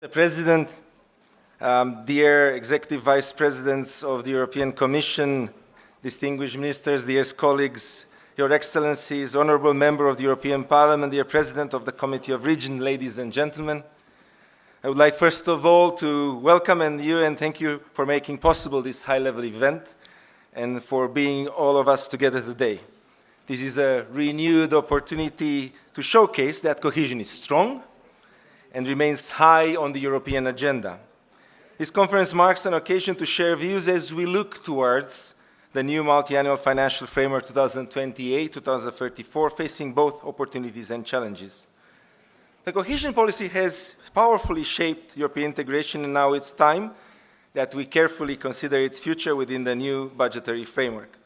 Mr. President, dear Executive Vice Presidents of the European Commission, distinguished ministers, dear colleagues, Your Excellencies, Honorable Member of the European Parliament, dear President of the Committee of Regions, ladies and gentlemen, I would like first of all to welcome you and thank you for making possible this high-level event and for being all of us together today. This is a renewed opportunity to showcase that cohesion is strong and remains high on the European agenda. This conference marks an occasion to share views as we look towards the new multi-annual financial framework 2028-2034, facing both opportunities and challenges. The cohesion policy has powerfully shaped European integration, and now it's time that we carefully consider its future within the new budgetary framework.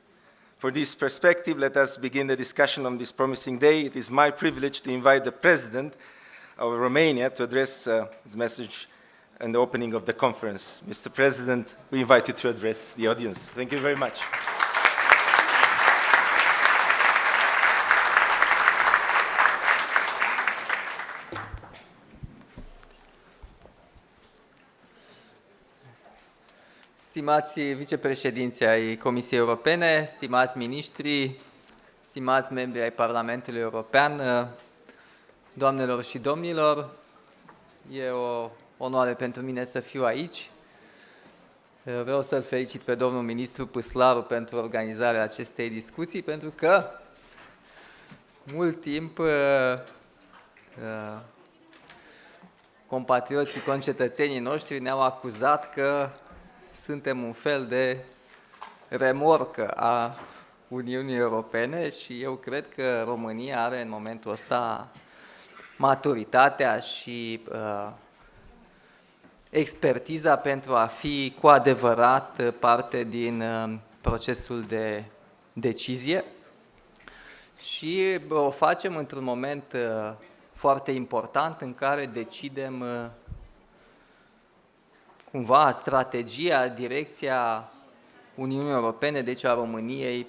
For this perspective, let us begin the discussion on this promising day. It is my privilege to invite the President of Romania to address his message and the opening of the conference. Mr. President, we invite you to address the audience. Thank you very much. Stimați vicepreședinți ai Comisiei Europene, stimați miniștri, stimați membri ai Parlamentului European, doamnelor și domnilor, e o onoare pentru mine să fiu aici. Vreau să-l felicit pe domnul ministru Păslaru pentru organizarea acestei discuții, pentru că mult timp compatrioții, concetățenii noștri ne-au acuzat că suntem un fel de remorcă a Uniunii Europene și eu cred că România are în momentul ăsta maturitatea și expertiza pentru a fi cu adevărat parte din procesul de decizie și o facem într-un moment foarte important în care decidem cumva strategia, direcția Uniunii Europene, deci a României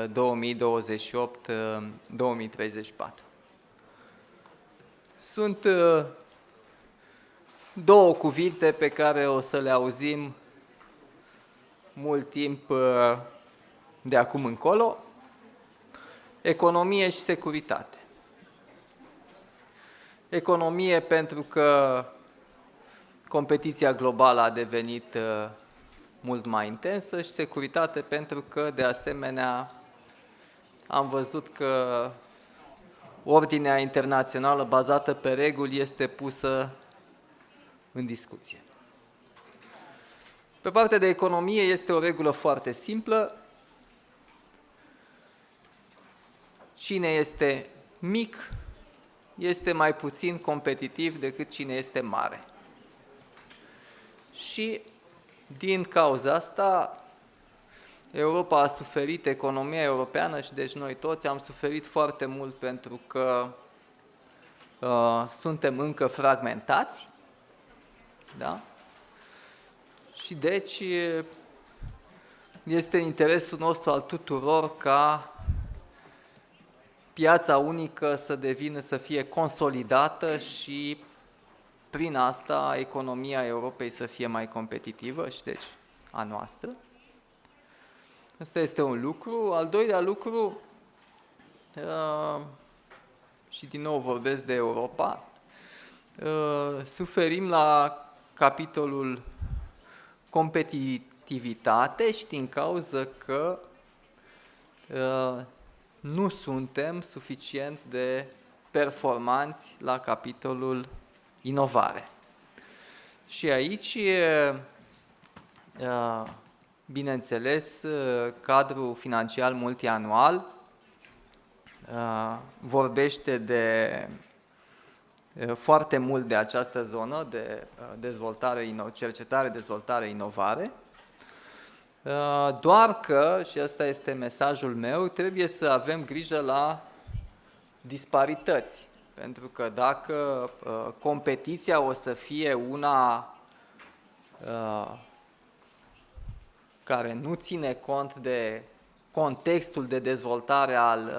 2028-2034. Sunt două cuvinte pe care o să le auzim mult timp de acum încolo: economie și securitate. Economie pentru că competiția globală a devenit mult mai intensă și securitate pentru că, de asemenea, am văzut că ordinea internațională bazată pe reguli este pusă în discuție. Pe partea de economie este o regulă foarte simplă. Cine este mic este mai puțin competitiv decât cine este mare. Și din cauza asta Europa a suferit, economia europeană și deci noi toți am suferit foarte mult pentru că suntem încă fragmentați, da? Și deci este în interesul nostru al tuturor ca piața unică să fie consolidată și prin asta economia Europei să fie mai competitivă și deci a noastră. Asta este un lucru. Al doilea lucru, și din nou vorbesc de Europa, suferim la capitolul competitivitate și din cauza că nu suntem suficient de performanți la capitolul inovare. Și aici, bineînțeles, cadrul financiar multianual vorbește foarte mult de această zonă de cercetare, dezvoltare, inovare, doar că, și ăsta este mesajul meu, trebuie să avem grijă la disparități. Pentru că dacă competiția o să fie una care nu ține cont de contextul de dezvoltare al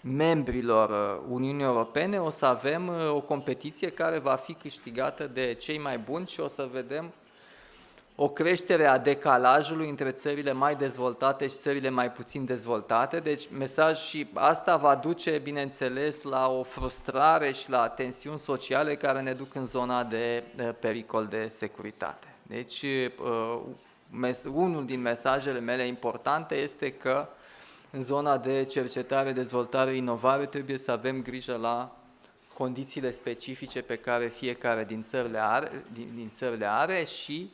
membrilor Uniunii Europene, o să avem o competiție care va fi câștigată de cei mai buni și o să vedem o creștere a decalajului între țările mai dezvoltate și țările mai puțin dezvoltate. Deci mesaj și asta va duce, bineînțeles, la o frustrare și la tensiuni sociale care ne duc în zona de pericol de securitate. Deci unul din mesajele mele importante este că în zona de cercetare, dezvoltare, inovare trebuie să avem grijă la condițiile specifice pe care fiecare din țările are și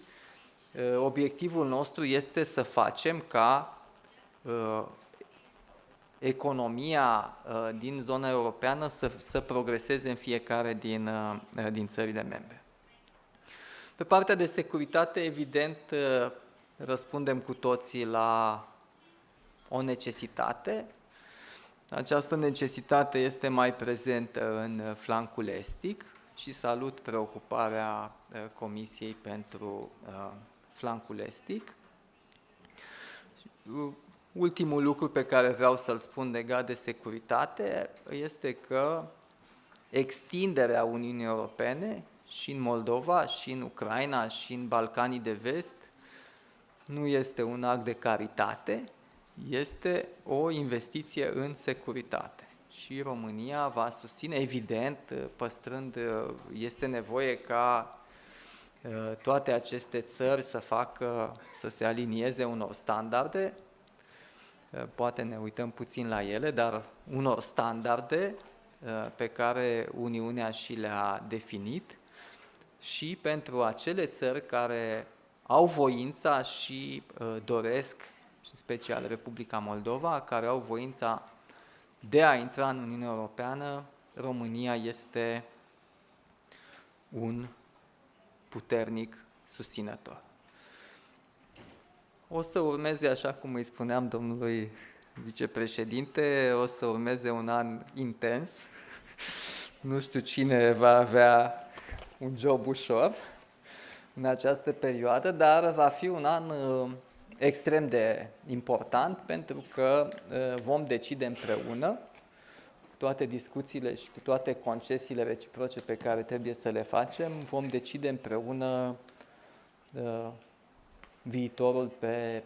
obiectivul nostru este să facem ca economia din zona europeană să progreseze în fiecare din țările membre. Pe partea de securitate, evident, răspundem cu toții la o necesitate. Această necesitate este mai prezentă în flancul estic și salut preocuparea Comisiei pentru flancul estic. Ultimul lucru pe care vreau să-l spun legat de securitate este că extinderea Uniunii Europene și în Moldova, și în Ucraina, și în Balcanii de Vest nu este un act de caritate, este o investiție în securitate. Și România va susține, evident, păstrând, este nevoie ca toate aceste țări să se alinieze unor standarde, poate ne uităm puțin la ele, dar unor standarde pe care Uniunea și le-a definit și pentru acele țări care au voința și doresc, în special Republica Moldova, care au voința de a intra în Uniunea Europeană, România este un puternic susținător. O să urmeze, așa cum îi spuneam domnului vicepreședinte, o să urmeze un an intens. Nu știu cine va avea un job ușor în această perioadă, dar va fi un an extrem de important pentru că vom decide împreună cu toate discuțiile și cu toate concesiile reciproce pe care trebuie să le facem, vom decide împreună viitorul pe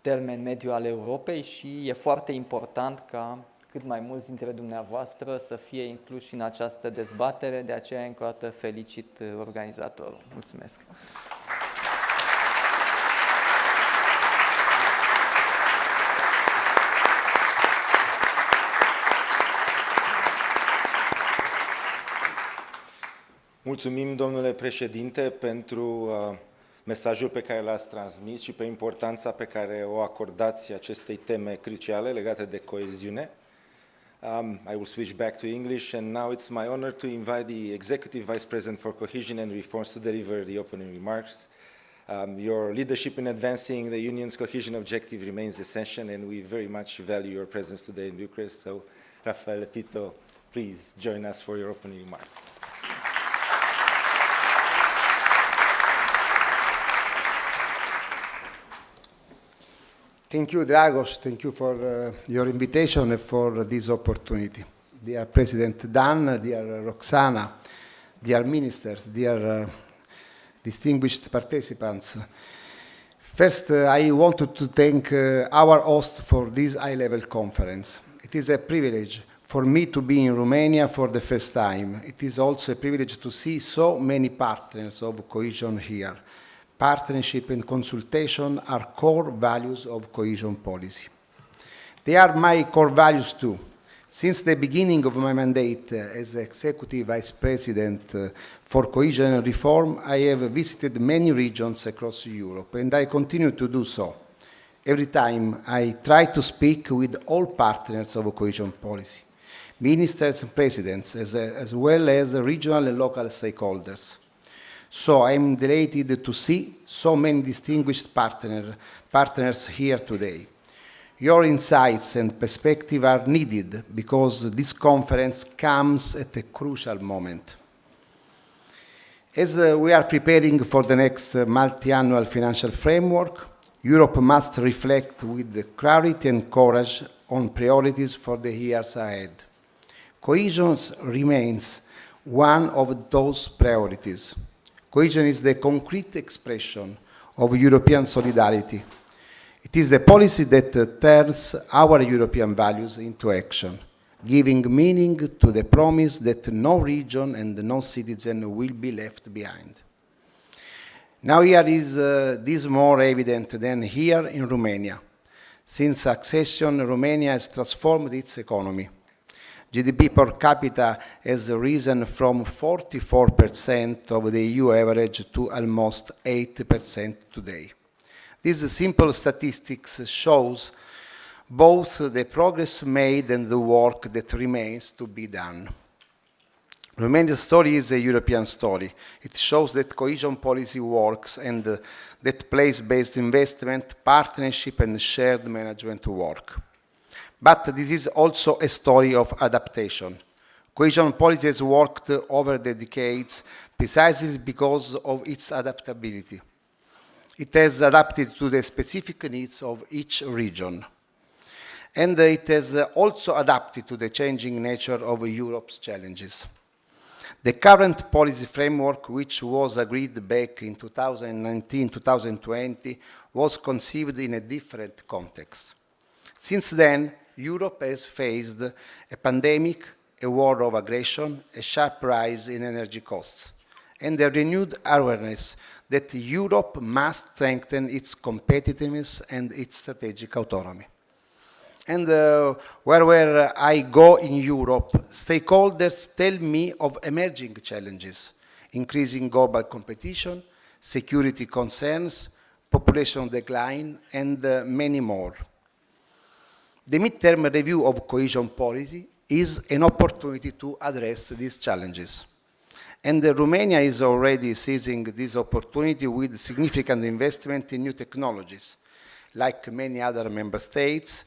termen mediu al Europei și e foarte important ca cât mai mulți dintre dumneavoastră să fie incluși în această dezbatere, de aceea încă o dată felicit organizatorul. Mulțumesc! Mulțumim, domnule președinte, pentru mesajul pe care l-ați transmis și pe importanța pe care o acordați acestei teme cruciale legate de coeziune. I will switch back to English, and now it's my honor to invite the Executive Vice President for Cohesion and Reforms to deliver the opening remarks. Your leadership in advancing the Union's cohesion objective remains essential, and we very much value your presence today in Bucharest. So, Rafael Tito, please join us for your opening remarks. Thank you, Dragos. Thank you for your invitation and for this opportunity. Dear President Dan, dear Roxana, dear ministers, dear distinguished participants. First, I wanted to thank our host for this high-level conference. It is a privilege for me to be in Romania for the first time. It is also a privilege to see so many partners of cohesion here. Partnership and consultation are core values of cohesion policy. They are my core values too. Since the beginning of my mandate as Executive Vice President for Cohesion and Reform, I have visited many regions across Europe, and I continue to do so. Every time I try to speak with all partners of cohesion policy, ministers and presidents, as well as regional and local stakeholders. So I'm delighted to see so many distinguished partners here today. Your insights and perspective are needed because this conference comes at a crucial moment. As we are preparing for the next multi-annual financial framework, Europe must reflect with clarity and courage on priorities for the years ahead. Cohesion remains one of those priorities. Cohesion is the concrete expression of European solidarity. It is the policy that turns our European values into action, giving meaning to the promise that no region and no citizen will be left behind. Now here is this more evident than here in Romania. Since accession, Romania has transformed its economy. GDP per capita has risen from 44% of the EU average to almost 80% today. These simple statistics shows both the progress made and the work that remains to be done. Romania's story is a European story. It shows that cohesion policy works and that place-based investment, partnership and shared management work. But this is also a story of adaptation. Cohesion policy has worked over the decades precisely because of its adaptability. It has adapted to the specific needs of each region. And it has also adapted to the changing nature of Europe's challenges. The current policy framework, which was agreed back in 2019-2020, was conceived in a different context. Since then, Europe has faced a pandemic, a war of aggression, a sharp rise in energy costs, and a renewed awareness that Europe must strengthen its competitiveness and its strategic autonomy. And wherever I go in Europe, stakeholders tell me of emerging challenges, increasing global competition, security concerns, population decline, and many more. The midterm review of cohesion policy is an opportunity to address these challenges. And Romania is already seizing this opportunity with significant investment in new technologies, like many other member states,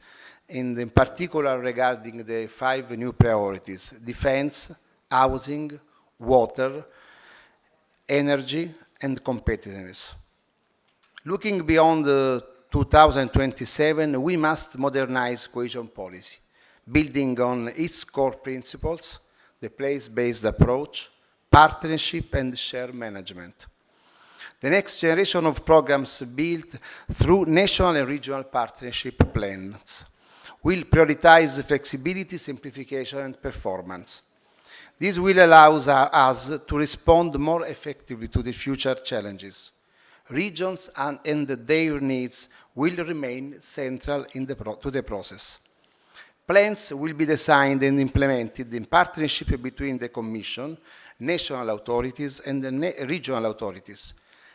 and in particular regarding the 5 new priorities: defense, housing, water, energy, and competitiveness. Looking beyond 2027, we must modernize cohesion policy, building on its core principles, the place-based approach, partnership, and shared management. The next generation of programs built through national and regional partnership plans will prioritize flexibility, simplification, and performance. This will allow us to respond more effectively to the future challenges. Regions and their needs will remain central to the process. Plans will be designed and implemented in partnership between the Commission, national authorities, and regional authorities,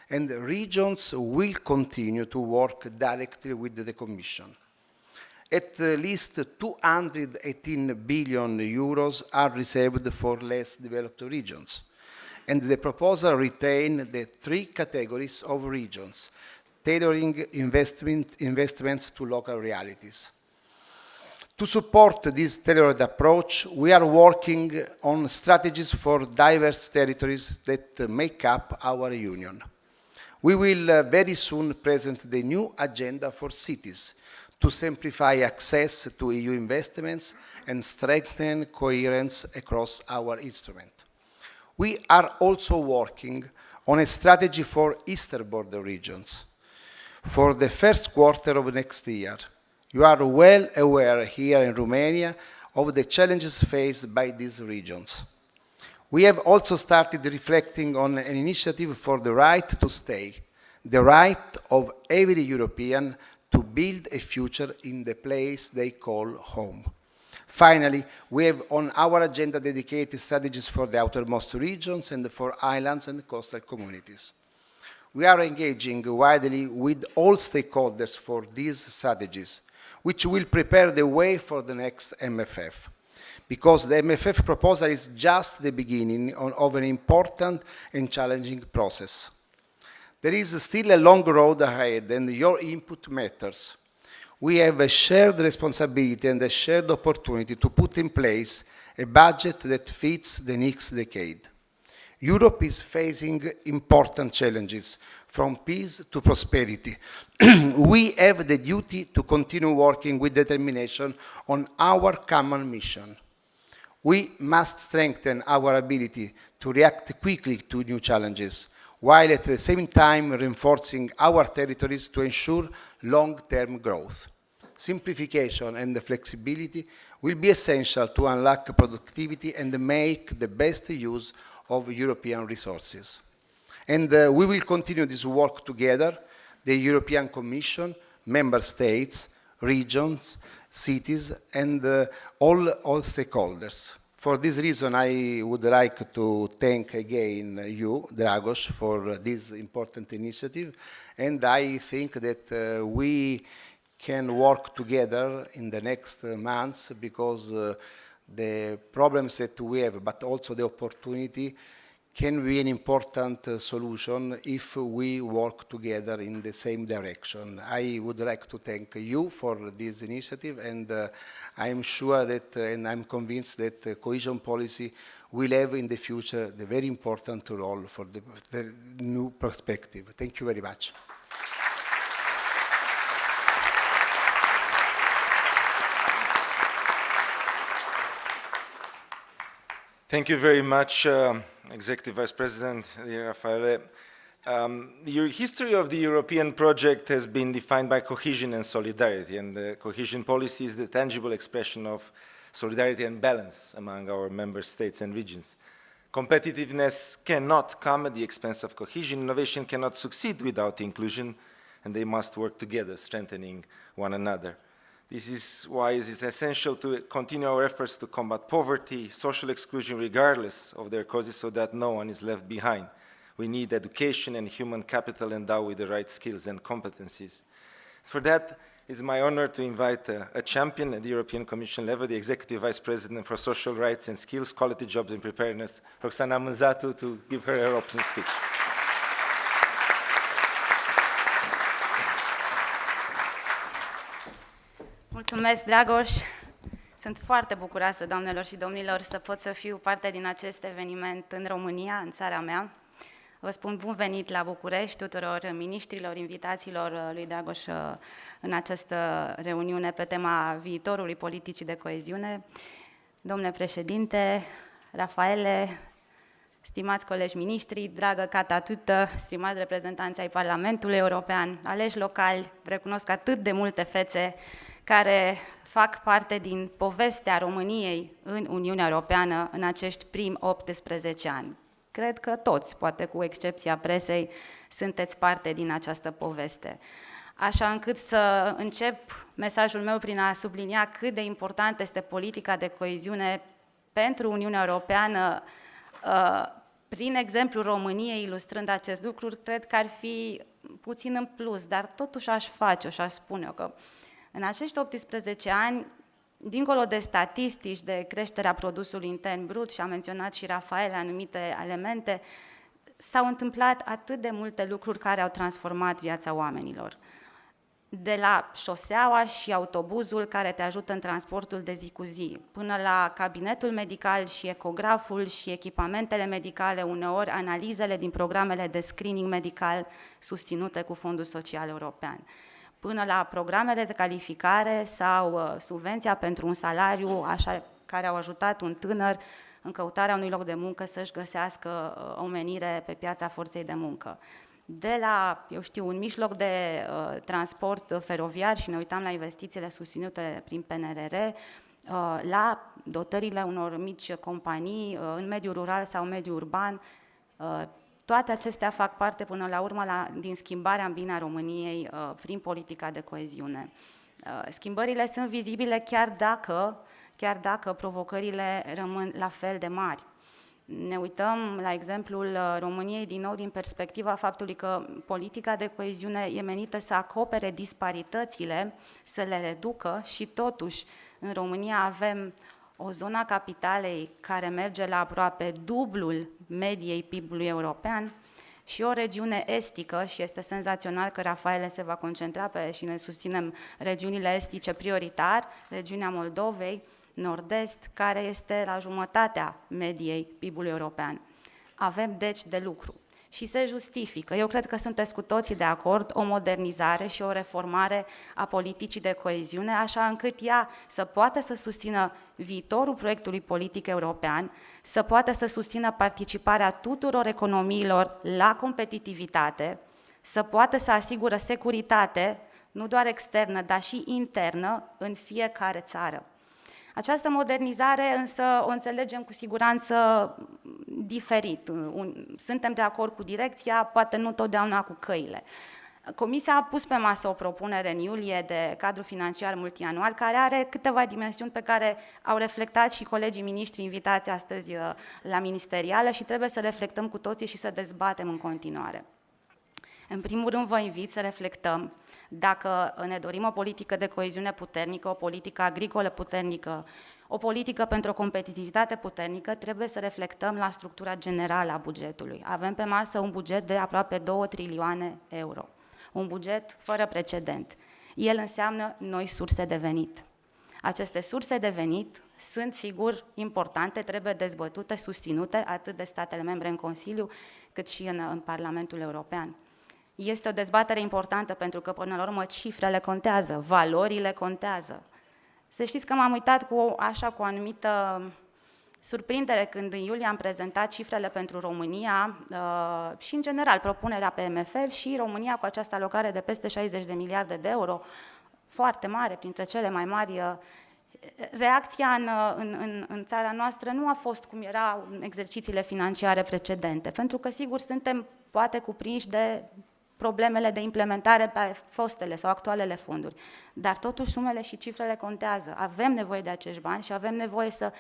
and regions will continue to work directly with the Commission. At least 218 billion euros are reserved for less developed regions, and the proposal retains the 3 categories of regions, tailoring investments to local realities. To support this tailored approach, we are working on strategies for diverse territories that make up our Union. We will very soon present the new agenda for cities to simplify access to EU investments and strengthen coherence across our instrument. We are also working on a strategy for eastern border regions. For the first quarter of next year, you are well aware here in Romania of the challenges faced by these regions. We have also started reflecting on an initiative for the right to stay, the right of every European to build a future in the place they call home. Finally, we have on our agenda dedicated strategies for the outermost regions and for islands and coastal communities. We are engaging widely with all stakeholders for these strategies, which will prepare the way for the next MFF. Because the MFF proposal is just the beginning of an important and challenging process. There is still a long road ahead, and your input matters. We have a shared responsibility and a shared opportunity to put in place a budget that fits the next decade. Europe is facing important challenges, from peace to prosperity. We have the duty to continue working with determination on our common mission. We must strengthen our ability to react quickly to new challenges, while at the same time reinforcing our territories to ensure long-term growth. Simplification and flexibility will be essential to unlock productivity and make the best use of European resources. And we will continue this work together, the European Commission, Member States, regions, cities, and all stakeholders. For this reason, I would like to thank again you, Dragos, for this important initiative, and I think that we can work together in the next months because the problems that we have, but also the opportunity, can be an important solution if we work together in the same direction. I would like to thank you for this initiative, and I'm sure that, and I'm convinced that cohesion policy will have in the future the very important role for the new perspective. Thank you very much. Thank you very much, Executive Vice President, dear Raffaele. The history of the European project has been defined by cohesion and solidarity, and the cohesion policy is the tangible expression of solidarity and balance among our member states and regions. Competitiveness cannot come at the expense of cohesion. Innovation cannot succeed without inclusion, and they must work together, strengthening one another. This is why it is essential to continue our efforts to combat poverty, social exclusion, regardless of their causes, so that no one is left behind. We need education and human capital endowed with the right skills and competencies. For that, it's my honor to invite a champion at the European Commission level, the Executive Vice President for Social Rights and Skills, Quality Jobs and Preparedness, Roxana Mânzatu, to give her opening speech. Mulțumesc, Dragoș! Sunt foarte bucuroasă, doamnelor și domnilor, să pot să fiu parte din acest eveniment în România, în țara mea. Vă spun bun venit la București tuturor miniștrilor, invitațiilor lui Dragoș în această reuniune pe tema viitorului politicii de coeziune. Domnule președinte, Raffaele, stimați colegi miniștri, dragă Cata Tută, stimați reprezentanți ai Parlamentului European, aleși locali, recunosc atât de multe fețe care fac parte din povestea României în Uniunea Europeană în acești primi 18 ani. Cred că toți, poate cu excepția presei, sunteți parte din această poveste. Așa încât să încep mesajul meu prin a sublinia cât de importantă este politica de coeziune pentru Uniunea Europeană. Prin exemplul României, ilustrând acest lucru, cred că ar fi puțin în plus, dar totuși aș face-o și aș spune-o că în acești 18 ani, dincolo de statistici, de creșterea produsului intern brut, și a menționat și Raffaele anumite elemente, s-au întâmplat atât de multe lucruri care au transformat viața oamenilor. De la șoseaua și autobuzul care te ajută în transportul de zi cu zi, până la cabinetul medical și ecograful și echipamentele medicale, uneori analizele din programele de screening medical susținute cu Fondul Social European, până la programele de calificare sau subvenția pentru un salariu, așa, care au ajutat un tânăr în căutarea unui loc de muncă să-și găsească o menire pe piața forței de muncă. De la, eu știu, un mijloc de transport feroviar, și ne uitam la investițiile susținute prin PNRR, la dotările unor mici companii în mediul rural sau mediul urban. Toate acestea fac parte până la urmă din schimbarea în bine a României prin politica de coeziune. Schimbările sunt vizibile chiar dacă provocările rămân la fel de mari. Ne uităm la exemplul României din nou din perspectiva faptului că politica de coeziune e menită să acopere disparitățile, să le reducă, și totuși în România avem o zonă a capitalei care merge la aproape dublul mediei PIB-ului european și o regiune estică, și este senzațional că Raffaele se va concentra pe și ne susținem regiunile estice prioritar, regiunea Moldovei, nord-est, care este la jumătatea mediei PIB-ului european. Avem deci de lucru și se justifică. Eu cred că sunteți cu toții de acord o modernizare și o reformare a politicii de coeziune, așa încât ea să poată să susțină viitorul proiectului politic european, să poată să susțină participarea tuturor economiilor la competitivitate, să poată să asigură securitate, nu doar externă, dar și internă, în fiecare țară. Această modernizare însă o înțelegem cu siguranță diferit. Suntem de acord cu direcția, poate nu totdeauna cu căile. Comisia a pus pe masă o propunere în iulie de cadru financiar multianual, care are câteva dimensiuni pe care au reflectat și colegii miniștri invitați astăzi la ministerială și trebuie să reflectăm cu toții și să dezbatem în continuare. În primul rând vă invit să reflectăm dacă ne dorim o politică de coeziune puternică, o politică agricolă puternică, o politică pentru o competitivitate puternică, trebuie să reflectăm la structura generală a bugetului. Avem pe masă un buget de aproape 2 trilioane euro, un buget fără precedent. El înseamnă noi surse de venit. Aceste surse de venit sunt, sigur, importante, trebuie dezbătute, susținute, atât de statele membre în Consiliu, cât și în Parlamentul European. Este o dezbatere importantă pentru că, până la urmă, cifrele contează, valorile contează. Să știți că m-am uitat cu o anumită surprindere când în iulie am prezentat cifrele pentru România și, în general, propunerea pe MFF și România cu această alocare de peste 60 de miliarde de euro, foarte mare, printre cele mai mari. Reacția în țara noastră nu a fost cum era în exercițiile financiare precedente, pentru că, sigur, suntem poate cuprinși de problemele de implementare pe fostele sau actualele fonduri. Dar totuși sumele și cifrele contează. Avem nevoie de acești bani și avem nevoie să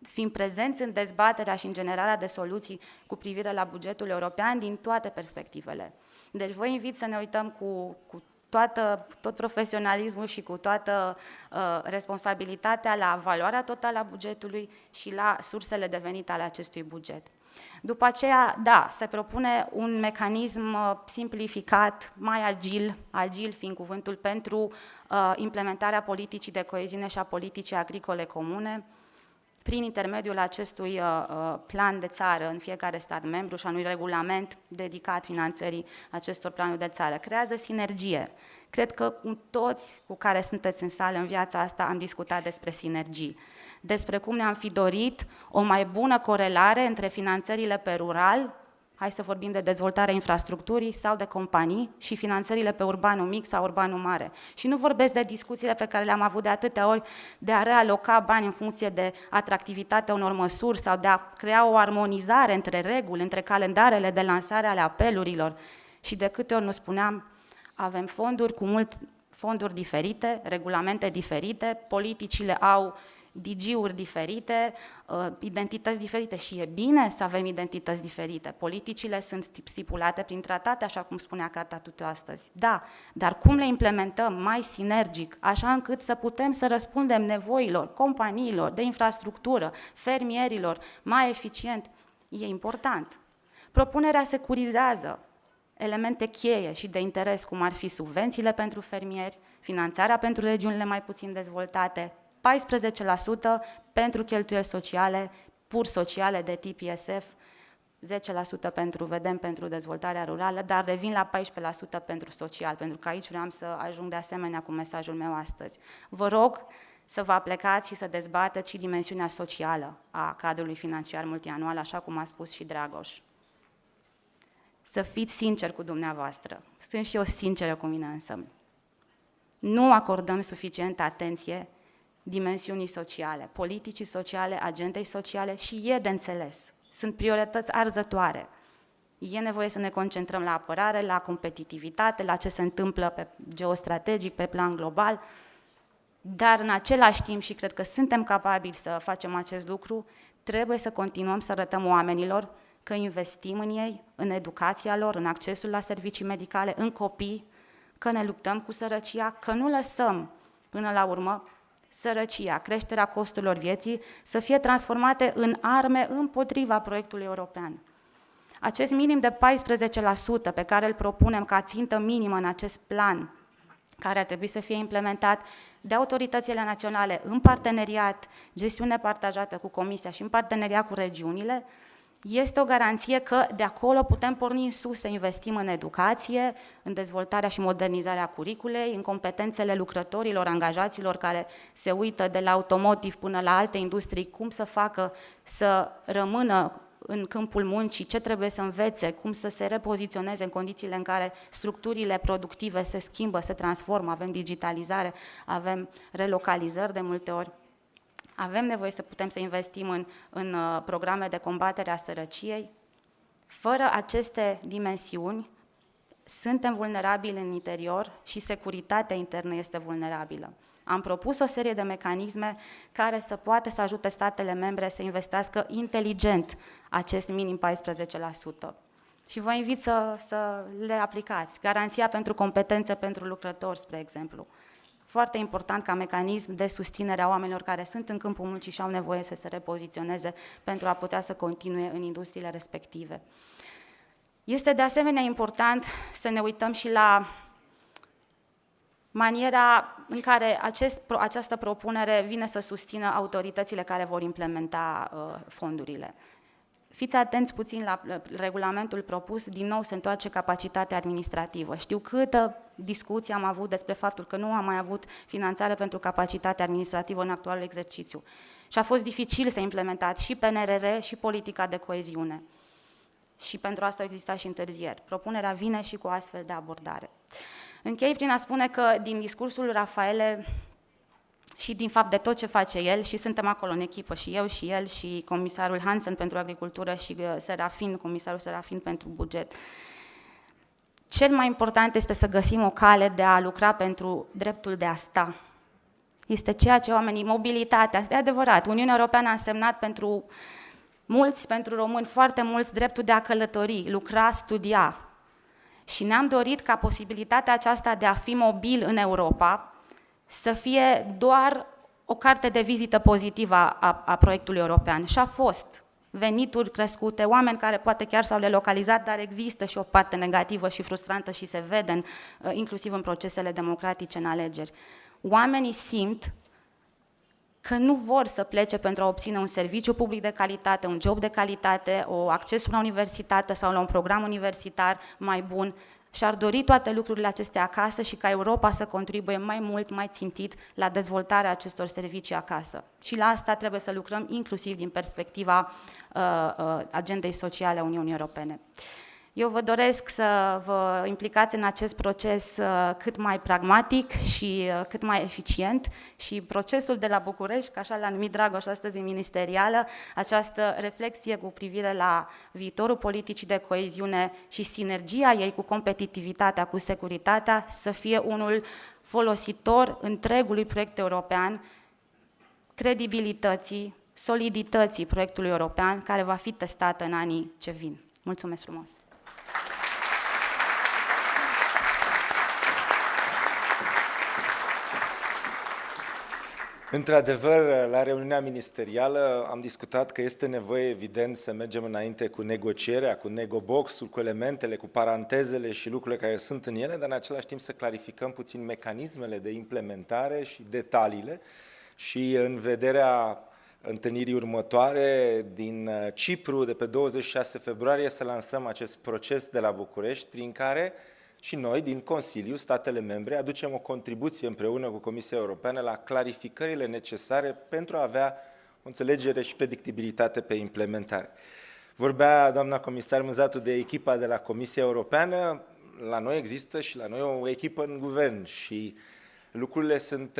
fim prezenți în dezbaterea și în generarea de soluții cu privire la bugetul european din toate perspectivele. Deci vă invit să ne uităm cu tot profesionalismul și cu toată responsabilitatea la valoarea totală a bugetului și la sursele de venit ale acestui buget. După aceea, da, se propune un mecanism simplificat, mai agil fiind cuvântul, pentru implementarea politicii de coeziune și a politicii agricole comune, prin intermediul acestui plan de țară în fiecare stat membru și a unui regulament dedicat finanțării acestor planuri de țară. Creează sinergie. Cred că cu toți cu care sunteți în sală în viața asta am discutat despre sinergii, despre cum ne-am fi dorit o mai bună corelare între finanțările pe rural, hai să vorbim de dezvoltarea infrastructurii sau de companii, și finanțările pe urbanul mic sau urbanul mare. Și nu vorbesc de discuțiile pe care le-am avut de atâtea ori, de a realoca bani în funcție de atractivitatea unor măsuri sau de a crea o armonizare între reguli, între calendarele de lansare ale apelurilor. Și de câte ori nu spuneam, avem fonduri diferite, regulamente diferite, politicile au DG-uri diferite, identități diferite și e bine să avem identități diferite. Politicile sunt stipulate prin tratate, așa cum spunea Catatutul astăzi. Da, dar cum le implementăm mai sinergic, așa încât să putem să răspundem nevoilor companiilor de infrastructură, fermierilor, mai eficient, e important. Propunerea securizează elemente cheie și de interes, cum ar fi subvențiile pentru fermieri, finanțarea pentru regiunile mai puțin dezvoltate, 14% pentru cheltuieli sociale, pur sociale de tip ISF, 10% pentru dezvoltarea rurală, dar revin la 14% pentru social, pentru că aici vreau să ajung de asemenea cu mesajul meu astăzi. Vă rog să vă aplecați și să dezbateți și dimensiunea socială a cadrului financiar multianual, așa cum a spus și Dragoș. Să fiți sinceri cu dumneavoastră. Sunt și eu sinceră cu mine însă. Nu acordăm suficientă atenție dimensiunii sociale, politicii sociale, agendei sociale și e de înțeles. Sunt priorități arzătoare. E nevoie să ne concentrăm la apărare, la competitivitate, la ce se întâmplă pe geostrategic, pe plan global, dar în același timp, și cred că suntem capabili să facem acest lucru, trebuie să continuăm să arătăm oamenilor că investim în ei, în educația lor, în accesul la servicii medicale, în copii, că ne luptăm cu sărăcia, că nu lăsăm, până la urmă, sărăcia, creșterea costurilor vieții, să fie transformate în arme împotriva proiectului european. Acest minim de 14% pe care îl propunem ca țintă minimă în acest plan, care ar trebui să fie implementat de autoritățile naționale în parteneriat, gestiune partajată cu Comisia și în parteneriat cu regiunile, este o garanție că de acolo putem porni în sus să investim în educație, în dezvoltarea și modernizarea curiculei, în competențele lucrătorilor, angajaților care se uită de la automotive până la alte industrii, cum să facă să rămână în câmpul muncii, ce trebuie să învețe, cum să se repoziționeze în condițiile în care structurile productive se schimbă, se transformă, avem digitalizare, avem relocalizări de multe ori. Avem nevoie să putem să investim în programe de combatere a sărăciei. Fără aceste dimensiuni, suntem vulnerabili în interior și securitatea internă este vulnerabilă. Am propus o serie de mecanisme care să poată să ajute statele membre să investească inteligent acest minim 14%. Și vă invit să le aplicați. Garanția pentru competențe pentru lucrători, spre exemplu. Foarte important ca mecanism de susținere a oamenilor care sunt în câmpul muncii și au nevoie să se repoziționeze pentru a putea să continue în industriile respective. Este de asemenea important să ne uităm și la maniera în care această propunere vine să susțină autoritățile care vor implementa fondurile. Fiți atenți puțin la regulamentul propus, din nou se întoarce capacitatea administrativă. Știu câtă discuție am avut despre faptul că nu am mai avut finanțare pentru capacitatea administrativă în actualul exercițiu. Și a fost dificil să implementați și PNRR și politica de coeziune. Și pentru asta au existat și întârzieri. Propunerea vine și cu o astfel de abordare. Închei prin a spune că din discursul lui Rafaele și din fapt de tot ce face el, și suntem acolo în echipă, și eu, și el, și comisarul Hansen pentru agricultură, și comisarul Serafin pentru buget. Cel mai important este să găsim o cale de a lucra pentru dreptul de a sta. Este ceea ce oamenii, mobilitatea, asta e adevărat. Uniunea Europeană a însemnat pentru mulți, pentru români, foarte mulți, dreptul de a călători, lucra, studia. Și ne-am dorit ca posibilitatea aceasta de a fi mobil în Europa să fie doar o carte de vizită pozitivă a proiectului european. Și a fost venituri crescute, oameni care poate chiar s-au relocalizat, dar există și o parte negativă și frustrantă și se vede inclusiv în procesele democratice, în alegeri. Oamenii simt că nu vor să plece pentru a obține un serviciu public de calitate, un job de calitate, o accesul la universitate sau la un program universitar mai bun, și-ar dori toate lucrurile acestea acasă și ca Europa să contribuie mai mult, mai țintit la dezvoltarea acestor servicii acasă. Și la asta trebuie să lucrăm inclusiv din perspectiva agendei sociale a Uniunii Europene. Eu vă doresc să vă implicați în acest proces cât mai pragmatic și cât mai eficient și procesul de la București, că așa l-a numit Dragoș astăzi în ministerială, această reflexie cu privire la viitorul politicii de coeziune și sinergia ei cu competitivitatea, cu securitatea, să fie unul folositor întregului proiect european, credibilității, solidității proiectului european, care va fi testată în anii ce vin. Mulțumesc frumos! Într-adevăr, la reuniunea ministerială am discutat că este nevoie, evident, să mergem înainte cu negocierea, cu negobox-ul, cu elementele, cu parantezele și lucrurile care sunt în ele, dar în același timp să clarificăm puțin mecanismele de implementare și detaliile și în vederea întâlnirii următoare din Cipru, de pe 26 februarie, să lansăm acest proces de la București, prin care și noi, din Consiliu, statele membre, aducem o contribuție împreună cu Comisia Europeană la clarificările necesare pentru a avea o înțelegere și predictibilitate pe implementare. Vorbea doamna comisar Mânzatu de echipa de la Comisia Europeană. La noi există și la noi o echipă în guvern și lucrurile sunt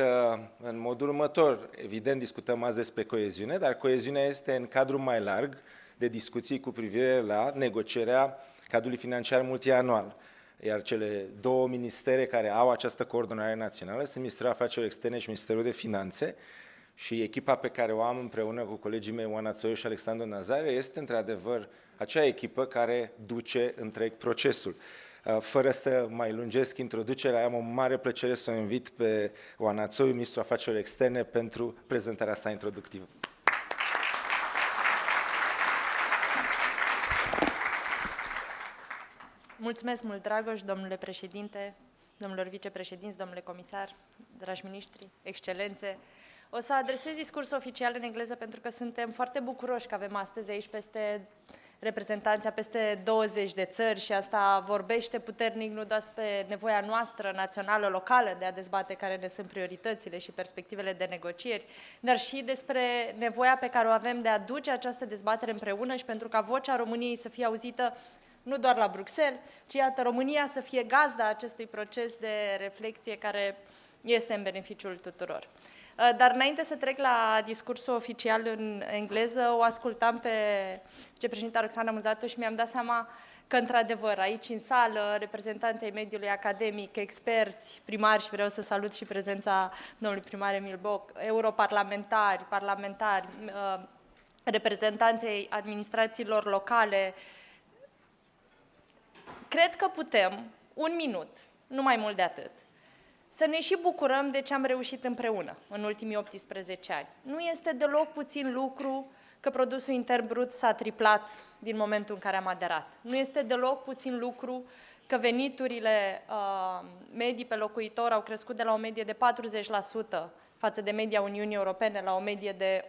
în modul următor. Evident, discutăm azi despre coeziune, dar coeziunea este în cadrul mai larg de discuții cu privire la negocierea cadrului financiar multianual. Iar cele două ministere care au această coordonare națională sunt Ministerul Afacerilor Externe și Ministerul de Finanțe și echipa pe care o am împreună cu colegii mei Oana Țoiu și Alexandru Nazare este într-adevăr acea echipă care duce întreg procesul. Fără să mai lungesc introducerea, am o mare plăcere să o invit pe Oana Țoiu, Ministrul Afacerilor Externe, pentru prezentarea sa introductivă. Mulțumesc mult, Dragoș, domnule președinte, domnilor vicepreședinți, domnule comisar, dragi miniștri, excelențe. O să adresez discursul oficial în engleză pentru că suntem foarte bucuroși că avem astăzi aici peste reprezentanți a peste 20 de țări și asta vorbește puternic nu doar pe nevoia noastră națională, locală de a dezbate care ne sunt prioritățile și perspectivele de negocieri, dar și despre nevoia pe care o avem de a duce această dezbatere împreună și pentru ca vocea României să fie auzită nu doar la Bruxelles, ci iată România să fie gazda acestui proces de reflexie care este în beneficiul tuturor. Dar înainte să trec la discursul oficial în engleză, o ascultam pe vicepreședinta Roxana Muzatu și mi-am dat seama că, într-adevăr, aici în sală, reprezentanții mediului academic, experți, primari, și vreau să salut și prezența domnului primar Emil Boc, europarlamentari, parlamentari, reprezentanții administrațiilor locale, cred că putem, un minut, nu mai mult de atât, să ne și bucurăm de ce am reușit împreună în ultimii 18 ani. Nu este deloc puțin lucru că produsul intern brut s-a triplat din momentul în care am aderat. Nu este deloc puțin lucru că veniturile medii pe locuitor au crescut de la o medie de 40% față de media Uniunii Europene la o medie de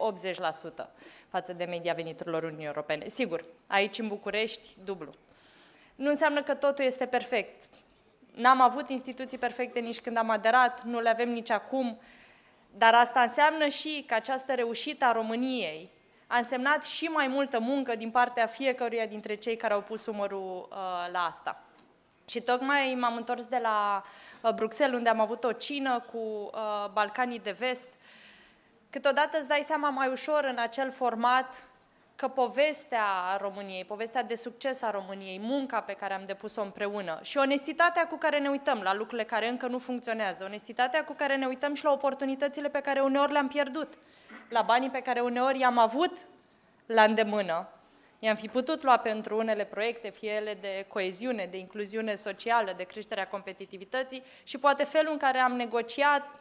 80% față de media veniturilor Uniunii Europene. Sigur, aici în București, dublu. Nu înseamnă că totul este perfect. N-am avut instituții perfecte nici când am aderat, nu le avem nici acum, dar asta înseamnă și că această reușită a României a însemnat și mai multă muncă din partea fiecăruia dintre cei care au pus umărul la asta. Și tocmai m-am întors de la Bruxelles, unde am avut o cină cu Balcanii de Vest. Câteodată îți dai seama mai ușor în acel format că povestea României, povestea de succes a României, munca pe care am depus-o împreună și onestitatea cu care ne uităm la lucrurile care încă nu funcționează, onestitatea cu care ne uităm și la oportunitățile pe care uneori le-am pierdut, la banii pe care uneori i-am avut la îndemână, i-am fi putut lua pentru unele proiecte, fie ele de coeziune, de incluziune socială, de creșterea competitivității și poate felul în care am negociat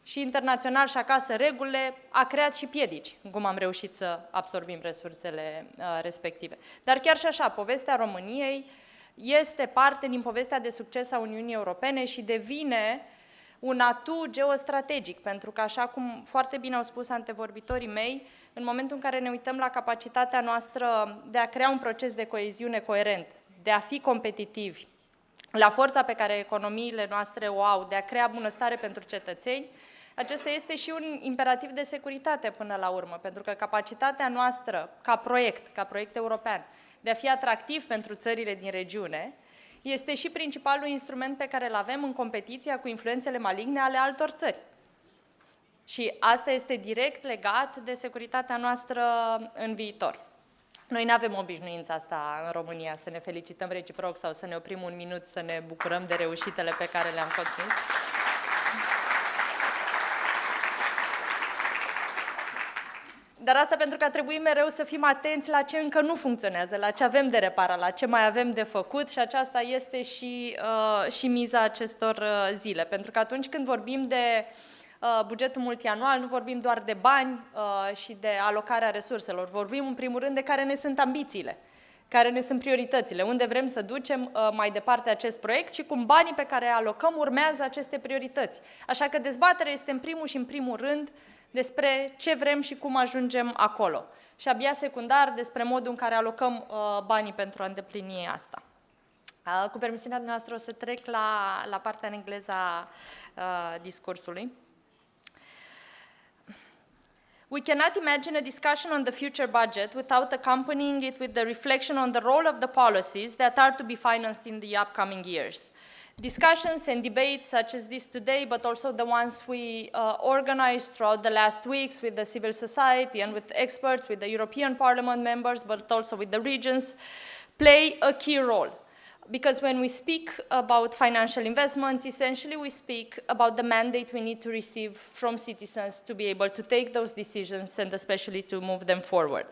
și internațional și acasă regulile, a creat și piedici, cum am reușit să absorbim resursele respective. Dar chiar și așa, povestea României este parte din povestea de succes a Uniunii Europene și devine un atu geostrategic, pentru că, așa cum foarte bine au spus antevorbitorii mei, în momentul în care ne uităm la capacitatea noastră de a crea un proces de coeziune coerent, de a fi competitivi, la forța pe care economiile noastre o au, de a crea bunăstare pentru cetățeni, acesta este și un imperativ de securitate până la urmă, pentru că capacitatea noastră ca proiect european, de a fi atractiv pentru țările din regiune, este și principalul instrument pe care îl avem în competiția cu influențele maligne ale altor țări. Și asta este direct legat de securitatea noastră în viitor. Noi nu avem obișnuința asta în România, să ne felicităm reciproc sau să ne oprim un minut, să ne bucurăm de reușitele pe care le-am conținut. Dar asta pentru că trebuie mereu să fim atenți la ce încă nu funcționează, la ce avem de reparat, la ce mai avem de făcut și aceasta este și miza acestor zile. Pentru că atunci când vorbim de bugetul multianual, nu vorbim doar de bani și de alocarea resurselor, vorbim în primul rând de care ne sunt ambițiile, care ne sunt prioritățile, unde vrem să ducem mai departe acest proiect și cum banii pe care îi alocăm urmează aceste priorități. Așa că dezbaterea este în primul rând despre ce vrem și cum ajungem acolo. Și abia secundar despre modul în care alocăm banii pentru a îndeplini asta. Cu permisiunea dumneavoastră o să trec la partea în engleză a discursului. We cannot imagine a discussion on the future budget without accompanying it with the reflection on the role of the policies that are to be financed in the upcoming years. Discussions and debates such as this today, but also the ones we organized throughout the last weeks with the civil society and with experts, with the European Parliament members, but also with the regions, play a key role. Because when we speak about financial investments, essentially we speak about the mandate we need to receive from citizens to be able to take those decisions and especially to move them forward.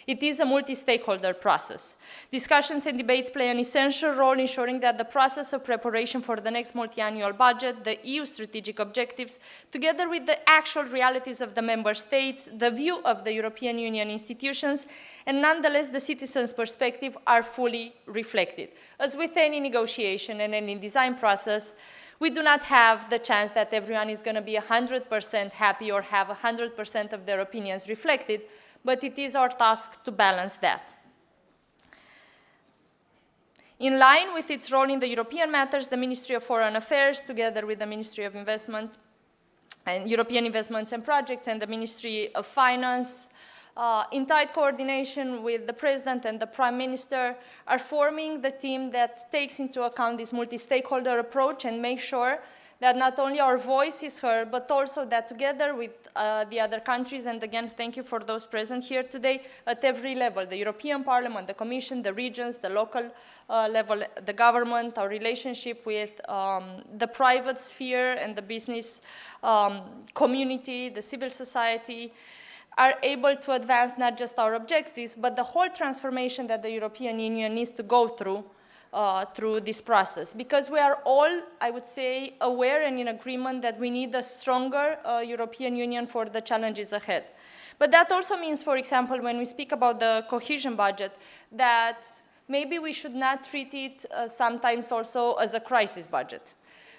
It is a multi-stakeholder process. Discussions and debates play an essential role ensuring that the process of preparation for the next multi-annual budget, the EU strategic objectives, together with the actual realities of the member states, the view of the European Union institutions, and nonetheless the citizens' perspective are fully reflected. As with any negotiation and any design process, we do not have the chance that everyone is going to be 100% happy or have 100% of their opinions reflected, but it is our task to balance that. In line with its role in the European matters, the Ministry of Foreign Affairs, together with the Ministry of Investment and European Investments and Projects and the Ministry of Finance, in tight coordination with the President and the Prime Minister, are forming the team that takes into account this multi-stakeholder approach and makes sure that not only our voice is heard, but also that together with the other countries, and again, thank you for those present here today, at every level, the European Parliament, the Commission, the regions, the local level, the government, our relationship with the private sphere and the business community, the civil society, are able to advance not just our objectives, but the whole transformation that the European Union needs to go through this process. Because we are all, I would say, aware and in agreement that we need a stronger European Union for the challenges ahead. But that also means, for example, when we speak about the cohesion budget, that maybe we should not treat it sometimes also as a crisis budget.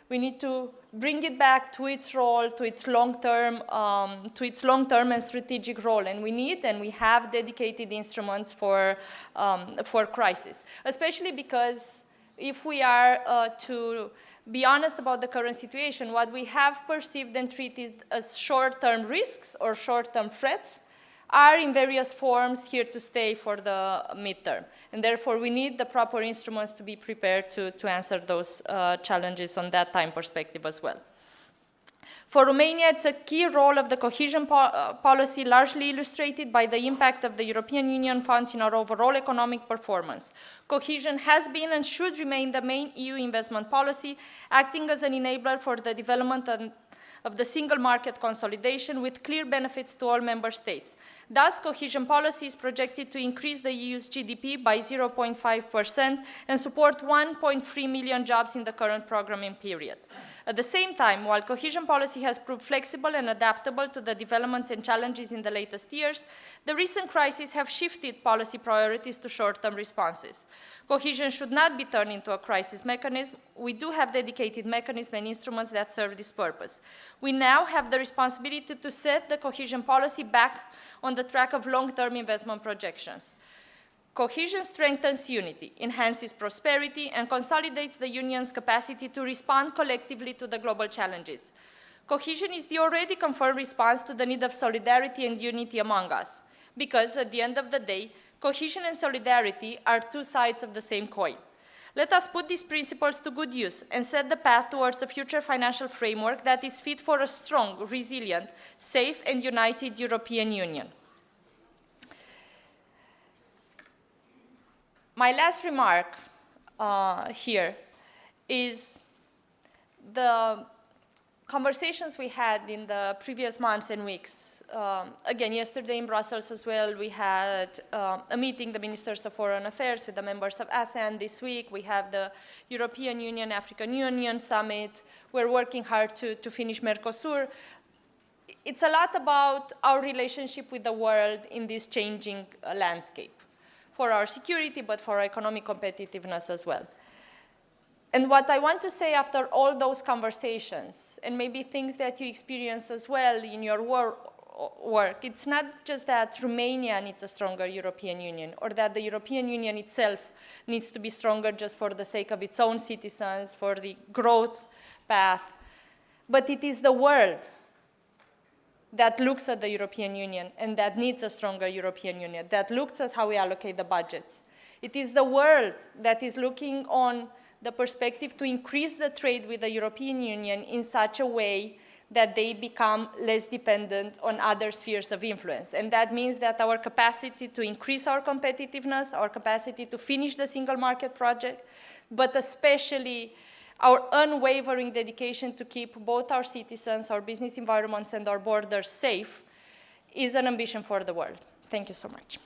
We need to bring it back to its role, to its long-term and strategic role. And we need and we have dedicated instruments for crisis, especially because if we are to be honest about the current situation, what we have perceived and treated as short-term risks or short-term threats are in various forms here to stay for the midterm. And therefore, we need the proper instruments to be prepared to answer those challenges on that time perspective as well. For Romania, it's a key role of the cohesion policy, largely illustrated by the impact of the European Union funds in our overall economic performance. Cohesion has been and should remain the main EU investment policy, acting as an enabler for the development of the single market consolidation with clear benefits to all member states. Thus, cohesion policy is projected to increase the EU's GDP by 0.5% and support 1.3 million jobs in the current programming period. At the same time, while cohesion policy has proved flexible and adaptable to the developments and challenges in the latest years, the recent crises have shifted policy priorities to short-term responses. Cohesion should not be turned into a crisis mechanism. We do have dedicated mechanisms and instruments that serve this purpose. We now have the responsibility to set the cohesion policy back on the track of long-term investment projections. Cohesion strengthens unity, enhances prosperity, and consolidates the Union's capacity to respond collectively to the global challenges. Cohesion is the already confirmed response to the need of solidarity and unity among us, because at the end of the day, cohesion and solidarity are two sides of the same coin. Let us put these principles to good use and set the path towards a future financial framework that is fit for a strong, resilient, safe, and united European Union. My last remark here is the conversations we had in the previous months and weeks. Again, yesterday in Brussels as well, we had a meeting, the Ministers of Foreign Affairs with the members of ASEAN. This week, we have the European Union, African Union Summit. We're working hard to finish Mercosur. It's a lot about our relationship with the world in this changing landscape, for our security, but for our economic competitiveness as well. And what I want to say after all those conversations, and maybe things that you experience as well in your work, it's not just that Romania needs a stronger European Union, or that the European Union itself needs to be stronger just for the sake of its own citizens, for the growth path, but it is the world that looks at the European Union and that needs a stronger European Union, that looks at how we allocate the budgets. It is the world that is looking on the perspective to increase the trade with the European Union in such a way that they become less dependent on other spheres of influence. And that means that our capacity to increase our competitiveness, our capacity to finish the single market project, but especially our unwavering dedication to keep both our citizens, our business environments, and our borders safe is an ambition for the world. Thank you so much.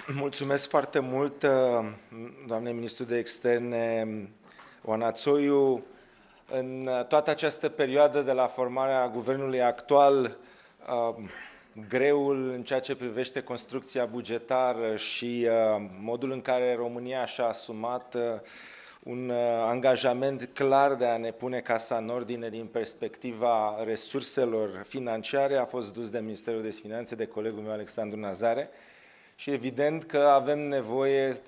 Mulțumesc foarte mult, doamne ministru de externe Oana Țoiu. În toată această perioadă de la formarea guvernului actual, greul în ceea ce privește construcția bugetară și modul în care România și-a asumat un angajament clar de a ne pune casa în ordine din perspectiva resurselor financiare a fost dus de Ministerul de Finanțe, de colegul meu Alexandru Nazare și evident că avem nevoie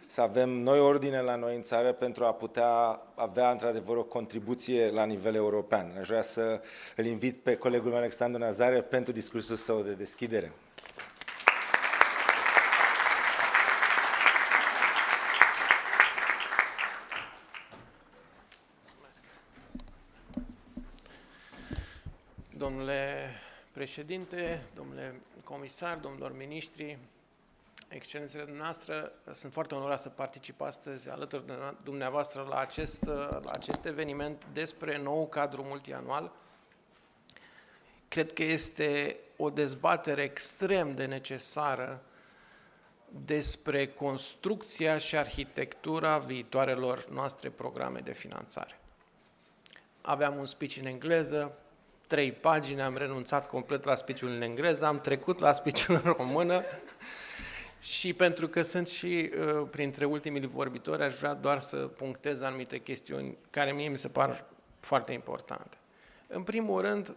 să avem noi ordine la noi în țară pentru a putea avea într-adevăr o contribuție la nivel european. Aș vrea să îl invit pe colegul meu Alexandru Nazare pentru discursul său de deschidere. Domnule președinte, domnule comisar, domnilor miniștri, excelențele dumneavoastră, sunt foarte onorat să particip astăzi alături de dumneavoastră la acest eveniment despre nou cadru multianual. Cred că este o dezbatere extrem de necesară despre construcția și arhitectura viitoarelor noastre programe de finanțare. Aveam un speech în engleză, 3 pagini, am renunțat complet la speech-ul în engleză, am trecut la speech-ul în română și pentru că sunt și printre ultimii vorbitori, aș vrea doar să punctez anumite chestiuni care mie mi se par foarte importante. În primul rând,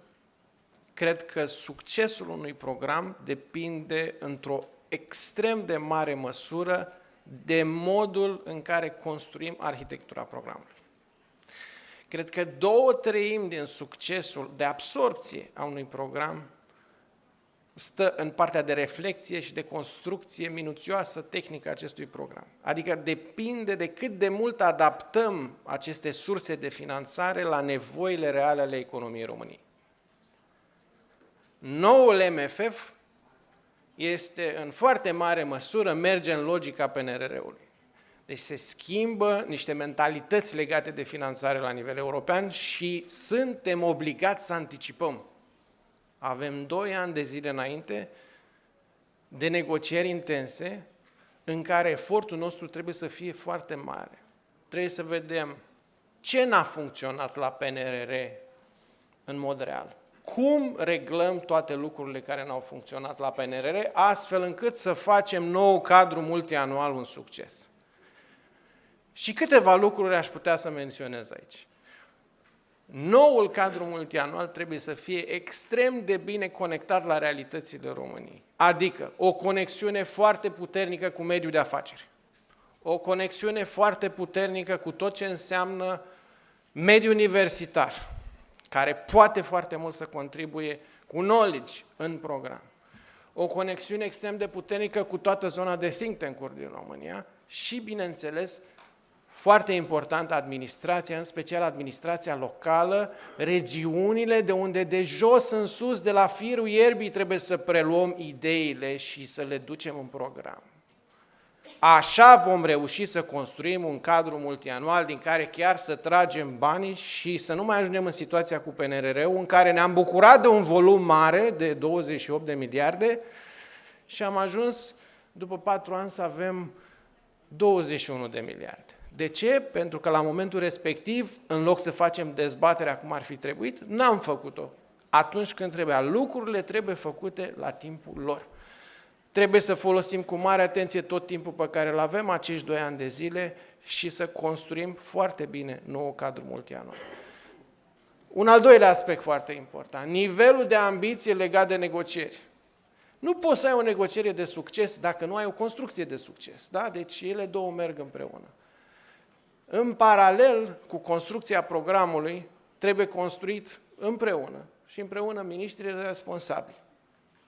cred că succesul unui program depinde într-o extrem de mare măsură de modul în care construim arhitectura programului. Cred că 2/3 din succesul de absorpție a unui program stă în partea de reflexie și de construcție minuțioasă tehnică a acestui program. Adică depinde de cât de mult adaptăm aceste surse de finanțare la nevoile reale ale economiei României. Noul MFF este în foarte mare măsură, merge în logica PNRR-ului. Deci se schimbă niște mentalități legate de finanțare la nivel european și suntem obligați să anticipăm. Avem 2 ani de zile înainte de negocieri intense în care efortul nostru trebuie să fie foarte mare. Trebuie să vedem ce n-a funcționat la PNRR în mod real. Cum reglăm toate lucrurile care n-au funcționat la PNRR, astfel încât să facem nou cadru multianual un succes. Și câteva lucruri aș putea să menționez aici. Noul cadru multianual trebuie să fie extrem de bine conectat la realitățile României. Adică o conexiune foarte puternică cu mediul de afaceri. O conexiune foarte puternică cu tot ce înseamnă mediul universitar, care poate foarte mult să contribuie cu knowledge în program. O conexiune extrem de puternică cu toată zona de think tank-uri din România și, bineînțeles, foarte importantă administrația, în special administrația locală, regiunile de unde de jos în sus, de la firul ierbii, trebuie să preluăm ideile și să le ducem în program. Așa vom reuși să construim un cadru multianual din care chiar să tragem banii și să nu mai ajungem în situația cu PNRR-ul, în care ne-am bucurat de un volum mare de 28 de miliarde și am ajuns, după 4 ani, să avem 21 de miliarde. De ce? Pentru că la momentul respectiv, în loc să facem dezbaterea cum ar fi trebuit, n-am făcut-o. Atunci când trebuia, lucrurile trebuie făcute la timpul lor. Trebuie să folosim cu mare atenție tot timpul pe care îl avem, acești 2 ani de zile, și să construim foarte bine nou cadru multianual. Un al doilea aspect foarte important, nivelul de ambiție legat de negocieri. Nu poți să ai o negociere de succes dacă nu ai o construcție de succes. Da? Deci ele două merg împreună. În paralel cu construcția programului, trebuie construit împreună și împreună miniștrii responsabili,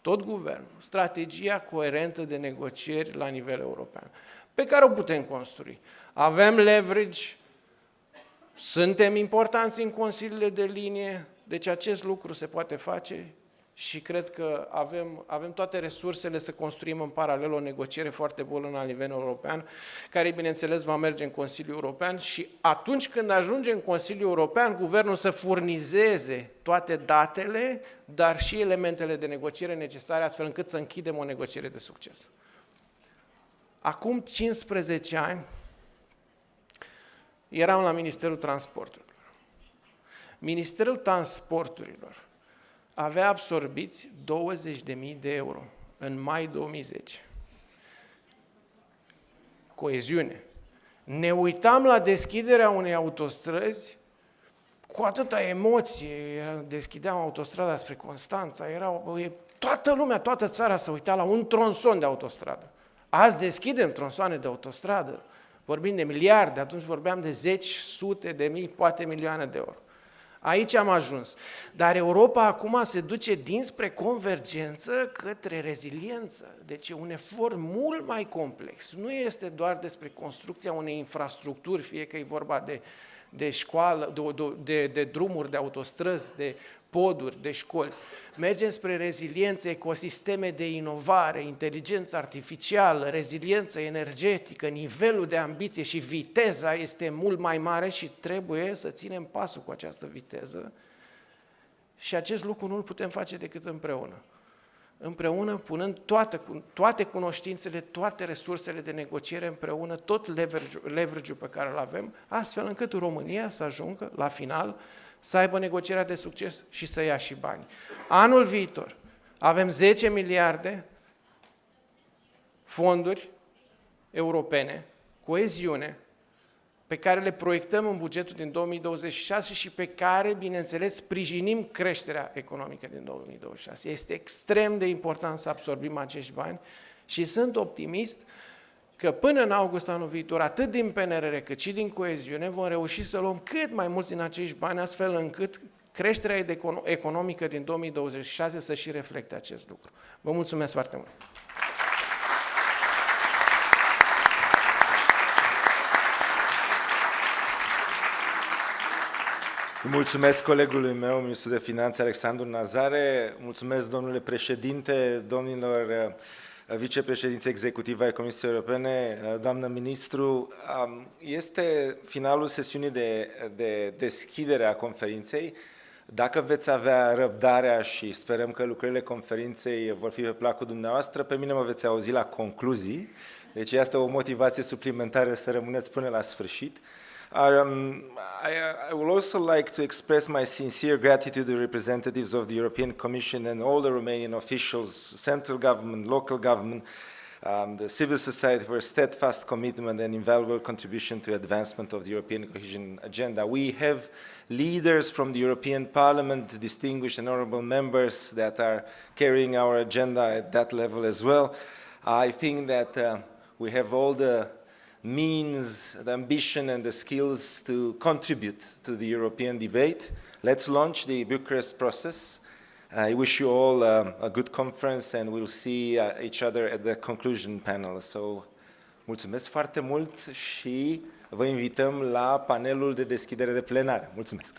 tot guvernul, strategia coerentă de negocieri la nivel european, pe care o putem construi. Avem leverage, suntem importanți în consiliile de linie, deci acest lucru se poate face și cred că avem toate resursele să construim în paralel o negociere foarte bună la nivel european, care, bineînțeles, va merge în Consiliul European și atunci când ajunge în Consiliul European, guvernul să furnizeze toate datele, dar și elementele de negociere necesare, astfel încât să închidem o negociere de succes. Acum 15 ani eram la Ministerul Transporturilor. Ministerul Transporturilor avea absorbiți 20.000 de euro în mai 2010. Coeziune. Ne uitam la deschiderea unei autostrăzi cu atâta emoție, deschideam autostrada spre Constanța, toată lumea, toată țara se uita la un tronson de autostradă. Azi deschidem tronsoane de autostradă, vorbim de miliarde, atunci vorbeam de zeci, sute de mii, poate milioane de euro. Aici am ajuns. Dar Europa acum se duce dinspre convergență către reziliență. Deci e un efort mult mai complex. Nu este doar despre construcția unei infrastructuri, fie că e vorba de școală, de drumuri, de autostrăzi, de poduri, de școli. Mergem spre reziliență, ecosisteme de inovare, inteligență artificială, reziliență energetică, nivelul de ambiție și viteza este mult mai mare și trebuie să ținem pasul cu această viteză. Și acest lucru nu îl putem face decât împreună. Împreună, punând toate cunoștințele, toate resursele de negociere împreună, tot leverage-ul pe care îl avem, astfel încât România să ajungă la final, să aibă negocierea de succes și să ia și bani. Anul viitor avem 10 miliarde fonduri europene, coeziune, pe care le proiectăm în bugetul din 2026 și pe care, bineînțeles, sprijinim creșterea economică din 2026. Este extrem de important să absorbim acești bani și sunt optimist că până în august anul viitor, atât din PNRR cât și din coeziune, vom reuși să luăm cât mai mulți din acești bani, astfel încât creșterea economică din 2026 să și reflecte acest lucru. Vă mulțumesc foarte mult! Mulțumesc colegului meu, ministrul de Finanțe, Alexandru Nazare. Mulțumesc, domnule președinte, domnilor vicepreședinți executivi ai Comisiei Europene, doamnă ministru. Este finalul sesiunii de deschidere a conferinței. Dacă veți avea răbdarea și sperăm că lucrările conferinței vor fi pe placul dumneavoastră, pe mine mă veți auzi la concluzii. Deci este o motivație suplimentară să rămâneți până la sfârșit. I would also like to express my sincere gratitude to the representatives of the European Commission and all the Romanian officials, central government, local government, the civil society for a steadfast commitment and invaluable contribution to advancement of the European cohesion agenda. We have leaders from the European Parliament, distinguished and honorable members that are carrying our agenda at that level as well. I think that we have all the means, the ambition and the skills to contribute to the European debate. Let's launch the Bucharest process. I wish you all a good conference and we'll see each other at the conclusion panel. So, mulțumesc foarte mult și vă invităm la panelul de deschidere de plenară. Mulțumesc!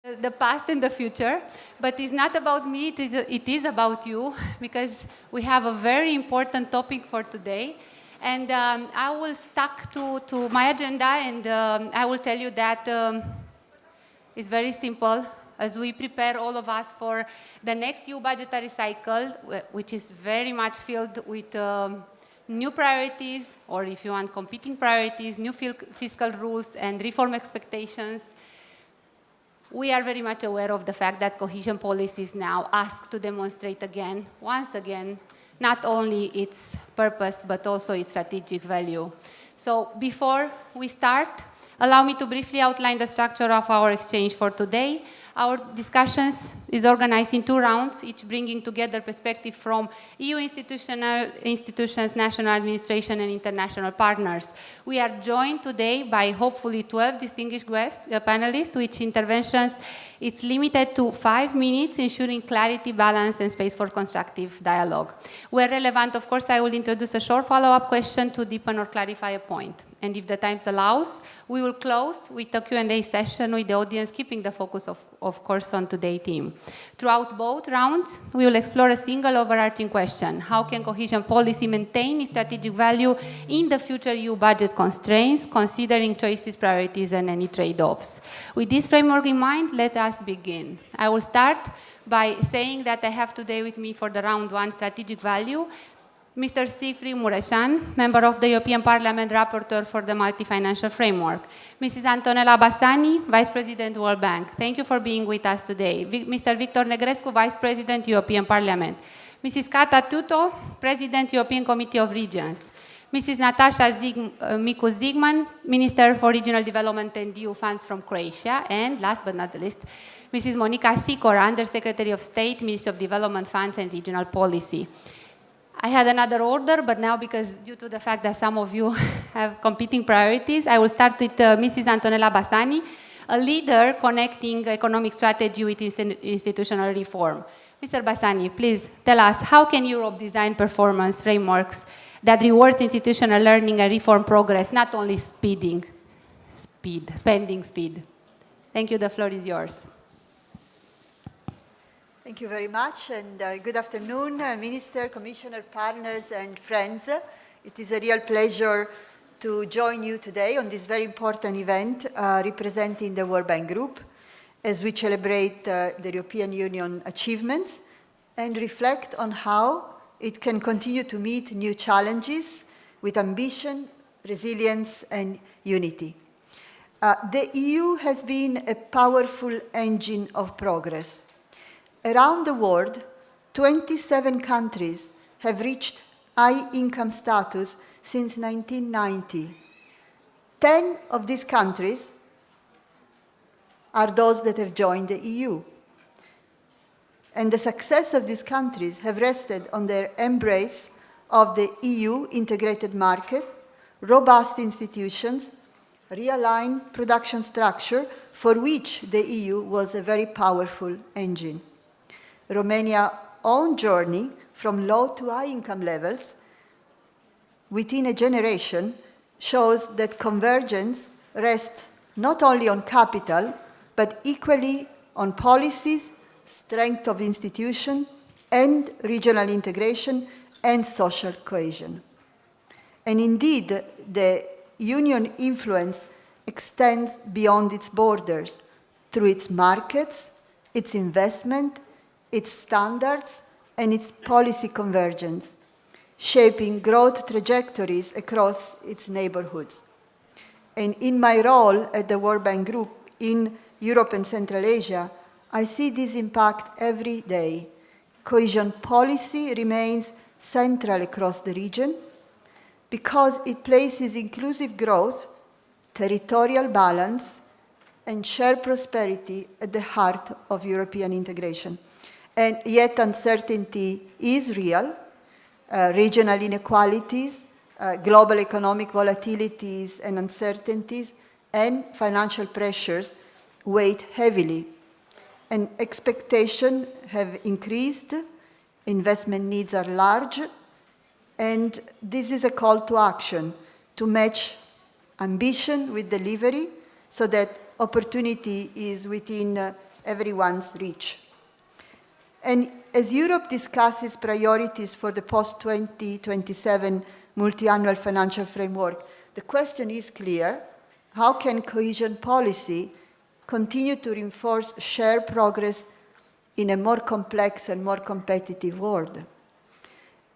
the past and the future, but it's not about me, it is about you, because we have a very important topic for today. And I will stick to my agenda, and I will tell you that it's very simple. As we prepare all of us for the next EU budgetary cycle, which is very much filled with new priorities, or if you want, competing priorities, new fiscal rules and reform expectations, we are very much aware of the fact that cohesion policy is now asked to demonstrate again, once again, not only its purpose, but also its strategic value. So before we start, allow me to briefly outline the structure of our exchange for today. Our discussions is organized in 2 rounds, each bringing together perspective from EU institutions, national administration, and international partners. We are joined today by hopefully 12 distinguished guests, panelists, which interventions it's limited to 5 minutes, ensuring clarity, balance, and space for constructive dialogue. Where relevant, of course, I will introduce a short follow-up question to deepen or clarify a point. And if the time allows, we will close with a Q&A session with the audience, keeping the focus, of course, on today's theme. Throughout both rounds, we will explore a single overarching question: how can cohesion policy maintain its strategic value in the future EU budget constraints, considering choices, priorities, and any trade-offs? With this framework in mind, let us begin. I will start by saying that I have today with me for the round 1 strategic value, Mr. Siegfried Mureșan, member of the European Parliament, rapporteur for the multi-financial framework. Mrs. Antonella Bassani, Vice President, World Bank. Thank you for being with us today. Mr. Victor Negrescu, Vice President, European Parliament. Mrs. Kata Tuto, President, European Committee of Regions. Mrs. Natasha Miku-Zigman, Minister for Regional Development and EU Funds from Croatia. And last but not the least, Mrs. Monica Sicora, Undersecretary of State, Ministry of Development Funds and Regional Policy. I had another order, but now, because due to the fact that some of you have competing priorities, I will start with Mrs. Antonella Bassani, a leader connecting economic strategy with institutional reform. Mr. Bassani, please tell us, how can Europe design performance frameworks that rewards institutional learning and reform progress, not only spending speed? Thank you, the floor is yours. Thank you very much, and good afternoon, Minister, Commissioner, partners, and friends. It is a real pleasure to join you today on this very important event representing the World Bank Group as we celebrate the European Union achievements and reflect on how it can continue to meet new challenges with ambition, resilience, and unity. The EU has been a powerful engine of progress. Around the world, 27 countries have reached high income status since 1990. 10 of these countries are those that have joined the EU. And the success of these countries have rested on their embrace of the EU integrated market, robust institutions, realigned production structure, for which the EU was a very powerful engine. Romania's own journey from low to high income levels within a generation shows that convergence rests not only on capital, but equally on policies, strength of institutions, and regional integration and social cohesion. And indeed, the Union influence extends beyond its borders through its markets, its investment, its standards, and its policy convergence, shaping growth trajectories across its neighborhoods. And in my role at the World Bank Group in Europe and Central Asia, I see this impact every day. Cohesion policy remains central across the region because it places inclusive growth, territorial balance, and shared prosperity at the heart of European integration. And yet uncertainty is real. Regional inequalities, global economic volatilities and uncertainties, and financial pressures weigh heavily. And expectations have increased, investment needs are large, and this is a call to action to match ambition with delivery so that opportunity is within everyone's reach. And as Europe discusses priorities for the post-2027 multi-annual financial framework, the question is clear: how can cohesion policy continue to reinforce shared progress in a more complex and more competitive world?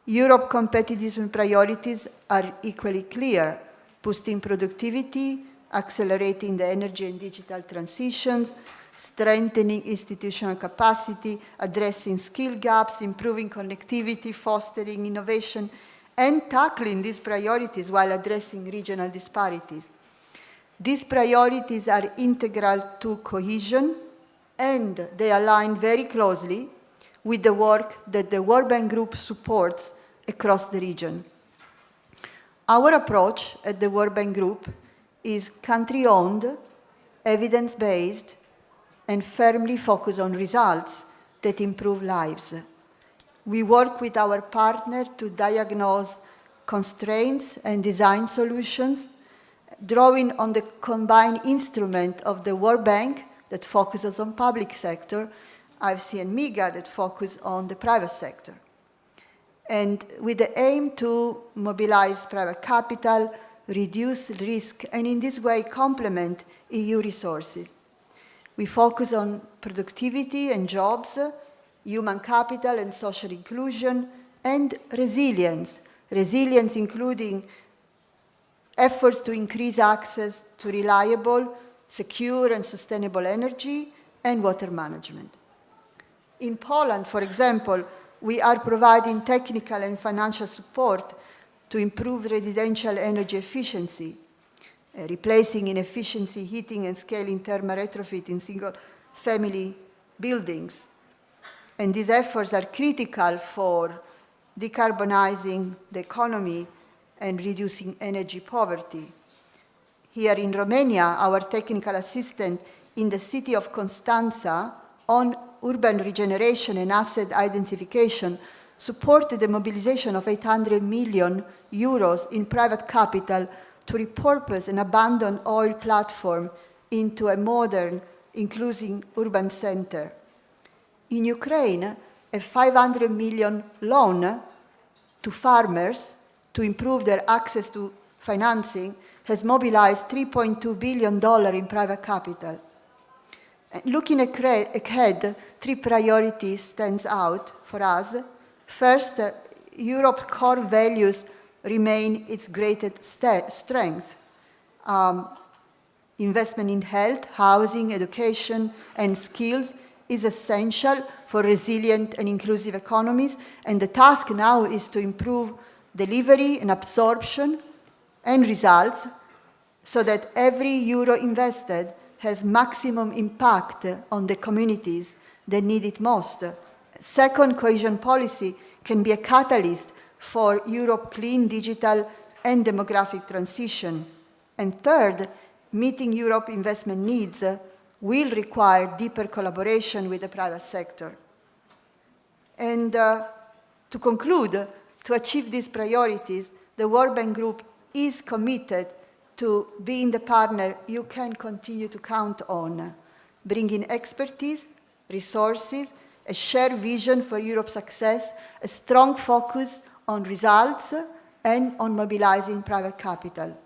Europe's competitiveness priorities are equally clear: boosting productivity, accelerating the energy and digital transitions, strengthening institutional capacity, addressing skill gaps, improving connectivity, fostering innovation, and tackling these priorities while addressing regional disparities. These priorities are integral to cohesion, and they align very closely with the work that the World Bank Group supports across the region. Our approach at the World Bank Group is country-owned, evidence-based, and firmly focused on results that improve lives. We work with our partner to diagnose constraints and design solutions, drawing on the combined instrument of the World Bank that focuses on public sector, IFC and MIGA that focus on the private sector. And with the aim to mobilize private capital, reduce risk, and in this way complement EU resources. We focus on productivity and jobs, human capital and social inclusion, and resilience. Resilience including efforts to increase access to reliable, secure, and sustainable energy and water management. In Poland, for example, we are providing technical and financial support to improve residential energy efficiency, replacing inefficiency heating and scaling thermal retrofit in single-family buildings. And these efforts are critical for decarbonizing the economy and reducing energy poverty. Here in Romania, our technical assistant in the city of Constanța on urban regeneration and asset identification supported the mobilization of 800 million euros in private capital to repurpose an abandoned oil platform into a modern, inclusive urban center. In Ukraine, a 500 million loan to farmers to improve their access to financing has mobilized $3.2 billion in private capital. Looking ahead, three priorities stands out for us. First, Europe's core values remain its greatest strength. Investment in health, housing, education, and skills is essential for resilient and inclusive economies, and the task now is to improve delivery and absorption and results so that every euro invested has maximum impact on the communities that need it most. Second, cohesion policy can be a catalyst for Europe's clean digital and demographic transition. And third, meeting Europe's investment needs will require deeper collaboration with the private sector. And to conclude, to achieve these priorities, the World Bank Group is committed to being the partner you can continue to count on, bringing expertise, resources, a shared vision for Europe's success, a strong focus on results, and on mobilizing private capital.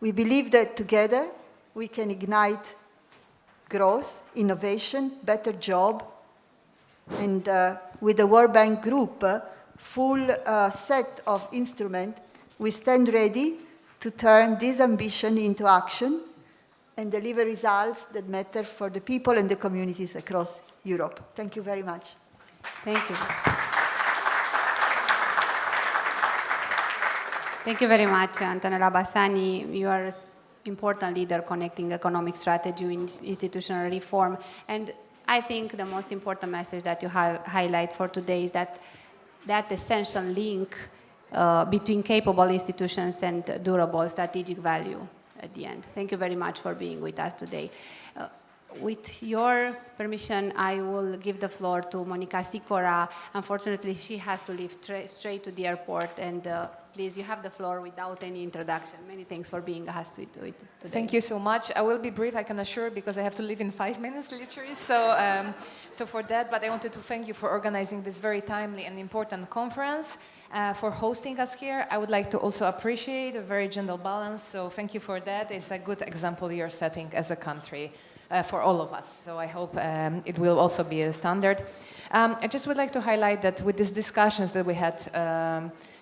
We believe that together we can ignite growth, innovation, better job, and with the World Bank Group full set of instruments, we stand ready to turn this ambition into action and deliver results that matter for the people and the communities across Europe. Thank you very much. Thank you. Thank you very much, Antonella Bassani. You are an important leader connecting economic strategy with institutional reform. And I think the most important message that you highlight for today is that essential link between capable institutions and durable strategic value at the end. Thank you very much for being with us today. With your permission, I will give the floor to Monica Sicora. Unfortunately, she has to leave straight to the airport, and please, you have the floor without any introduction. Many thanks for being asked to do it today. Thank you so much. I will be brief, I can assure, because I have to leave in 5 minutes, literally. So for that, but I wanted to thank you for organizing this very timely and important conference, for hosting us here. I would like to also appreciate a very gender balance, so thank you for that. It's a good example you're setting as a country for all of us. So I hope it will also be a standard. I just would like to highlight that with these discussions that we had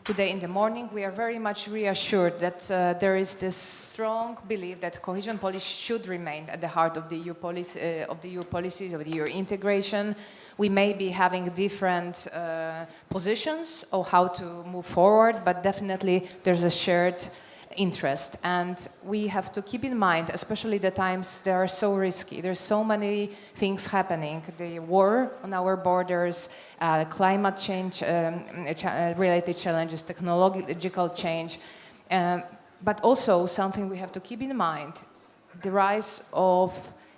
today in the morning, we are very much reassured that there is this strong belief that cohesion policy should remain at the heart of the EU policies, of the EU integration. We may be having different positions of how to move forward, but definitely there's a shared interest, and we have to keep in mind, especially the times they are so risky. There's so many things happening: the war on our borders, climate change related challenges, technological change, but also something we have to keep in mind: the rise of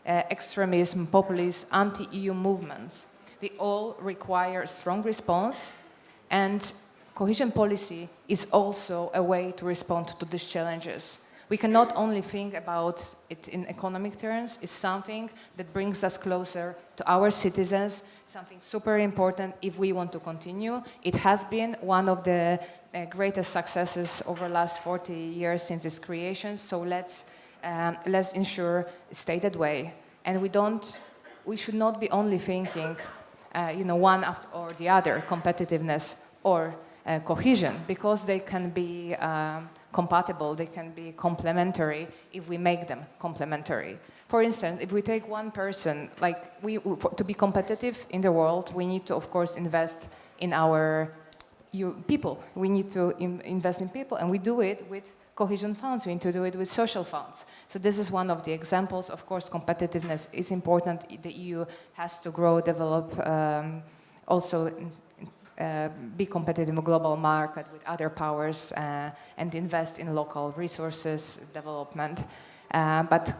extremism, populism, anti-EU movements. They all require a strong response, and cohesion policy is also a way to respond to these challenges. We cannot only think about it in economic terms. It's something that brings us closer to our citizens, something super important if we want to continue. It has been one of the greatest successes over the last 40 years since its creation, so let's ensure it stays that way. And we should not be only thinking one after or the other, competitiveness or cohesion, because they can be compatible, they can be complementary if we make them complementary. For instance, if we take one person, to be competitive in the world, we need to, of course, invest in our people. We need to invest in people, and we do it with cohesion funds. We need to do it with social funds. So this is one of the examples. Of course, competitiveness is important. The EU has to grow, develop, also be competitive in a global market with other powers, and invest in local resources development. But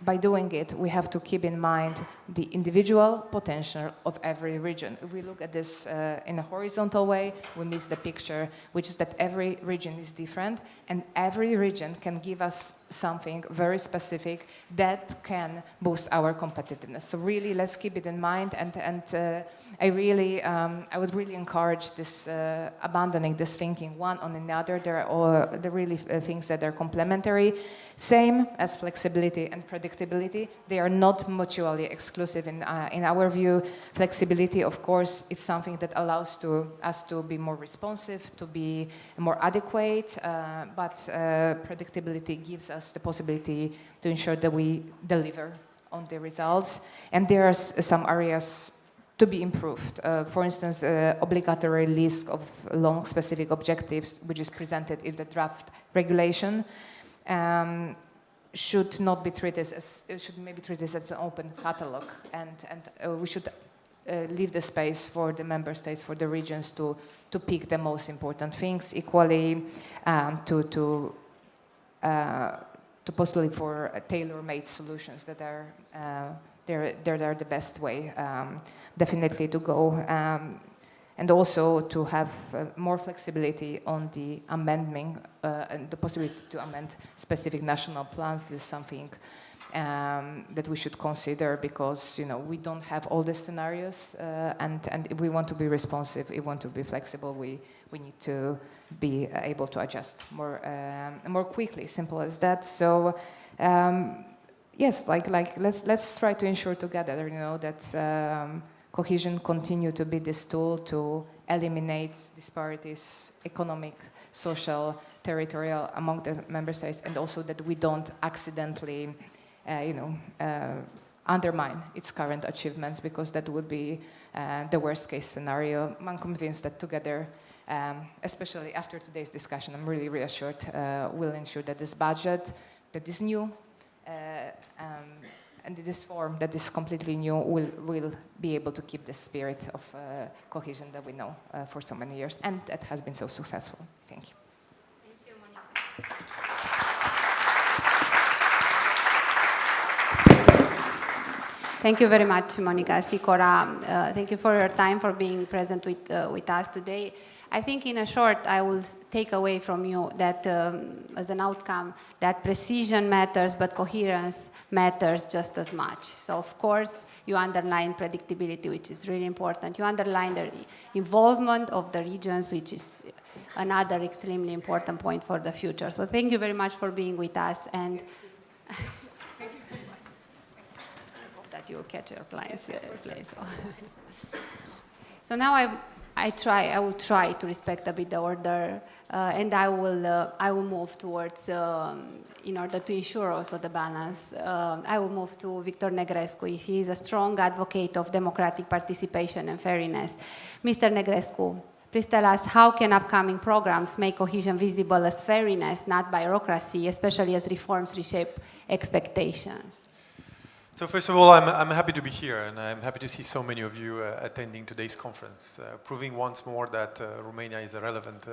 by doing it, we have to keep in mind the individual potential of every region. If we look at this in a horizontal way, we miss the picture, which is that every region is different, and every region can give us something very specific that can boost our competitiveness. So really, let's keep it in mind, and I would really encourage this abandoning this thinking one on another. There are really things that are complementary, same as flexibility and predictability. They are not mutually exclusive in our view. Flexibility, of course, is something that allows us to be more responsive, to be more adequate, but predictability gives us the possibility to ensure that we deliver on the results. And there are some areas to be improved. For instance, obligatory list of long specific objectives, which is presented in the draft regulation, should not be treated as, should maybe treated as an open catalog, and we should leave the space for the member states, for the regions to pick the most important things, equally to postulate for tailor-made solutions that are they're the best way, definitely to go, and also to have more flexibility on the amending and the possibility to amend specific national plans. This is something that we should consider, because we don't have all the scenarios, and if we want to be responsive, if we want to be flexible, we need to be able to adjust more quickly. Simple as that. So. Yes, let's try to ensure together, that cohesion continue to be this tool to eliminate disparities, economic, social, territorial among the member states, and also that we don't accidentally, undermine its current achievements, because that would be the worst case scenario. I'm convinced that together, especially after today's discussion, I'm really reassured, we'll ensure that this budget that is new, and this form that is completely new will be able to keep the spirit of cohesion that we know for so many years, and that has been so successful. Thank you. Thank you, Monica. Thank you very much, Monica Sicora. Thank you for your time, for being present with us today. I think in a short, I will take away from you that as an outcome, that precision matters, but coherence matters just as much. So of course, you underline predictability, which is really important. You underline the involvement of the regions, which is another extremely important point for the future. So thank you very much for being with us, and that you will catch your planes. So now I will try to respect a bit the order, and I will move towards, in order to ensure also the balance, I will move to Victor Negrescu. He is a strong advocate of democratic participation and fairness. Mr. Negrescu, please tell us, how can upcoming programs make cohesion visible as fairness, not bureaucracy, especially as reforms reshape expectations? So first of all, I'm happy to be here, and I'm happy to see so many of you attending today's conference, proving once more that Romania is a relevant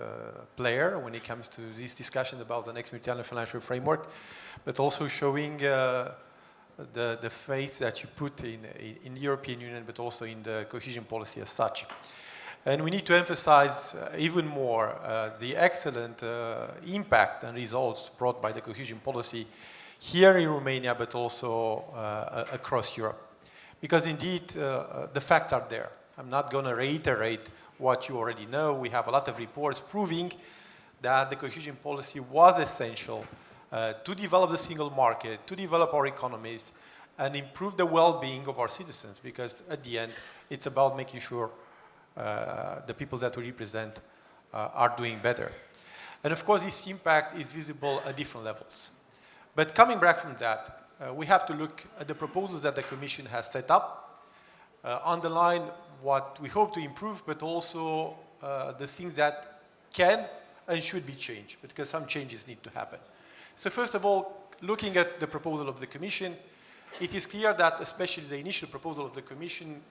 player when it comes to these discussions about the next multi-annual financial framework, but also showing the faith that you put in the European Union, but also in the cohesion policy as such. And we need to emphasize even more the excellent impact and results brought by the cohesion policy here in Romania, but also across Europe. Because indeed, the facts are there. I'm not going to reiterate what you already know. We have a lot of reports proving that the cohesion policy was essential to develop the single market, to develop our economies, and improve the well-being of our citizens. Because at the end, it's about making sure the people that we represent are doing better. And of course, this impact is visible at different levels. But coming back from that, we have to look at the proposals that the Commission has set up, underline what we hope to improve, but also the things that can and should be changed, because some changes need to happen. So first of all, looking at the proposal of the Commission, it is clear that especially the initial proposal of the Commission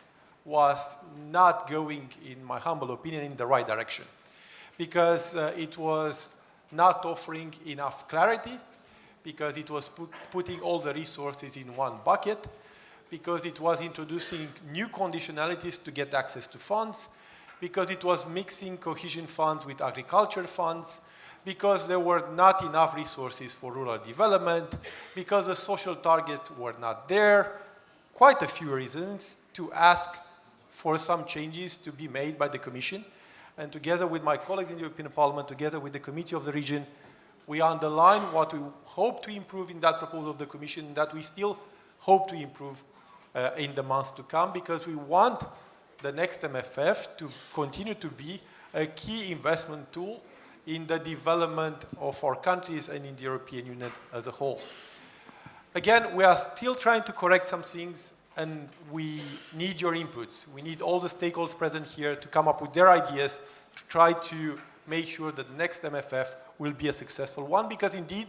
was not going, in my humble opinion, in the right direction, because it was not offering enough clarity, because it was putting all the resources in one bucket, because it was introducing new conditionalities to get access to funds, because it was mixing cohesion funds with agriculture funds, because there were not enough resources for rural development, because the social targets were not there. Quite a few reasons to ask for some changes to be made by the Commission. And together with my colleagues in the European Parliament, together with the Committee of the Region, we underline what we hope to improve in that proposal of the Commission, that we still hope to improve in the months to come, because we want the next MFF to continue to be a key investment tool in the development of our countries and in the European Union as a whole. Again, we are still trying to correct some things, and we need your inputs. We need all the stakeholders present here to come up with their ideas to try to make sure that the next MFF will be a successful one, because indeed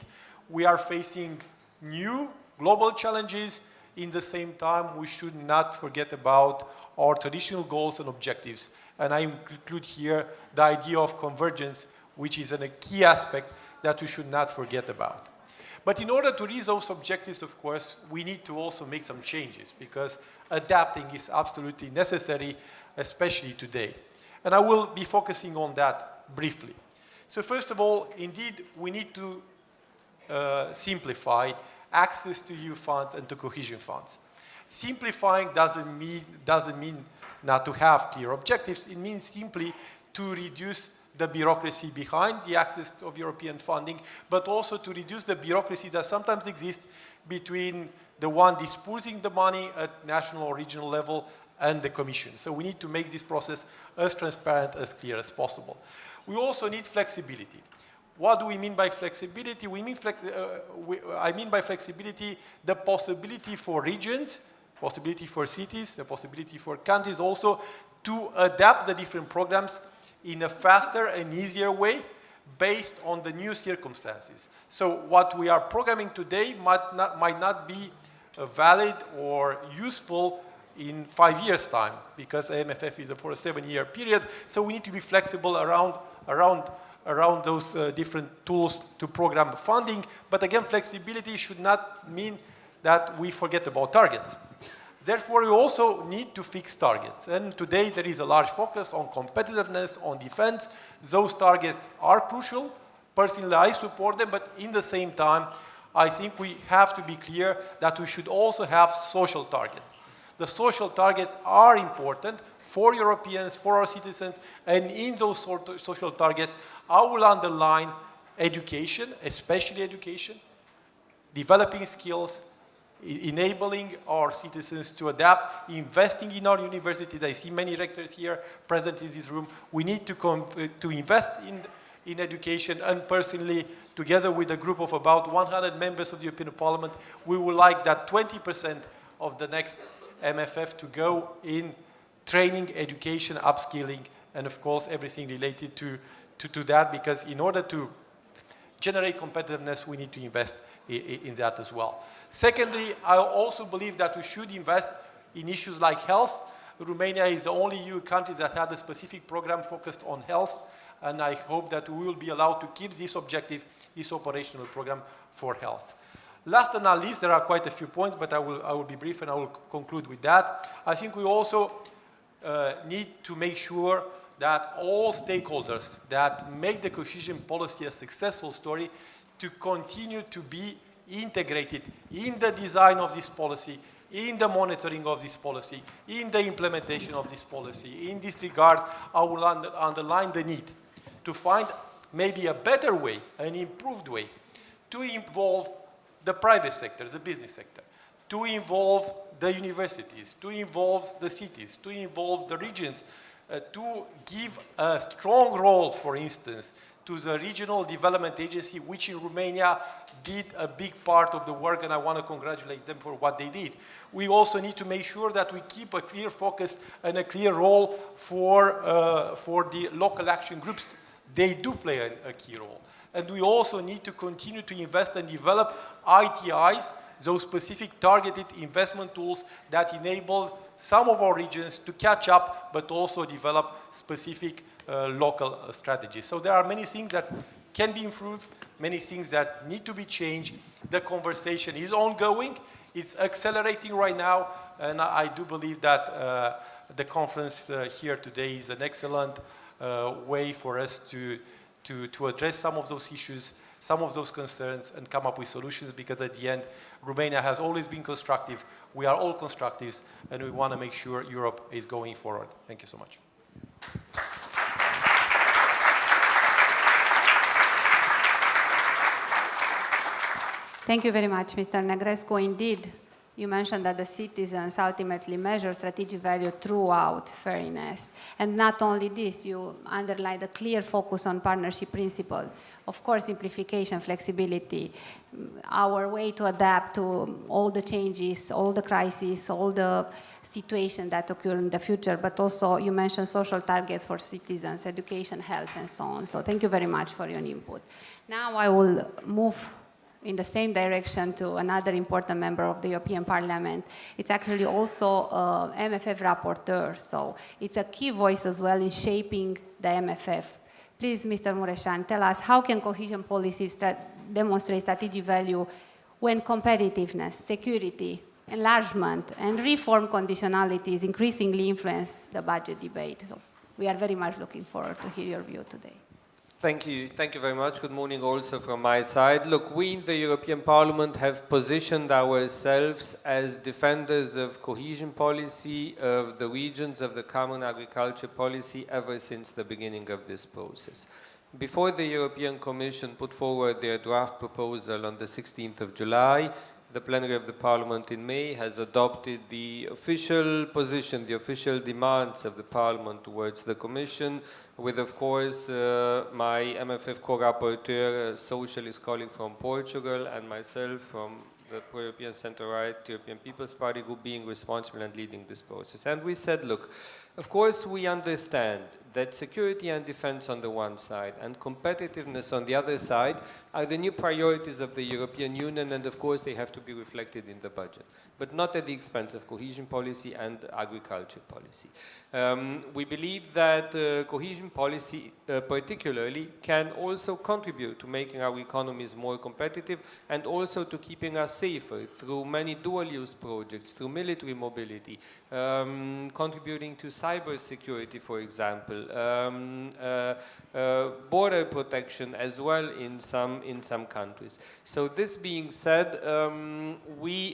we are facing new global challenges. In the same time, we should not forget about our traditional goals and objectives. And I include here the idea of convergence, which is a key aspect that we should not forget about. But in order to reach those objectives, of course, we need to also make some changes, because adapting is absolutely necessary, especially today. And I will be focusing on that briefly. So first of all, indeed, we need to simplify access to EU funds and to cohesion funds. Simplifying doesn't mean not to have clear objectives. It means simply to reduce the bureaucracy behind the access of European funding, but also to reduce the bureaucracy that sometimes exists between the one dispersing the money at national or regional level and the Commission. So we need to make this process as transparent, as clear as possible. We also need flexibility. What do we mean by flexibility? I mean by flexibility the possibility for regions, possibility for cities, the possibility for countries also to adapt the different programs in a faster and easier way based on the new circumstances. So what we are programming today might not be valid or useful in 5 years' time, because MFF is for a 7-year period. So we need to be flexible around those different tools to program funding. But again, flexibility should not mean that we forget about targets. Therefore, we also need to fix targets. And today there is a large focus on competitiveness, on defense. Those targets are crucial. Personally, I support them, but in the same time, I think we have to be clear that we should also have social targets. The social targets are important for Europeans, for our citizens, and in those social targets, I will underline education, especially education, developing skills, enabling our citizens to adapt, investing in our universities. I see many rectors here present in this room. We need to invest in education, and personally, together with a group of about 100 members of the European Parliament, we would like that 20% of the next MFF to go in training, education, upskilling, and of course everything related to that, because in order to generate competitiveness, we need to invest in that as well. Secondly, I also believe that we should invest in issues like health. Romania is the only EU country that had a specific program focused on health, and I hope that we will be allowed to keep this objective, this operational program for health. Last but not least, there are quite a few points, but I will be brief and I will conclude with that. I think we also need to make sure that all stakeholders that make the cohesion policy a successful story to continue to be integrated in the design of this policy, in the monitoring of this policy, in the implementation of this policy. In this regard, I will underline the need to find maybe a better way, an improved way, to involve the private sector, the business sector, to involve the universities, to involve the cities, to involve the regions, to give a strong role, for instance, to the Regional Development Agency, which in Romania did a big part of the work, and I want to congratulate them for what they did. We also need to make sure that we keep a clear focus and a clear role for the local action groups. They do play a key role. And we also need to continue to invest and develop ITIs, those specific targeted investment tools that enable some of our regions to catch up, but also develop specific local strategies. So there are many things that can be improved, many things that need to be changed. The conversation is ongoing, it's accelerating right now, and I do believe that the conference here today is an excellent way for us to address some of those issues, some of those concerns, and come up with solutions, because at the end, Romania has always been constructive. We are all constructives, and we want to make sure Europe is going forward. Thank you so much. Thank you very much, Mr. Negrescu. Indeed, you mentioned that the citizens ultimately measure strategic value throughout fairness. And not only this, you underlined a clear focus on partnership principle. Of course, simplification, flexibility, our way to adapt to all the changes, all the crises, all the situations that occur in the future, but also you mentioned social targets for citizens, education, health, and so on. So thank you very much for your input. Now I will move in the same direction to another important member of the European Parliament. It's actually also MFF rapporteur, so it's a key voice as well in shaping the MFF. Please, Mr. Mureșan, tell us how can cohesion policies demonstrate strategic value when competitiveness, security, enlargement, and reform conditionalities increasingly influence the budget debate? So we are very much looking forward to hear your view today. Thank you very much. Good morning also from my side. Look, we in the European Parliament have positioned ourselves as defenders of cohesion policy, of the regions, of the common agriculture policy ever since the beginning of this process. Before the European Commission put forward their draft proposal on the 16th of July, the plenary of the Parliament in May has adopted the official position, the official demands of the Parliament towards the Commission, with, of course, my MFF co-rapporteur, a socialist colleague from Portugal, and myself from the pro-European Centre-Right European People's Party Group being responsible and leading this process. And we said, look, Of course, we understand that security and defense on the one side and competitiveness on the other side are the new priorities of the European Union, and of course they have to be reflected in the budget, but not at the expense of cohesion policy and agriculture policy. We believe that cohesion policy particularly can also contribute to making our economies more competitive and also to keeping us safer through many dual-use projects, through military mobility, contributing to cyber security, for example, border protection as well in some countries. So this being said, we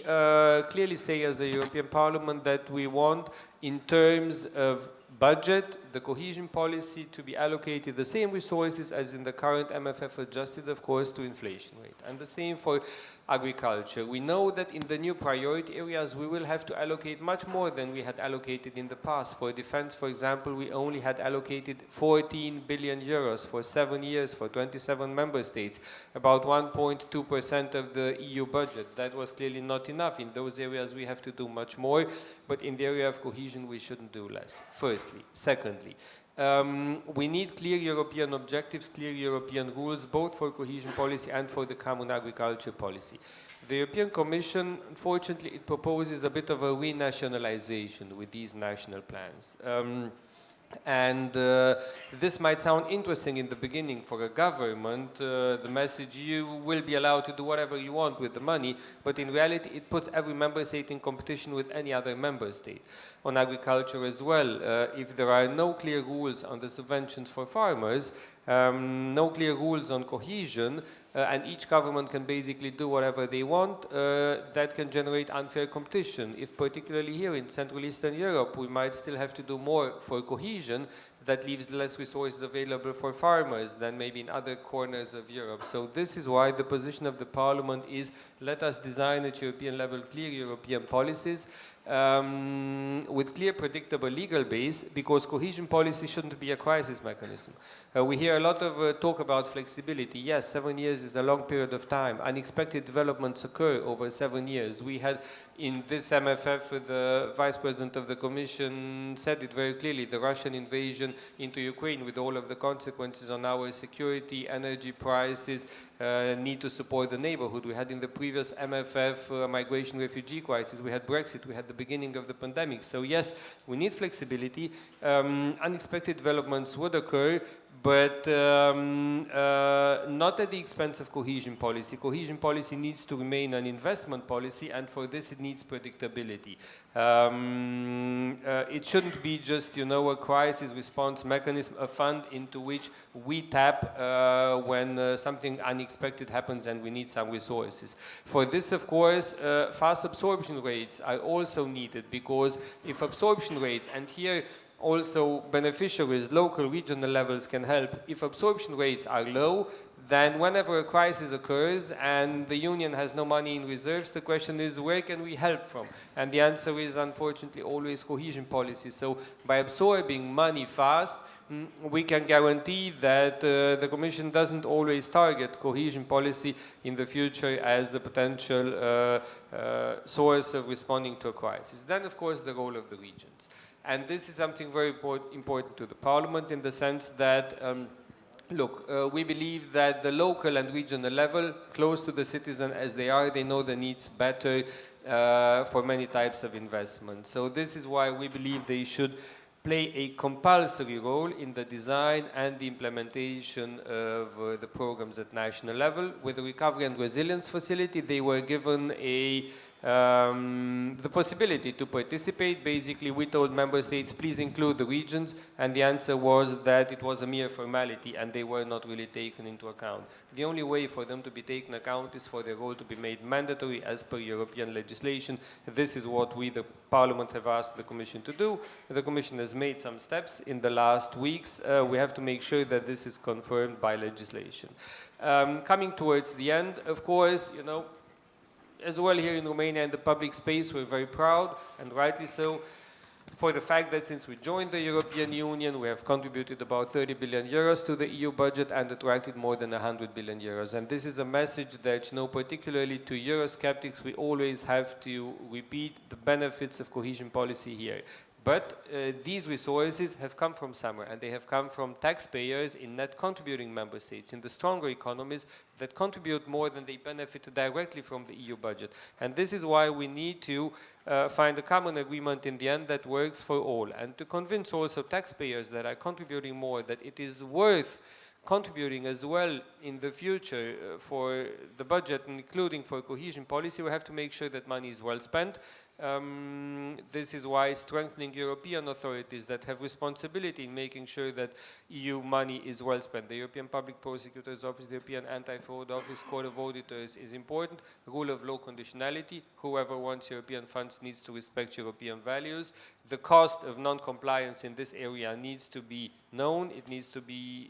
clearly say as a European Parliament that we want, in terms of budget, the cohesion policy to be allocated the same resources as in the current MFF, adjusted of course to inflation rate, and the same for agriculture. We know that in the new priority areas we will have to allocate much more than we had allocated in the past. For defense, for example, we only had allocated 14 billion euros for 7 years for 27 member states, about 1.2% of the EU budget. That was clearly not enough. In those areas we have to do much more, but in the area of cohesion we shouldn't do less, firstly. Secondly, we need clear European objectives, clear European rules, both for cohesion policy and for the common agriculture policy. The European Commission, unfortunately, it proposes a bit of a renationalization with these national plans. This might sound interesting in the beginning for a government, the message, you will be allowed to do whatever you want with the money, but in reality it puts every member state in competition with any other member state. On agriculture as well, if there are no clear rules on the subventions for farmers, no clear rules on cohesion, and each government can basically do whatever they want, that can generate unfair competition. If particularly here in Central Eastern Europe we might still have to do more for cohesion, that leaves less resources available for farmers than maybe in other corners of Europe. So this is why the position of the Parliament is, let us design at European level clear European policies with clear, predictable legal base, because cohesion policy shouldn't be a crisis mechanism. We hear a lot of talk about flexibility. Yes, 7 years is a long period of time. Unexpected developments occur over 7 years. We had in this MFF, the Vice President of the Commission said it very clearly, the Russian invasion into Ukraine with all of the consequences on our security, energy prices, need to support the neighborhood. We had in the previous MFF migration refugee crisis, we had Brexit, we had the beginning of the pandemic. So yes, we need flexibility. Unexpected developments would occur, but not at the expense of cohesion policy. Cohesion policy needs to remain an investment policy, and for this it needs predictability. It shouldn't be just, you know, a crisis response mechanism, a fund into which we tap when something unexpected happens and we need some resources. For this, of course, fast absorption rates are also needed, because if absorption rates, and here also beneficiaries, local, regional levels can help. If absorption rates are low, then whenever a crisis occurs and the Union has no money in reserves, the question is, where can we help from? And the answer is, unfortunately, always cohesion policy. So by absorbing money fast, we can guarantee that the Commission doesn't always target cohesion policy in the future as a potential source of responding to a crisis. Then, of course, the role of the regions. And this is something very important to the Parliament, in the sense that, we believe that the local and regional level, close to the citizen as they are, they know the needs better for many types of investment. So this is why we believe they should play a compulsory role in the design and the implementation of the programs at national level. With the Recovery and Resilience Facility, they were given the possibility to participate. Basically, we told member states, please include the regions, and the answer was that it was a mere formality and they were not really taken into account. The only way for them to be taken account is for their role to be made mandatory as per European legislation. This is what we, the Parliament, have asked the Commission to do. The Commission has made some steps in the last weeks. We have to make sure that this is confirmed by legislation. Coming towards the end, of course, you know, as well here in Romania in the public space, we're very proud, and rightly so, for the fact that since we joined the European Union, we have contributed about 30 billion euros to the EU budget and attracted more than 100 billion euros. And this is a message that, you know, particularly to Eurosceptics, we always have to repeat the benefits of cohesion policy here. But these resources have come from somewhere, and they have come from taxpayers in net contributing member states, in the stronger economies that contribute more than they benefit directly from the EU budget. And this is why we need to find a common agreement in the end that works for all, and to convince also taxpayers that are contributing more that it is worth contributing as well in the future for the budget, including for cohesion policy. We have to make sure that money is well spent. This is why strengthening European authorities that have responsibility in making sure that EU money is well spent. The European Public Prosecutor's Office, the European Anti-Fraud Office, Court of Auditors is important. Rule of law conditionality. Whoever wants European funds needs to respect European values. The cost of non-compliance in this area needs to be known. It needs to be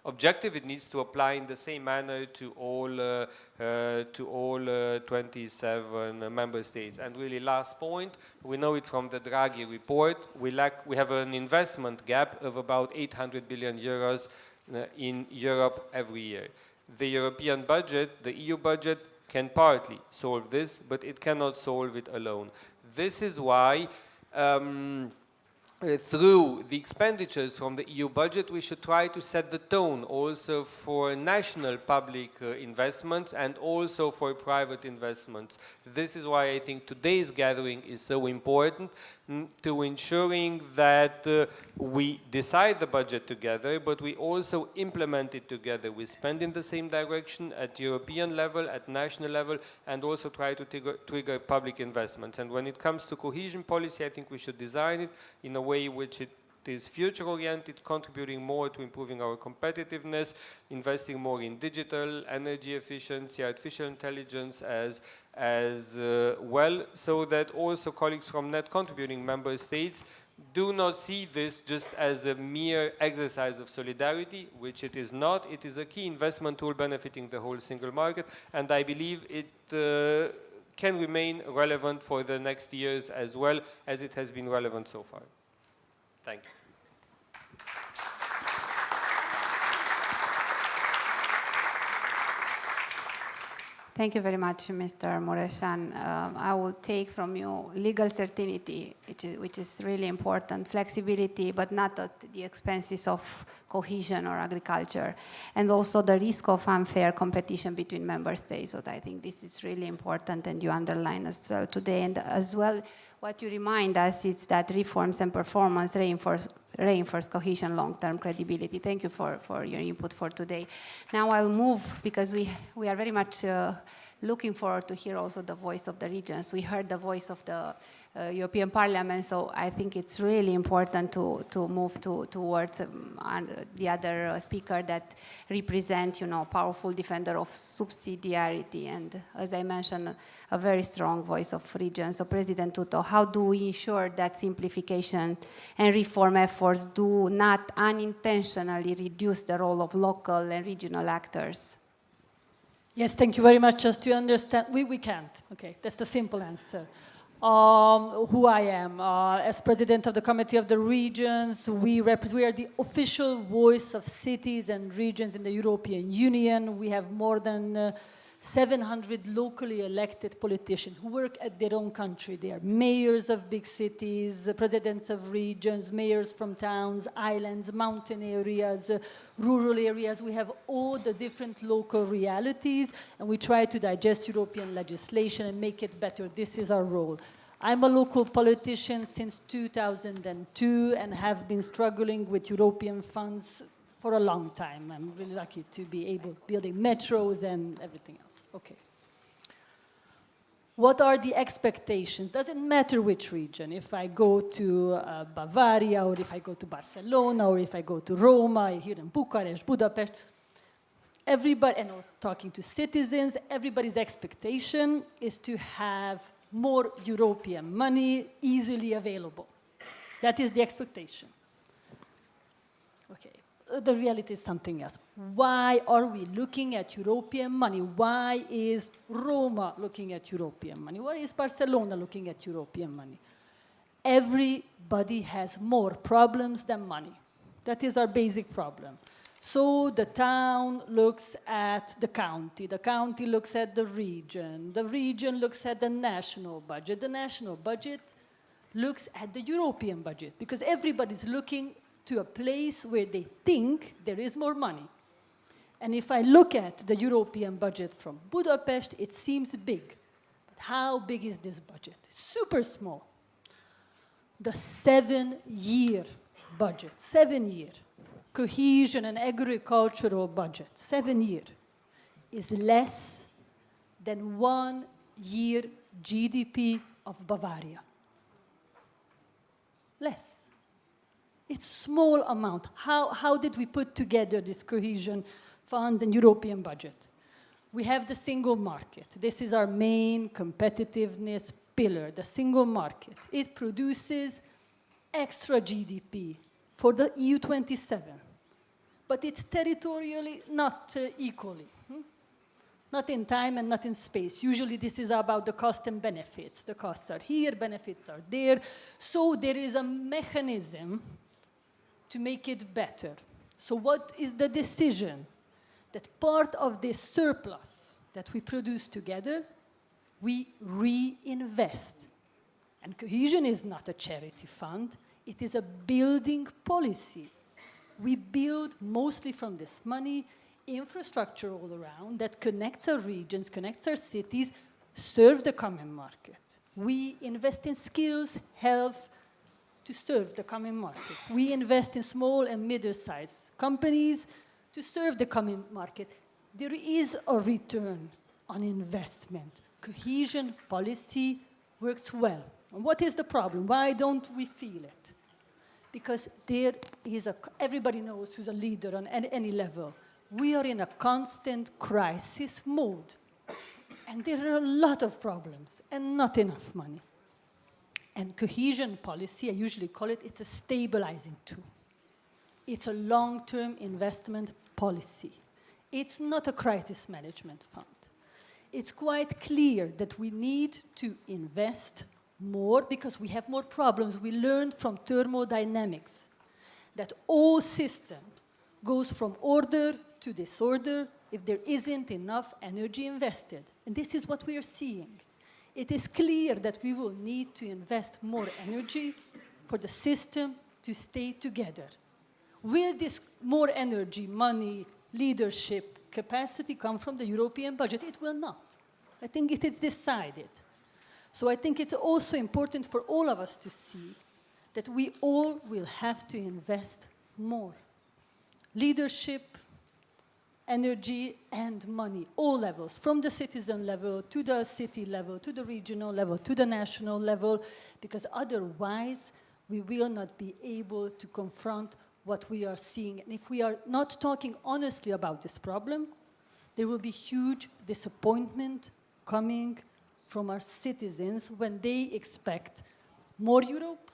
objective. It needs to apply in the same manner to all 27 member states. And really, last point, we know it from the Draghi report. We have an investment gap of about 800 billion euros in Europe every year. The European budget, the EU budget, can partly solve this, but it cannot solve it alone. This is why through the expenditures from the EU budget, we should try to set the tone also for national public investments and also for private investments. This is why I think today's gathering is so important to ensuring that we decide the budget together, but we also implement it together. We spend in the same direction at European level, at national level, and also try to trigger public investments. And when it comes to cohesion policy, I think we should design it in a way which it is future-oriented, contributing more to improving our competitiveness, investing more in digital, energy efficiency, artificial intelligence as well, so that also colleagues from net contributing member states do not see this just as a mere exercise of solidarity, which it is not. It is a key investment tool benefiting the whole single market, and I believe it can remain relevant for the next years as well as it has been relevant so far. Thank you. Thank you very much, Mr. Mureșan. I will take from you legal certainty, which is really important, flexibility, but not at the expenses of cohesion or agriculture, and also the risk of unfair competition between member states. So I think this is really important, and you underline as well today. And as well, what you remind us is that reforms and performance reinforce cohesion long-term credibility. Thank you for your input for today. Now I'll move, because we are very much looking forward to hear also the voice of the regions. We heard the voice of the European Parliament, so I think it's really important to move towards the other speaker that represent, powerful defender of subsidiarity, and as I mentioned, a very strong voice of regions. So President Tuto, how do we ensure that simplification and reform efforts do not unintentionally reduce the role of local and regional actors? Yes, thank you very much. Just to understand, we can't. Okay, that's the simple answer. Who I am. As President of the Committee of the Regions, we are the official voice of cities and regions in the European Union. We have more than 700 locally elected politicians who work at their own country. They are mayors of big cities, presidents of regions, mayors from towns, islands, mountain areas, rural areas. We have all the different local realities, and we try to digest European legislation and make it better. This is our role. I'm a local politician since 2002 and have been struggling with European funds for a long time. I'm really lucky to be able building metros and everything else. Okay. What are the expectations? Doesn't matter which region. If I go to Bavaria, or if I go to Barcelona, or if I go to Roma, here in Bucharest, Budapest, everybody, and talking to citizens, everybody's expectation is to have more European money easily available. That is the expectation. Okay. The reality is something else. Why are we looking at European money? Why is Roma looking at European money? Why is Barcelona looking at European money? Everybody has more problems than money. That is our basic problem. So the town looks at the county looks at the region looks at the national budget looks at the European budget, because everybody's looking to a place where they think there is more money. And if I look at the European budget from Budapest, it seems big. But how big is this budget? Super small. The 7-year budget, 7-year cohesion and agricultural budget, 7-year, is less than 1 year GDP of Bavaria. Less. It's small amount. How did we put together this cohesion funds and European budget? We have the single market. This is our main competitiveness pillar, the single market. It produces extra GDP for the EU 27, but it's territorially not equally. Not in time and not in space. Usually this is about the cost and benefits. The costs are here, benefits are there. So there is a mechanism to make it better. So what is the decision? That part of this surplus that we produce together, we reinvest. And cohesion is not a charity fund, it is a building policy. We build mostly from this money infrastructure all around that connects our regions, connects our cities, serve the common market. We invest in skills, health, to serve the common market. We invest in small and middle-sized companies to serve the common market. There is a return on investment. Cohesion policy works well. And what is the problem? Why don't we feel it? Because there is everybody knows who's a leader on any level. We are in a constant crisis mode. And there are a lot of problems and not enough money. And cohesion policy, I usually call it, it's a stabilizing tool. It's a long-term investment policy. It's not a crisis management fund. It's quite clear that we need to invest more because we have more problems. We learned from thermodynamics that all systems goes from order to disorder if there isn't enough energy invested. And this is what we are seeing. It is clear that we will need to invest more energy for the system to stay together. Will this more energy, money, leadership, capacity come from the European budget? It will not. I think it is decided. So I think it's also important for all of us to see that we all will have to invest more. Leadership, energy, and money, all levels, from the citizen level to the city level, to the regional level, to the national level, because otherwise we will not be able to confront what we are seeing. And if we are not talking honestly about this problem, there will be huge disappointment coming from our citizens when they expect more Europe,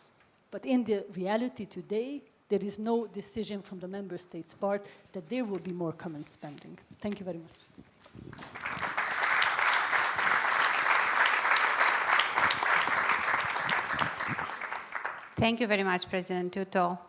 but in the reality today, there is no decision from the member states' part that there will be more common spending. Thank you very much. Thank you very much, President Tuto.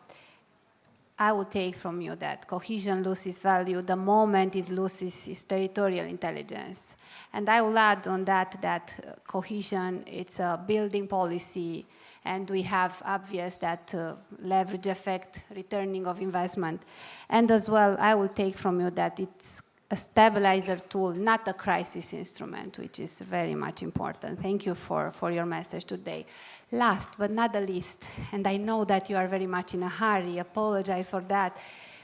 I will take from you that cohesion loses value the moment it loses its territorial intelligence. And I will add on that cohesion, it's a building policy, and we have obvious that leverage effect, returning of investment. And as well, I will take from you that it's a stabilizer tool, not a crisis instrument, which is very much important. Thank you for your message today. Last but not the least, and I know that you are very much in a hurry, apologize for that.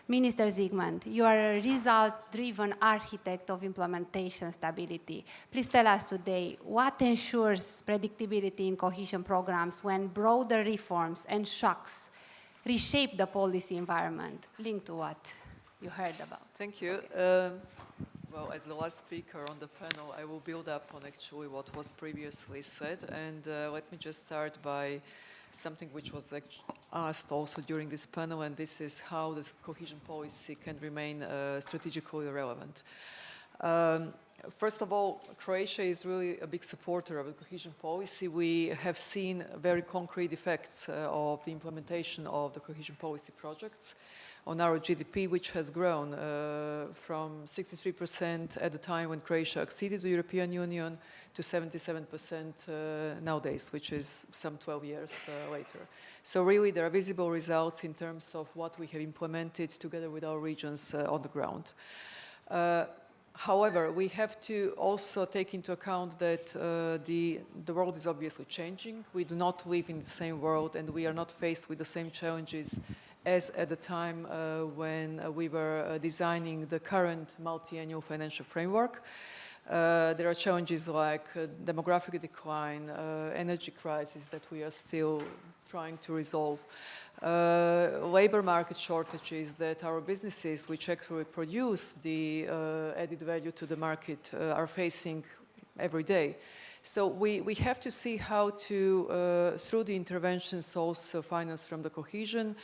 Minister Zygmunt, you are a result-driven architect of implementation stability. Please tell us today, what ensures predictability in cohesion programs when broader reforms and shocks reshape the policy environment, linked to what you heard about? Thank you. Well, as the last speaker on the panel, I will build up on actually what was previously said, and let me just start by something which was asked also during this panel, and this is how this cohesion policy can remain strategically relevant. First of all, Croatia is really a big supporter of the cohesion policy. We have seen very concrete effects of the implementation of the cohesion policy projects. on our GDP, which has grown from 63% at the time when Croatia acceded to the European Union to 77% nowadays, which is some 12 years later. So really there are visible results in terms of what we have implemented together with our regions on the ground. However, we have to also take into account that the world is obviously changing. We do not live in the same world, and we are not faced with the same challenges as at the time when we were designing the current multi-annual financial framework. There are challenges like demographic decline, energy crisis that we are still trying to resolve, labor market shortages that our businesses, which actually produce the added value to the market, are facing every day. So we have to see how to, through the interventions also financed from the cohesion,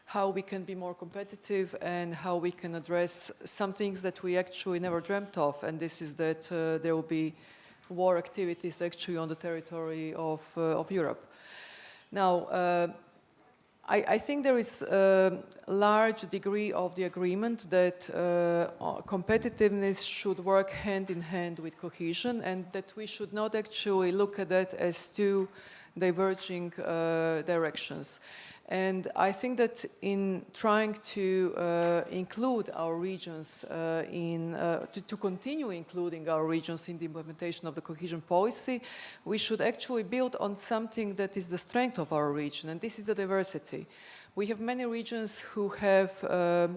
how we can be more competitive and how we can address some things that we actually never dreamt of. And this is that there will be war activities actually on the territory of Europe. Now, I think there is a large degree of the agreement that competitiveness should work hand in hand with cohesion, and that we should not actually look at that as two diverging directions. And I think that in trying to include our regions to continue including our regions in the implementation of the cohesion policy, we should actually build on something that is the strength of our region, and this is the diversity. We have many regions who have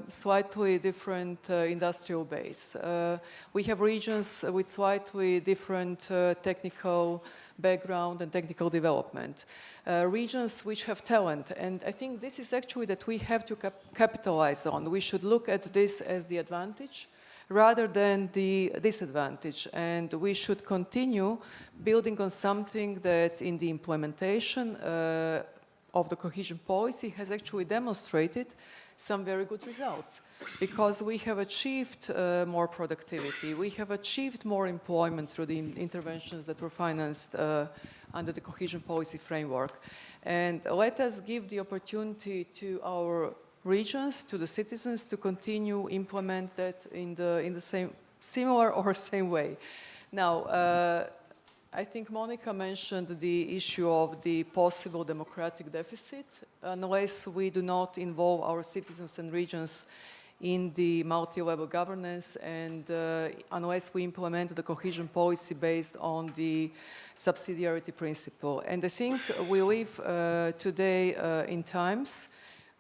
slightly different industrial base. We have regions with slightly different technical background and technical development. Regions which have talent, and I think this is actually that we have to capitalize on. We should look at this as the advantage rather than the disadvantage, and we should continue building on something that in the implementation of the cohesion policy has actually demonstrated some very good results, because we have achieved more productivity, we have achieved more employment through the interventions that were financed under the cohesion policy framework. And let us give the opportunity to our regions, to the citizens, to continue implement that in the same, similar or same way. Now, I think Monica mentioned the issue of the possible democratic deficit. Unless we do not involve our citizens and regions in the multi-level governance, and unless we implement the cohesion policy based on the subsidiarity principle. And I think we live today in times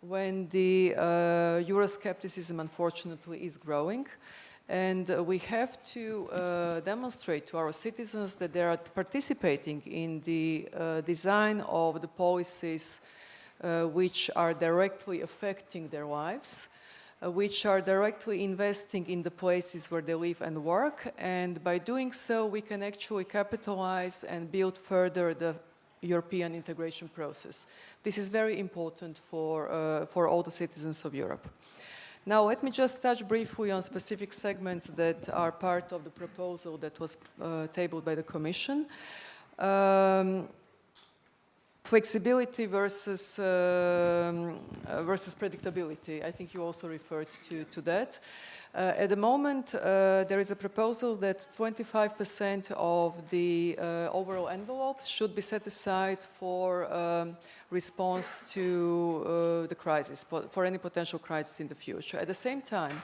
when the Euroscepticism unfortunately is growing. And we have to demonstrate to our citizens that they are participating in the design of the policies which are directly affecting their lives, which are directly investing in the places where they live and work. And by doing so, we can actually capitalize and build further the European integration process. This is very important for all the citizens of Europe. Now, let me just touch briefly on specific segments that are part of the proposal that was tabled by the Commission. Flexibility versus predictability. I think you also referred to that. At the moment, there is a proposal that 25% of the overall envelope should be set aside for response to the crisis, for any potential crisis in the future. At the same time,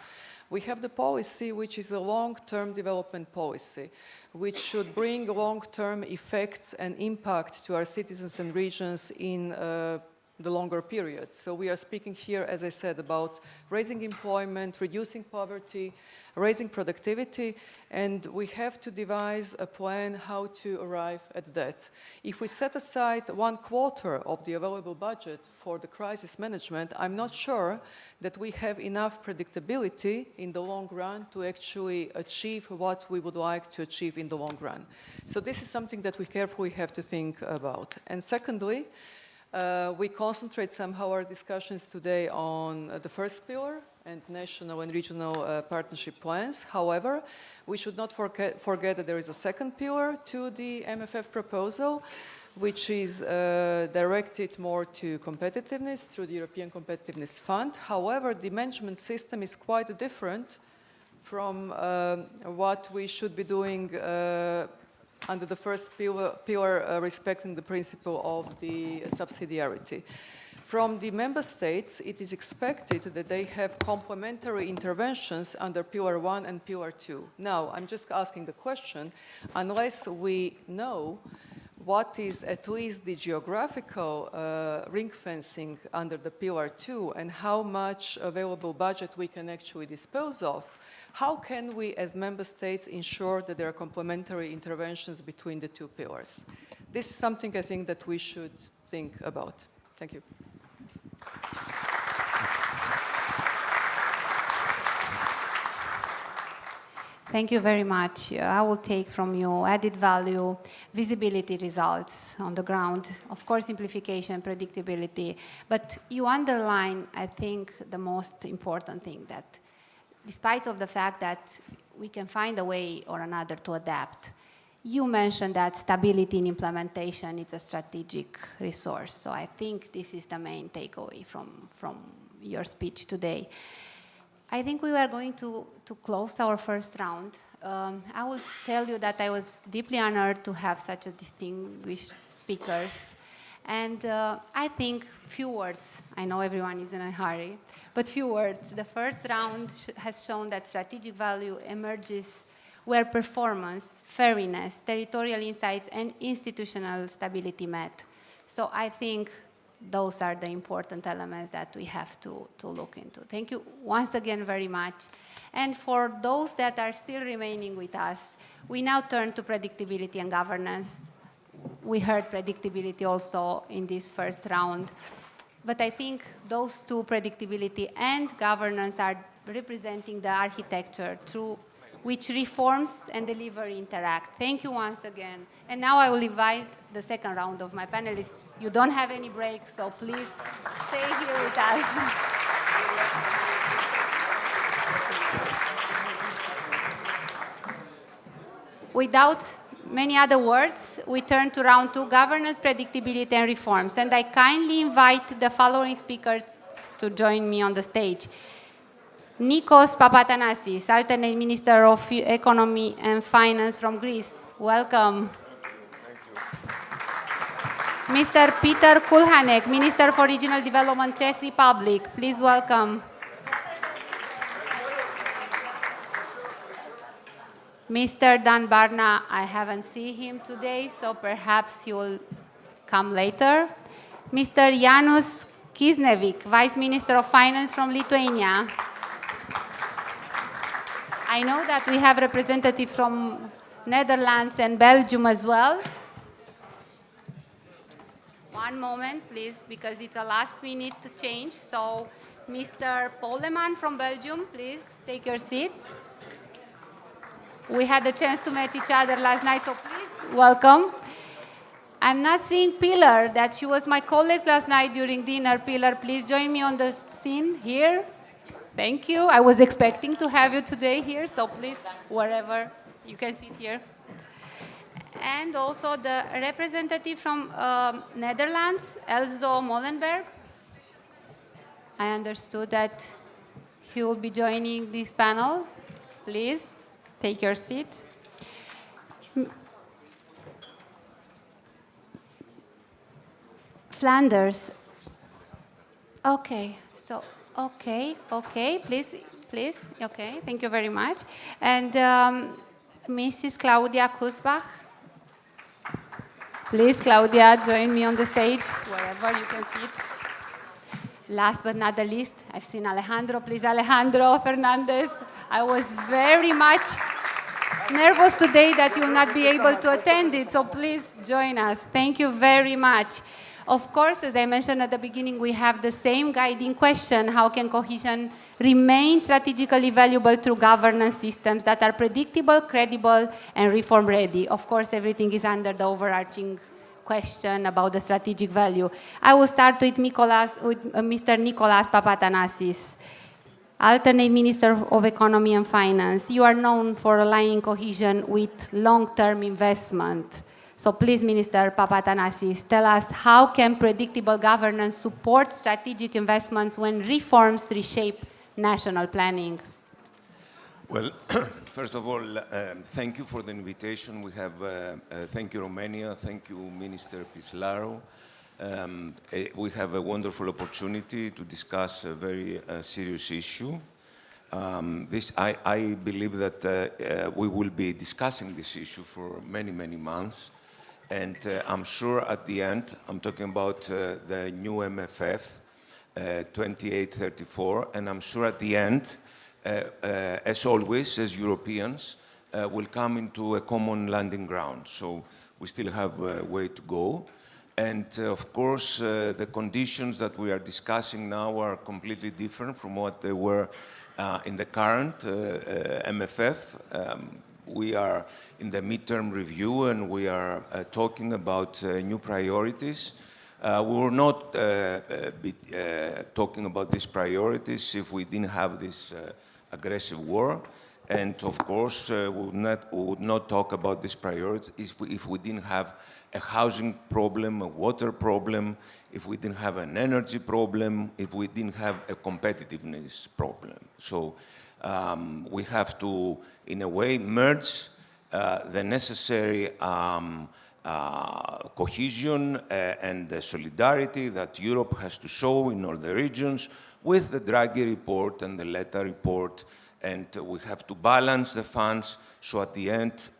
we have the policy which is a long-term development policy, which should bring long-term effects and impact to our citizens and regions in the longer period. So we are speaking here, as I said, about raising employment, reducing poverty, raising productivity, and we have to devise a plan how to arrive at that. If we set aside 1/4 of the available budget for the crisis management, I'm not sure that we have enough predictability in the long run to actually achieve what we would like to achieve in the long run. So this is something that we carefully have to think about. And secondly, we concentrate somehow our discussions today on the first pillar and national and regional partnership plans. However, we should not forget that there is a second pillar to the MFF proposal, which is directed more to competitiveness through the European Competitiveness Fund. However, the management system is quite different from what we should be doing under the first pillar respecting the principle of the subsidiarity. From the member states, it is expected that they have complementary interventions under Pillar 1 and Pillar 2. Now, I'm just asking the question, unless we know what is at least the geographical ring fencing under the Pillar 2 and how much available budget we can actually dispose of, how can we as member states ensure that there are complementary interventions between the two pillars? This is something I think that we should think about. Thank you. Thank you very much. I will take from you added value, visibility results on the ground, of course, simplification, predictability, but you underline, I think, the most important thing, that despite of the fact that we can find a way or another to adapt, you mentioned that stability in implementation is a strategic resource. So I think this is the main takeaway from your speech today. I think we were going to close our first round. I will tell you that I was deeply honored to have such a distinguished speakers. And I think few words, I know everyone is in a hurry, but few words. The first round has shown that strategic value emerges where performance, fairness, territorial insights, and institutional stability met. So I think those are the important elements that we have to look into. Thank you once again very much. And for those that are still remaining with us, we now turn to predictability and governance. We heard predictability also in this first round. But I think those two, predictability and governance, are representing the architecture through which reforms and delivery interact. Thank you once again. And now I will invite the second round of my panelists. You don't have any break, so please stay here with us. Without many other words, we turn to round two, governance, predictability, and reforms. And I kindly invite the following speakers to join me on the stage. Nikos Papathanasis, alternate Minister of Economy and Finance from Greece. Welcome. Mr. Peter Kulhanek, Minister for Regional Development, Czech Republic. Please welcome. Mr. Dan Barna, I haven't seen him today, so perhaps he will come later. Mr. Janusz Kisnevic, Vice Minister of Finance from Lithuania. I know that we have representatives from Netherlands and Belgium as well. One moment, please, because it's a last-minute change. So, Mr. Poleman from Belgium, please take your seat. We had a chance to meet each other last night, so please, welcome. I'm not seeing Pilar, that she was my colleague last night during dinner. Pilar, please join me on the scene here. Thank you. I was expecting to have you today here, so please, wherever you can sit here. And also the representative from Netherlands, Elzo Molenberg. I understood that he will be joining this panel. Please, take your seat. Flanders. Okay, so, okay, please, okay, thank you very much. And Mrs. Claudia Kusbach. Please, Claudia, join me on the stage, wherever you can sit. Last but not the least, I've seen Alejandro. Please, Alejandro Fernandez. I was very much nervous today that you'll not be able to attend it, so please join us. Thank you very much. Of course, as I mentioned at the beginning, we have the same guiding question: how can cohesion remain strategically valuable through governance systems that are predictable, credible, and reform-ready? Of course, everything is under the overarching question about the strategic value. I will start with Mr. Nicolas Papathanasis, alternate Minister of Economy and Finance. You are known for aligning cohesion with long-term investment. So please, Minister Papathanasis, tell us how can predictable governance support strategic investments when reforms reshape national planning? Well, first of all, thank you for the invitation. Thank you, Romania. Thank you, Minister Pislaro. We have a wonderful opportunity to discuss a very serious issue. I believe that we will be discussing this issue for many, many months. And I'm sure at the end, I'm talking about the new MFF, 28-34, and I'm sure at the end, as always, as Europeans, will come into a common landing ground. So we still have a way to go. And of course, the conditions that we are discussing now are completely different from what they were in the current MFF. We are in the midterm review and we are talking about new priorities. We were not talking about these priorities if we didn't have this aggressive war. And of course, we would not talk about these priorities if we didn't have a housing problem, a water problem, if we didn't have an energy problem, if we didn't have a competitiveness problem. So we have to, in a way, merge the necessary cohesion and the solidarity that Europe has to show in all the regions with the Draghi report and the Letta report. And we have to balance the funds, so at the end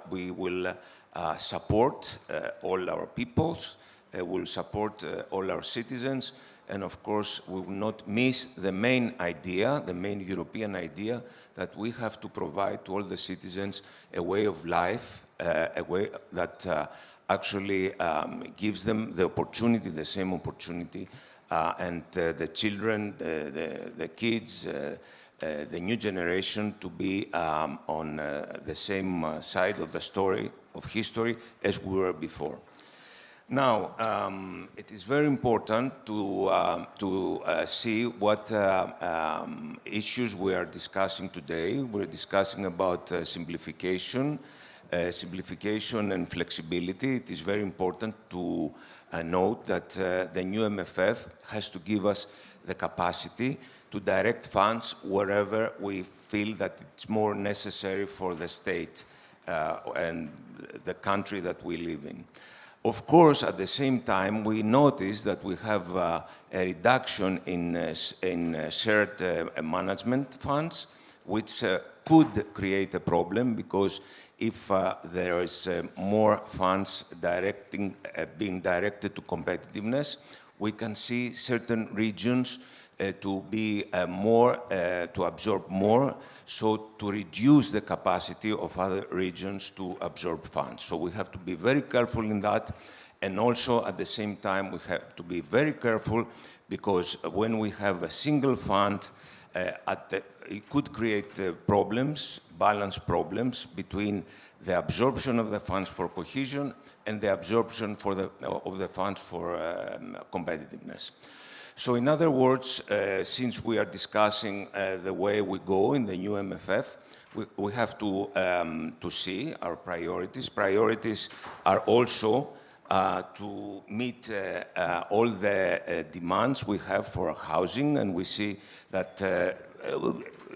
we will support all our peoples, will support all our citizens, and of course we will not miss the main idea, the main European idea, that we have to provide to all the citizens a way of life, a way that actually gives them the opportunity, the same opportunity, and the children, the kids, the new generation to be on the same side of the story, of history, as we were before. Now, it is very important to see what issues we are discussing today. We're discussing about simplification and flexibility. It is very important to note that the new MFF has to give us the capacity to direct funds wherever we feel that it's more necessary for the state and the country that we live in. Of course, at the same time, we notice that we have a reduction in shared management funds, which could create a problem, because if there is more funds being directed to competitiveness, we can see certain regions to be to absorb more, so to reduce the capacity of other regions to absorb funds. So we have to be very careful in that, and also at the same time we have to be very careful, because when we have a single fund, it could create problems, balance problems between the absorption of the funds for cohesion and the absorption of the funds for competitiveness. So in other words, since we are discussing the way we go in the new MFF, we have to see our priorities. Priorities are also to meet all the demands we have for housing, and we see that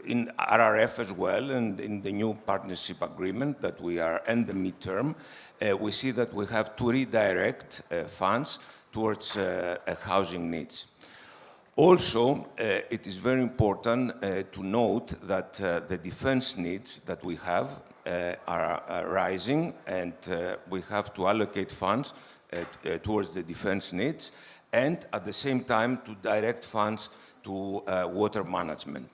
in RRF as well, and in the new partnership agreement that we are in the midterm, we see that we have to redirect funds towards housing needs. Also, it is very important to note that the defense needs that we have are rising, and we have to allocate funds towards the defense needs, and at the same time to direct funds to water management.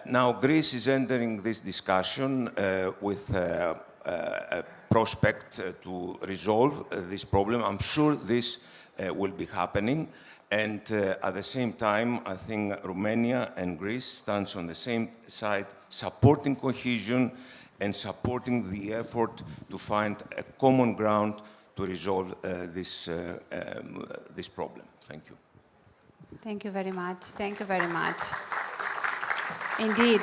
Now, Greece is entering this discussion with a prospect to resolve this problem. I'm sure this will be happening. And at the same time, I think Romania and Greece stands on the same side, supporting cohesion and supporting the effort to find a common ground to resolve this problem. Thank you. Thank you very much. Thank you very much. Indeed,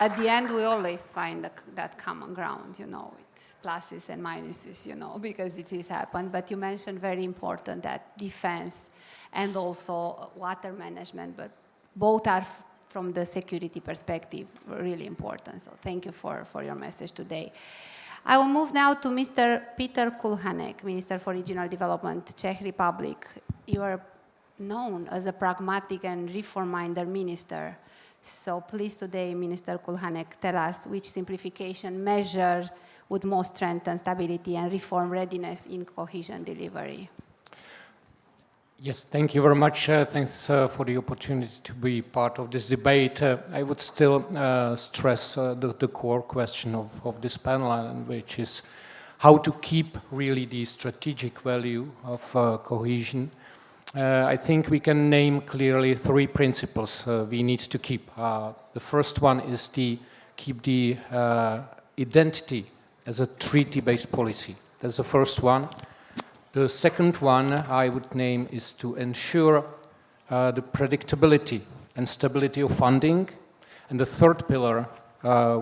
at the end, we always find that common ground, you know, it's pluses and minuses, you know, because it has happened. But you mentioned very important that defense and also water management, but both are from the security perspective really important. So thank you for your message today. I will move now to Mr. Peter Kulhanek, Minister for Regional Development, Czech Republic. You are known as a pragmatic and reform-minded minister. So please today, Minister Kulhanek, tell us which simplification measure would most strengthen stability and reform readiness in cohesion delivery. Yes, thank you very much. Thanks for the opportunity to be part of this debate. I would still stress the core question of this panel, which is how to keep really the strategic value of cohesion. I think we can name clearly three principles we need to keep. The first one is to keep the identity as a treaty-based policy. That's the first one. The second one I would name is to ensure the predictability and stability of funding. And the third pillar,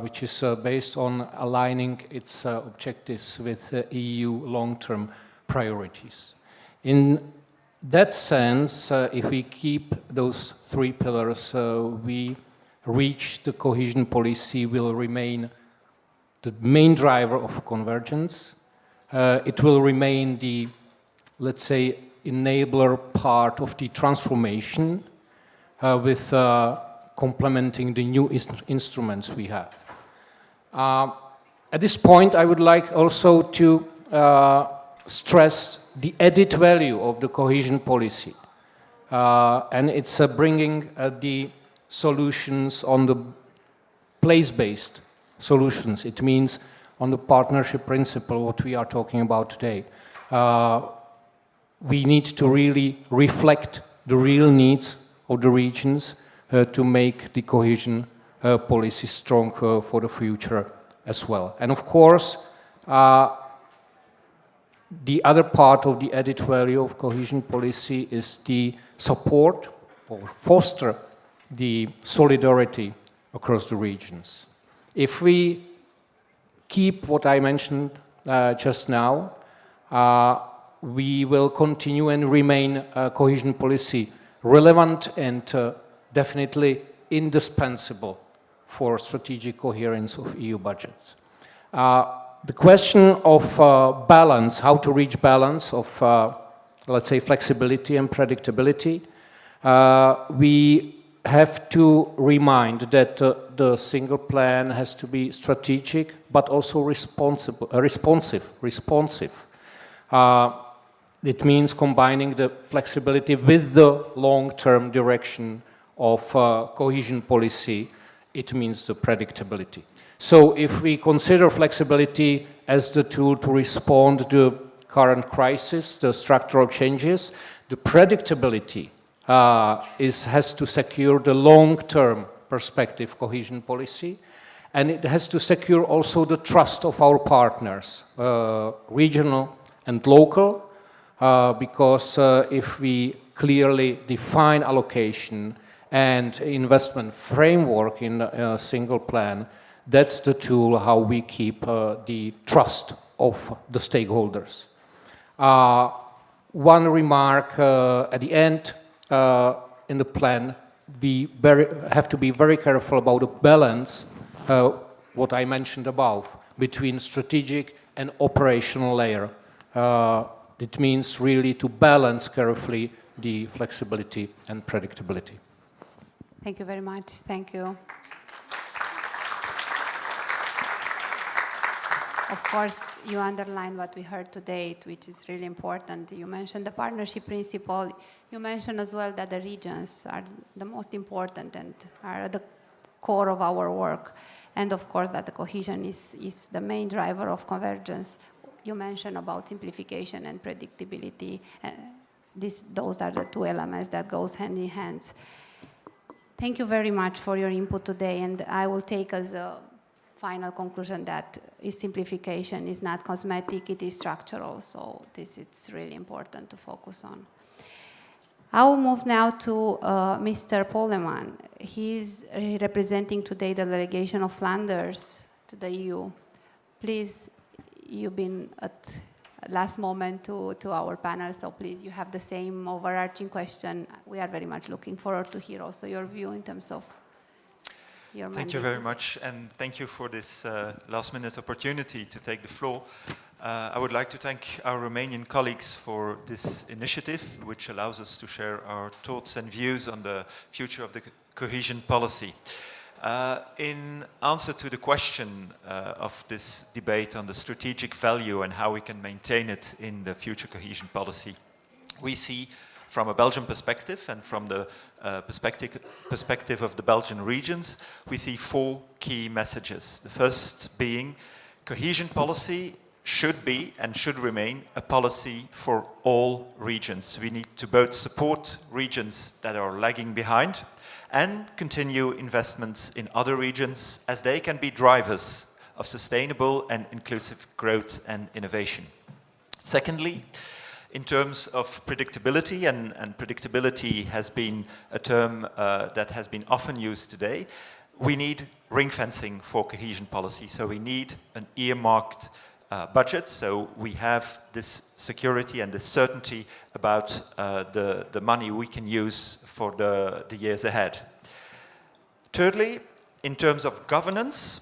which is based on aligning its objectives with EU long-term priorities. In that sense, if we keep those three pillars, we reach the cohesion policy will remain the main driver of convergence. It will remain the, let's say, enabler part of the transformation with complementing the new instruments we have. At this point, I would like also to stress the added value of the cohesion policy. And it's bringing the solutions on the place-based solutions. It means on the partnership principle, what we are talking about today. We need to really reflect the real needs of the regions to make the cohesion policy strong for the future as well. And of course, the other part of the added value of cohesion policy is the support or foster the solidarity across the regions. If we keep what I mentioned just now, we will continue and remain cohesion policy relevant and definitely indispensable for strategic coherence of EU budgets. The question of balance, how to reach balance of, let's say, flexibility and predictability, we have to remind that the single plan has to be strategic, but also responsive. It means combining the flexibility with the long-term direction of cohesion policy. It means the predictability. So if we consider flexibility as the tool to respond to the current crisis, the structural changes, the predictability has to secure the long-term perspective cohesion policy, and it has to secure also the trust of our partners, regional and local, because if we clearly define allocation and investment framework in a single plan, that's the tool how we keep the trust of the stakeholders. One remark at the end, in the plan, we have to be very careful about the balance, what I mentioned above, between strategic and operational layer. It means really to balance carefully the flexibility and predictability. Thank you very much. Thank you. Of course, you underlined what we heard today, which is really important. You mentioned the partnership principle. You mentioned as well that the regions are the most important and are at the core of our work. And of course, that the cohesion is the main driver of convergence. You mentioned about simplification and predictability. Those are the two elements that goes hand in hand. Thank you very much for your input today, and I will take as a final conclusion that simplification is not cosmetic, it is structural, so this is really important to focus on. I will move now to Mr. Poleman. He's representing today the delegation of Flanders to the EU. Please, you've been at last moment to our panel, so please, you have the same overarching question. We are very much looking forward to hear also your view in terms of your mandate. Thank you very much, and thank you for this last-minute opportunity to take the floor. I would like to thank our Romanian colleagues for this initiative, which allows us to share our thoughts and views on the future of the cohesion policy. In answer to the question of this debate on the strategic value and how we can maintain it in the future cohesion policy, we see from a Belgian perspective and from the perspective of the Belgian regions, we see 4 key messages. The first being cohesion policy should be and should remain a policy for all regions. We need to both support regions that are lagging behind and continue investments in other regions as they can be drivers of sustainable and inclusive growth and innovation. Secondly, in terms of predictability, and predictability has been a term that has been often used today, we need ring fencing for cohesion policy. So we need an earmarked budget, so we have this security and this certainty about the money we can use for the years ahead. Thirdly, in terms of governance,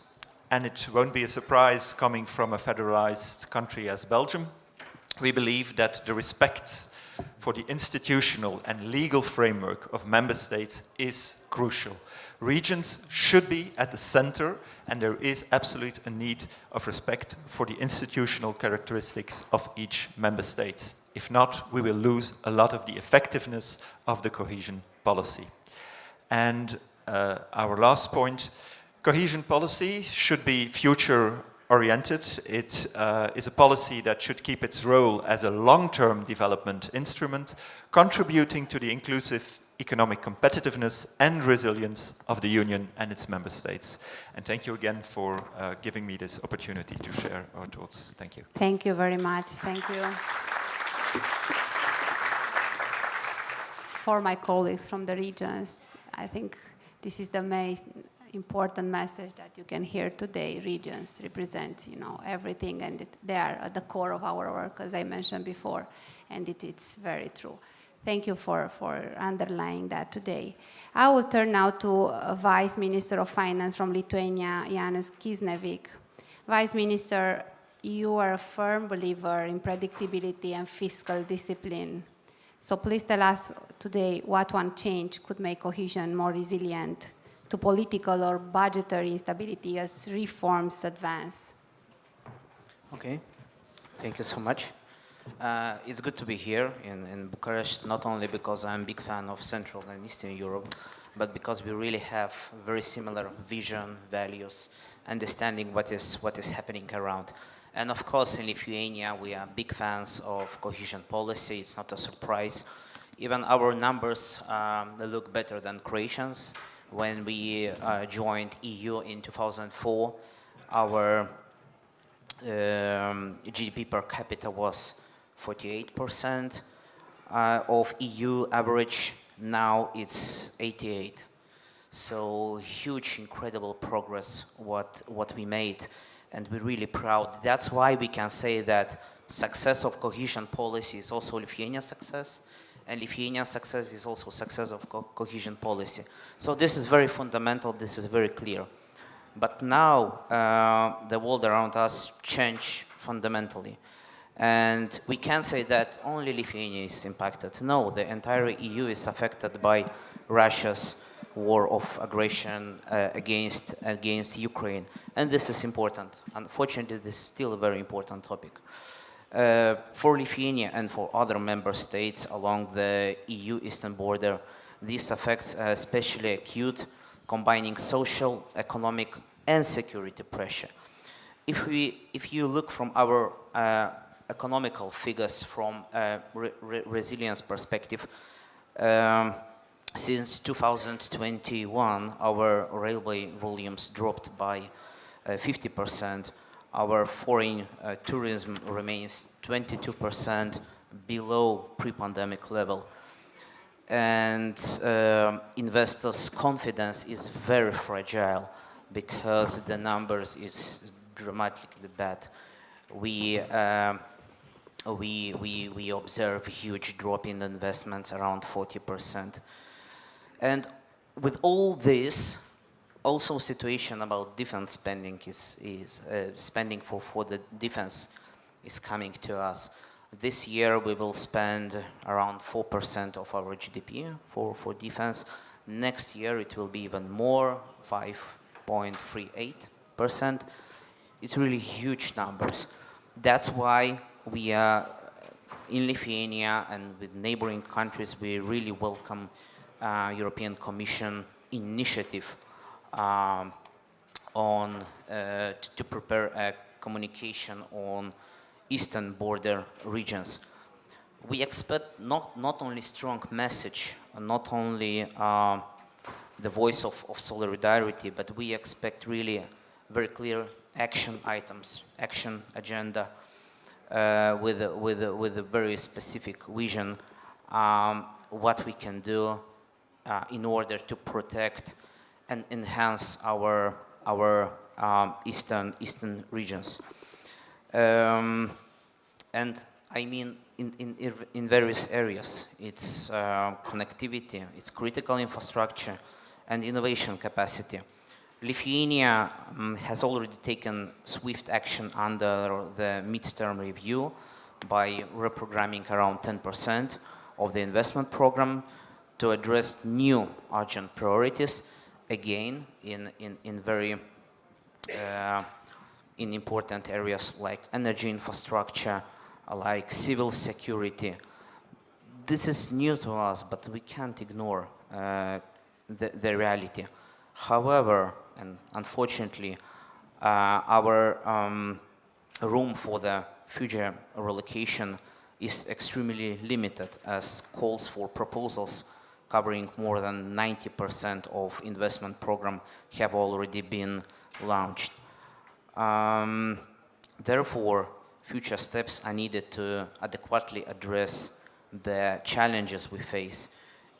and it won't be a surprise coming from a federalized country as Belgium, we believe that the respect for the institutional and legal framework of member states is crucial. Regions should be at the center, and there is absolute a need of respect for the institutional characteristics of each member state. If not, we will lose a lot of the effectiveness of the cohesion policy. And our last point, cohesion policy should be future-oriented. It is a policy that should keep its role as a long-term development instrument, contributing to the inclusive economic competitiveness and resilience of the Union and its member states. And thank you again for giving me this opportunity to share our thoughts. Thank you. Thank you very much. Thank you. For my colleagues from the regions, I think this is the most important message that you can hear today. Regions represent, everything, and they are at the core of our work, as I mentioned before, and it's very true. Thank you for underlying that today. I will turn now to Vice Minister of Finance from Lithuania, Janusz Kisnevic. Vice Minister, you are a firm believer in predictability and fiscal discipline. So please tell us today what one change could make cohesion more resilient to political or budgetary instability as reforms advance. Okay, thank you so much. It's good to be here in Bucharest, not only because I'm a big fan of Central and Eastern Europe, but because we really have very similar vision, values, understanding what is happening around. And of course, in Lithuania, we are big fans of cohesion policy. It's not a surprise. Even our numbers look better than Croatians. When we joined EU in 2004, our GDP per capita was 48% of EU average. Now it's 88. So huge, incredible progress what we made, and we're really proud. That's why we can say that success of cohesion policy is also Lithuania's success, and Lithuania's success is also success of cohesion policy. So this is very fundamental, this is very clear. But now the world around us changed fundamentally. And we can't say that only Lithuania is impacted. No, the entire EU is affected by Russia's war of aggression against Ukraine. And this is important. Unfortunately, this is still a very important topic. For Lithuania and for other member states along the EU eastern border, this affects especially acute, combining social, economic, and security pressure. If you look from our economical figures from a resilience perspective, since 2021, our railway volumes dropped by 50%. Our foreign tourism remains 22% below pre-pandemic level. and investors' confidence is very fragile because the numbers is dramatically bad. We observe huge drop in investments, around 40%. And with all this, also situation about defense spending is spending for the defense is coming to us. This year we will spend around 4% of our GDP for defense. Next year it will be even more, 5.38%. It's really huge numbers. That's why we are in Lithuania and with neighboring countries, we really welcome European Commission initiative to prepare a communication on eastern border regions. We expect not only strong message, not only the voice of solidarity, but we expect really very clear action items, action agenda with a very specific vision, what we can do in order to protect and enhance our eastern regions. And I mean in various areas. It's connectivity, it's critical infrastructure, and innovation capacity. Lithuania has already taken swift action under the midterm review by reprogramming around 10% of the investment program to address new urgent priorities, again in important areas like energy infrastructure, like civil security. This is new to us, but we can't ignore the reality. However, and unfortunately, our room for the future relocation is extremely limited, as calls for proposals covering more than 90% of investment program have already been launched. Therefore, future steps are needed to adequately address the challenges we face.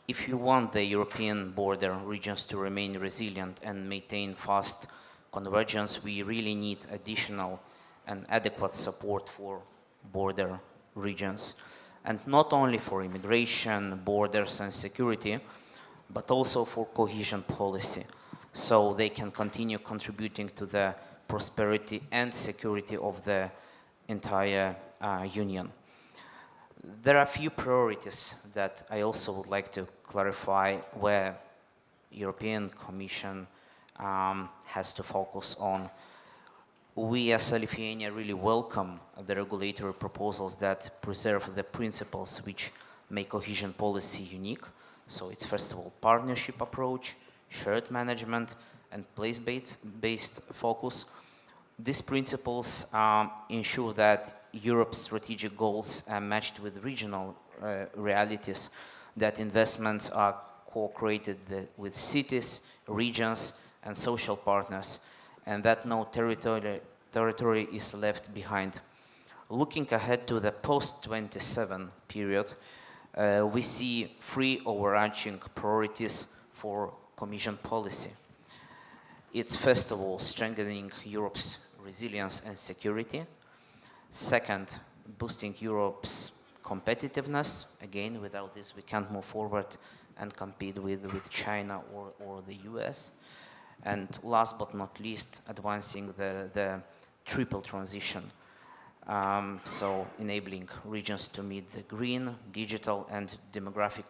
If you want the European border regions to remain resilient and maintain fast convergence, we really need additional and adequate support for border regions. And not only for immigration, borders and security, but also for cohesion policy, so they can continue contributing to the prosperity and security of the entire Union. There are a few priorities that I also would like to clarify where European Commission has to focus on. We as Lithuania really welcome the regulatory proposals that preserve the principles which make cohesion policy unique. So it's first of all partnership approach, shared management, and place-based focus. These principles ensure that Europe's strategic goals are matched with regional realities, that investments are co-created with cities, regions, and social partners, and that no territory is left behind. Looking ahead to the post-27 period, we see three overarching priorities for Commission policy. It's first of all strengthening Europe's resilience and security. Second, boosting Europe's competitiveness. Again, without this we can't move forward and compete with China or the US. And last but not least, advancing the triple transition. So enabling regions to meet the green, digital and demographic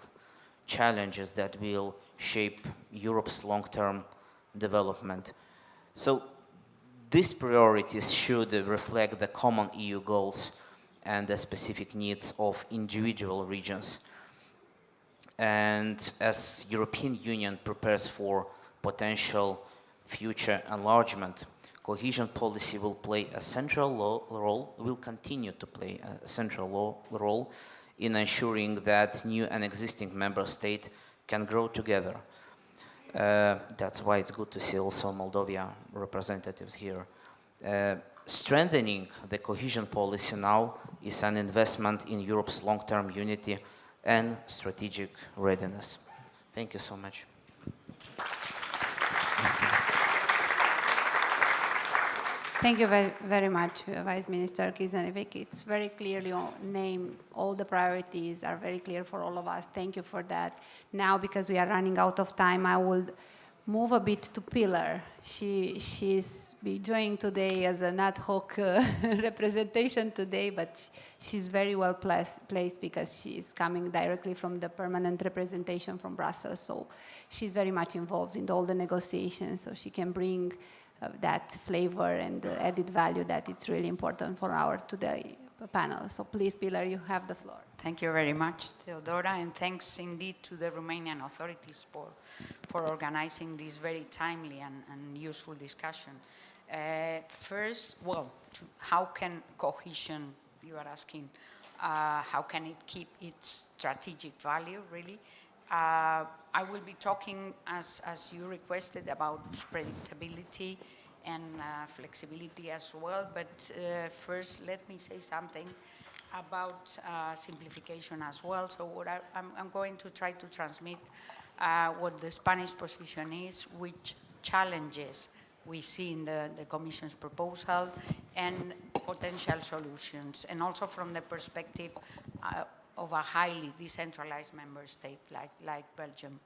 challenges that will shape Europe's long-term development. So these priorities should reflect the common EU goals and the specific needs of individual regions. And as European Union prepares for potential future enlargement, cohesion policy will play a central role, will continue to play a central role in ensuring that new and existing member states can grow together. That's why it's good to see also Moldova representatives here. Strengthening the cohesion policy now is an investment in Europe's long-term unity and strategic readiness. Thank you so much. Thank you very much, Vice Minister Kizanevich. It's very clearly named, all the priorities are very clear for all of us. Thank you for that. Now, because we are running out of time, I will move a bit to Pilar. She's be joining today as an ad hoc representation today, but she's very well placed because she's coming directly from the permanent representation from Brussels. So she's very much involved in all the negotiations, so she can bring that flavor and the added value that is really important for our today panel. So please, Pilar, you have the floor. Thank you very much, Theodora, and thanks indeed to the Romanian authorities for organizing this very timely and useful discussion. First, well, how can cohesion, you are asking, how can it keep its strategic value, really? I will be talking, as you requested, about predictability and flexibility as well, but first let me say something about simplification as well. So what I'm going to try to transmit what the Spanish position is, which challenges we see in the Commission's proposal, and potential solutions, and also from the perspective of a highly decentralized member state like Belgium.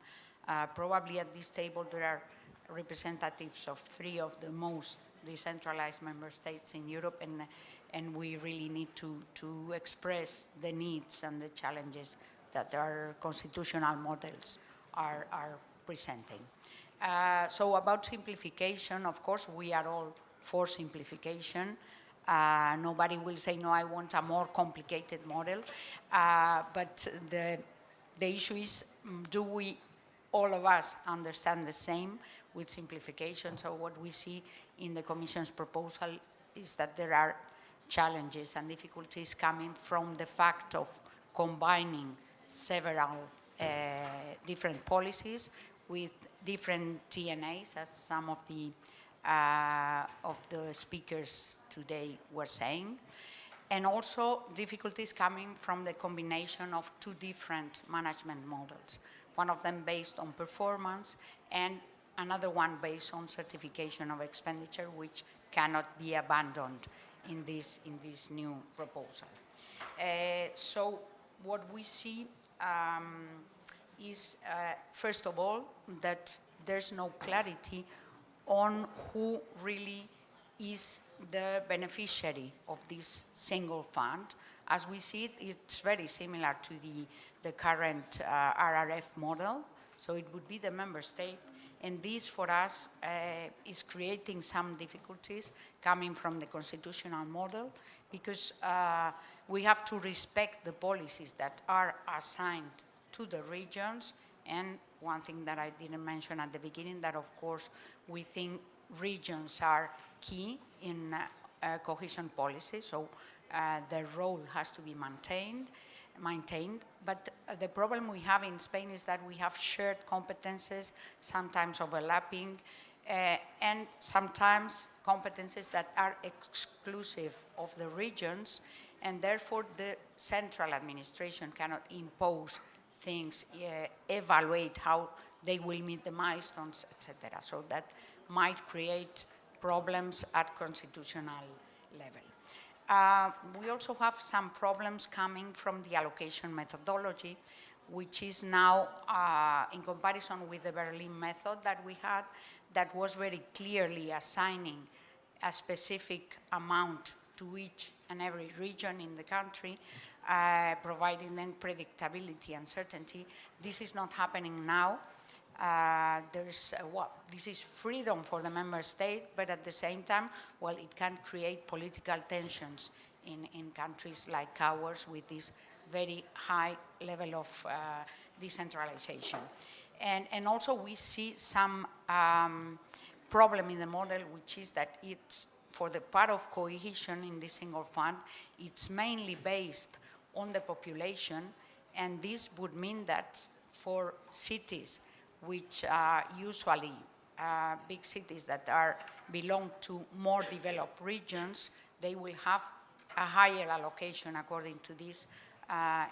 Probably at this table there are representatives of 3 of the most decentralized member states in Europe, and we really need to express the needs and the challenges that our constitutional models are presenting. So about simplification, of course, we are all for simplification. Nobody will say, no, I want a more complicated model. But the issue is, do we, all of us, understand the same with simplification? So what we see in the Commission's proposal is that there are challenges and difficulties coming from the fact of combining several different policies with different TNAs, as some of the speakers today were saying, and also difficulties coming from the combination of 2 different management models, one of them based on performance and another one based on certification of expenditure, which cannot be abandoned in this new proposal. So what we see is, first of all, that there's no clarity on who really is the beneficiary of this single fund. As we see it, it's very similar to the current RRF model, so it would be the member state, and this for us is creating some difficulties coming from the constitutional model, because we have to respect the policies that are assigned to the regions. And one thing that I didn't mention at the beginning, that of course we think regions are key in cohesion policy, so their role has to be maintained. But the problem we have in Spain is that we have shared competences, sometimes overlapping, and sometimes competences that are exclusive of the regions, and therefore the central administration cannot impose things, evaluate how they will meet the milestones, etc. So that might create problems at constitutional level. We also have some problems coming from the allocation methodology, which is now, in comparison with the Berlin method that we had, that was very clearly assigning a specific amount to each and every region in the country, providing them predictability and certainty. This is not happening now. This is freedom for the member state, but at the same time, well, it can create political tensions in countries like ours with this very high level of decentralization. And also we see some problem in the model, which is that it's, for the part of cohesion in this single fund, it's mainly based on the population, and this would mean that for cities which are usually big cities that belong to more developed regions, they will have a higher allocation according to this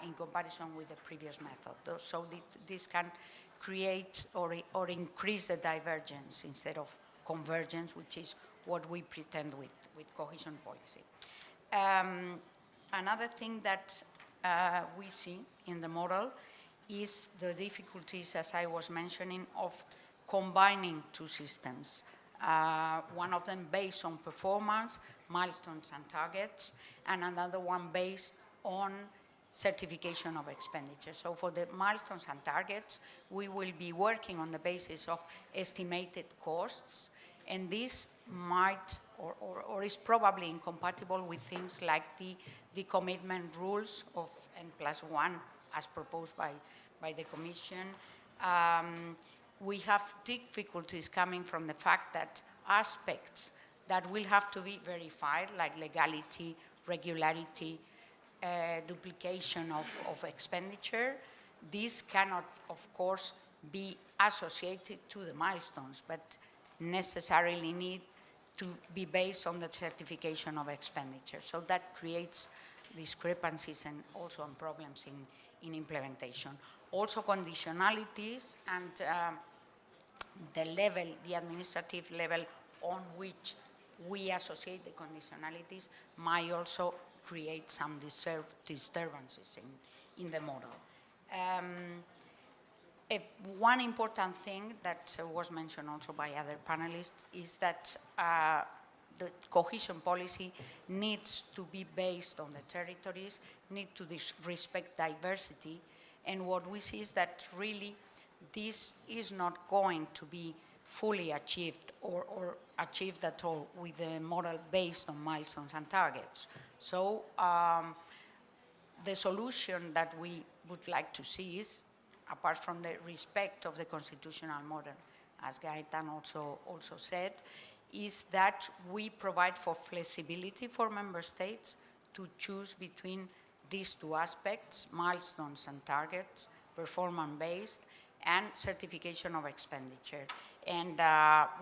in comparison with the previous method. So this can create or increase the divergence instead of convergence, which is what we pretend with cohesion policy. Another thing that we see in the model is the difficulties, as I was mentioning, of combining two systems. One of them based on performance, milestones and targets, and another one based on certification of expenditure. So for the milestones and targets, we will be working on the basis of estimated costs, and this might or is probably incompatible with things like the commitment rules of N+1 as proposed by the Commission. We have difficulties coming from the fact that aspects that will have to be verified, like legality, regularity, duplication of expenditure, these cannot, of course, be associated to the milestones, but necessarily need to be based on the certification of expenditure. So that creates discrepancies and also problems in implementation. Also conditionalities and the administrative level on which we associate the conditionalities might also create some disturbances in the model. One important thing that was mentioned also by other panelists is that the cohesion policy needs to be based on the territories, need to respect diversity, and what we see is that really this is not going to be fully achieved or achieved at all with the model based on milestones and targets. So the solution that we would like to see is, apart from the respect of the constitutional model, as Gaetan also said, is that we provide for flexibility for member states to choose between these two aspects, milestones and targets, performance-based, and certification of expenditure. And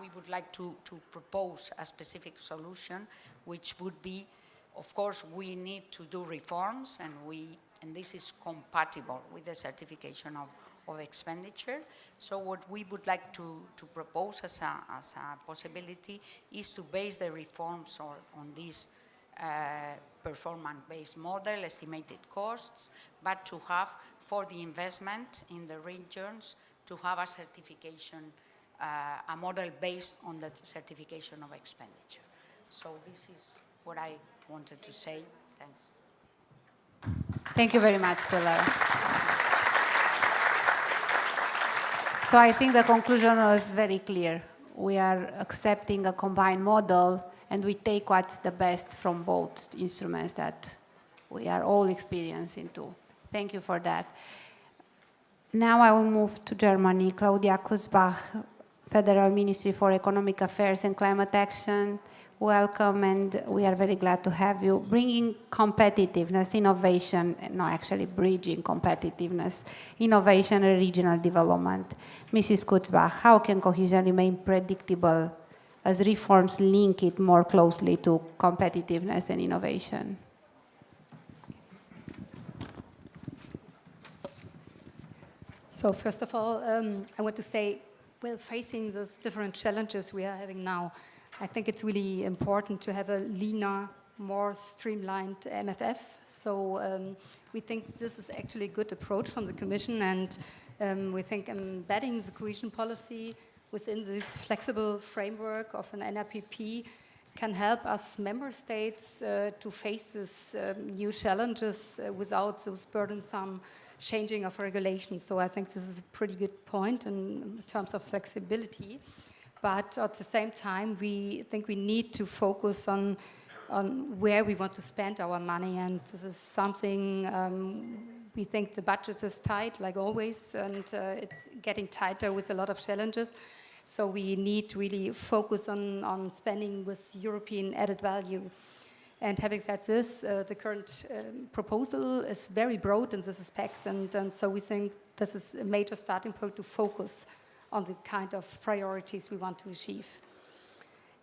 we would like to propose a specific solution, which would be, of course, we need to do reforms, and this is compatible with the certification of expenditure. So what we would like to propose as a possibility is to base the reforms on this performance-based model, estimated costs, but to have, for the investment in the regions, to have a certification, a model based on the certification of expenditure. So this is what I wanted to say. Thanks. Thank you very much, Pilar. So I think the conclusion was very clear. We are accepting a combined model, and we take what's the best from both instruments that we are all experiencing too. Thank you for that. Now I will move to Germany. Claudia Kusbach, Federal Ministry for Economic Affairs and Climate Action. Welcome, and we are very glad to have you. Bringing competitiveness, innovation, no, actually bridging competitiveness, innovation and regional development. Mrs. Kusbach, how can cohesion remain predictable as reforms link it more closely to competitiveness and innovation? So first of all, I want to say, well, facing those different challenges we are having now, I think it's really important to have a leaner, more streamlined MFF. So we think this is actually a good approach from the Commission, and we think embedding the cohesion policy within this flexible framework of an NRPP can help us member states to face these new challenges without those burdensome changing of regulations. So I think this is a pretty good point in terms of flexibility. But at the same time, we think we need to focus on where we want to spend our money. And this is something we think the budget is tight, like always, and it's getting tighter with a lot of challenges. So we need to really focus on spending with European added value. And having said this, the current proposal is very broad in this aspect, and so we think this is a major starting point to focus on the kind of priorities we want to achieve.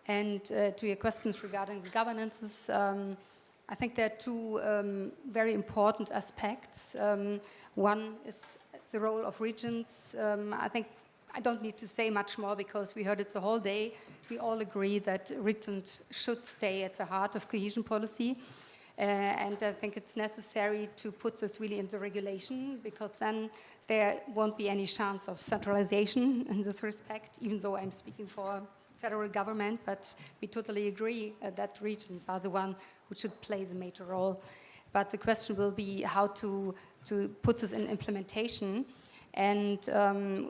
And to your questions regarding the governances, I think there are two very important aspects. One is the role of regions. I think I don't need to say much more because we heard it the whole day. We all agree that regions should stay at the heart of cohesion policy. And I think it's necessary to put this really in the regulation, because then there won't be any chance of centralization in this respect, even though I'm speaking for federal government, but we totally agree that regions are the one who should play the major role. But the question will be how to put this in implementation. And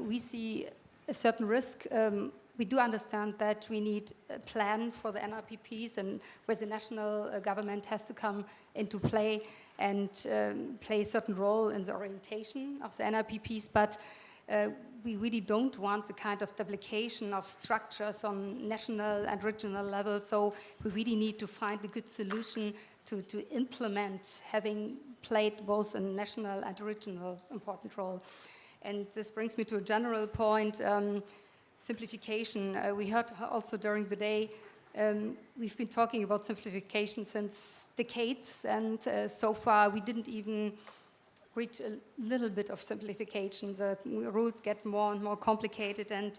we see a certain risk. We do understand that we need a plan for the NRPPs, and where the national government has to come into play and play a certain role in the orientation of the NRPPs. But we really don't want the kind of duplication of structures on national and regional level. So we really need to find a good solution to implement, having played both a national and regional important role. And this brings me to a general point. Simplification. We heard also during the day, we've been talking about simplification since decades, and so far we didn't even reach a little bit of simplification. The rules get more and more complicated, and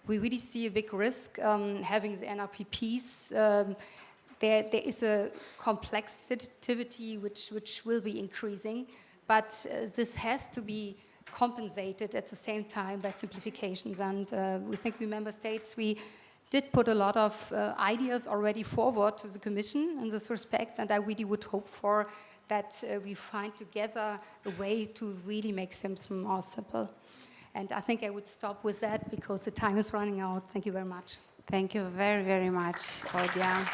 we really see a big risk having the NRPPs. There is a complexity which will be increasing, but this has to be compensated at the same time by simplifications. And we think we member states, we did put a lot of ideas already forward to the Commission in this respect, and I really would hope for that we find together a way to really make things more simple. And I think I would stop with that because the time is running out. Thank you very much. Thank you very, very much, Claudia.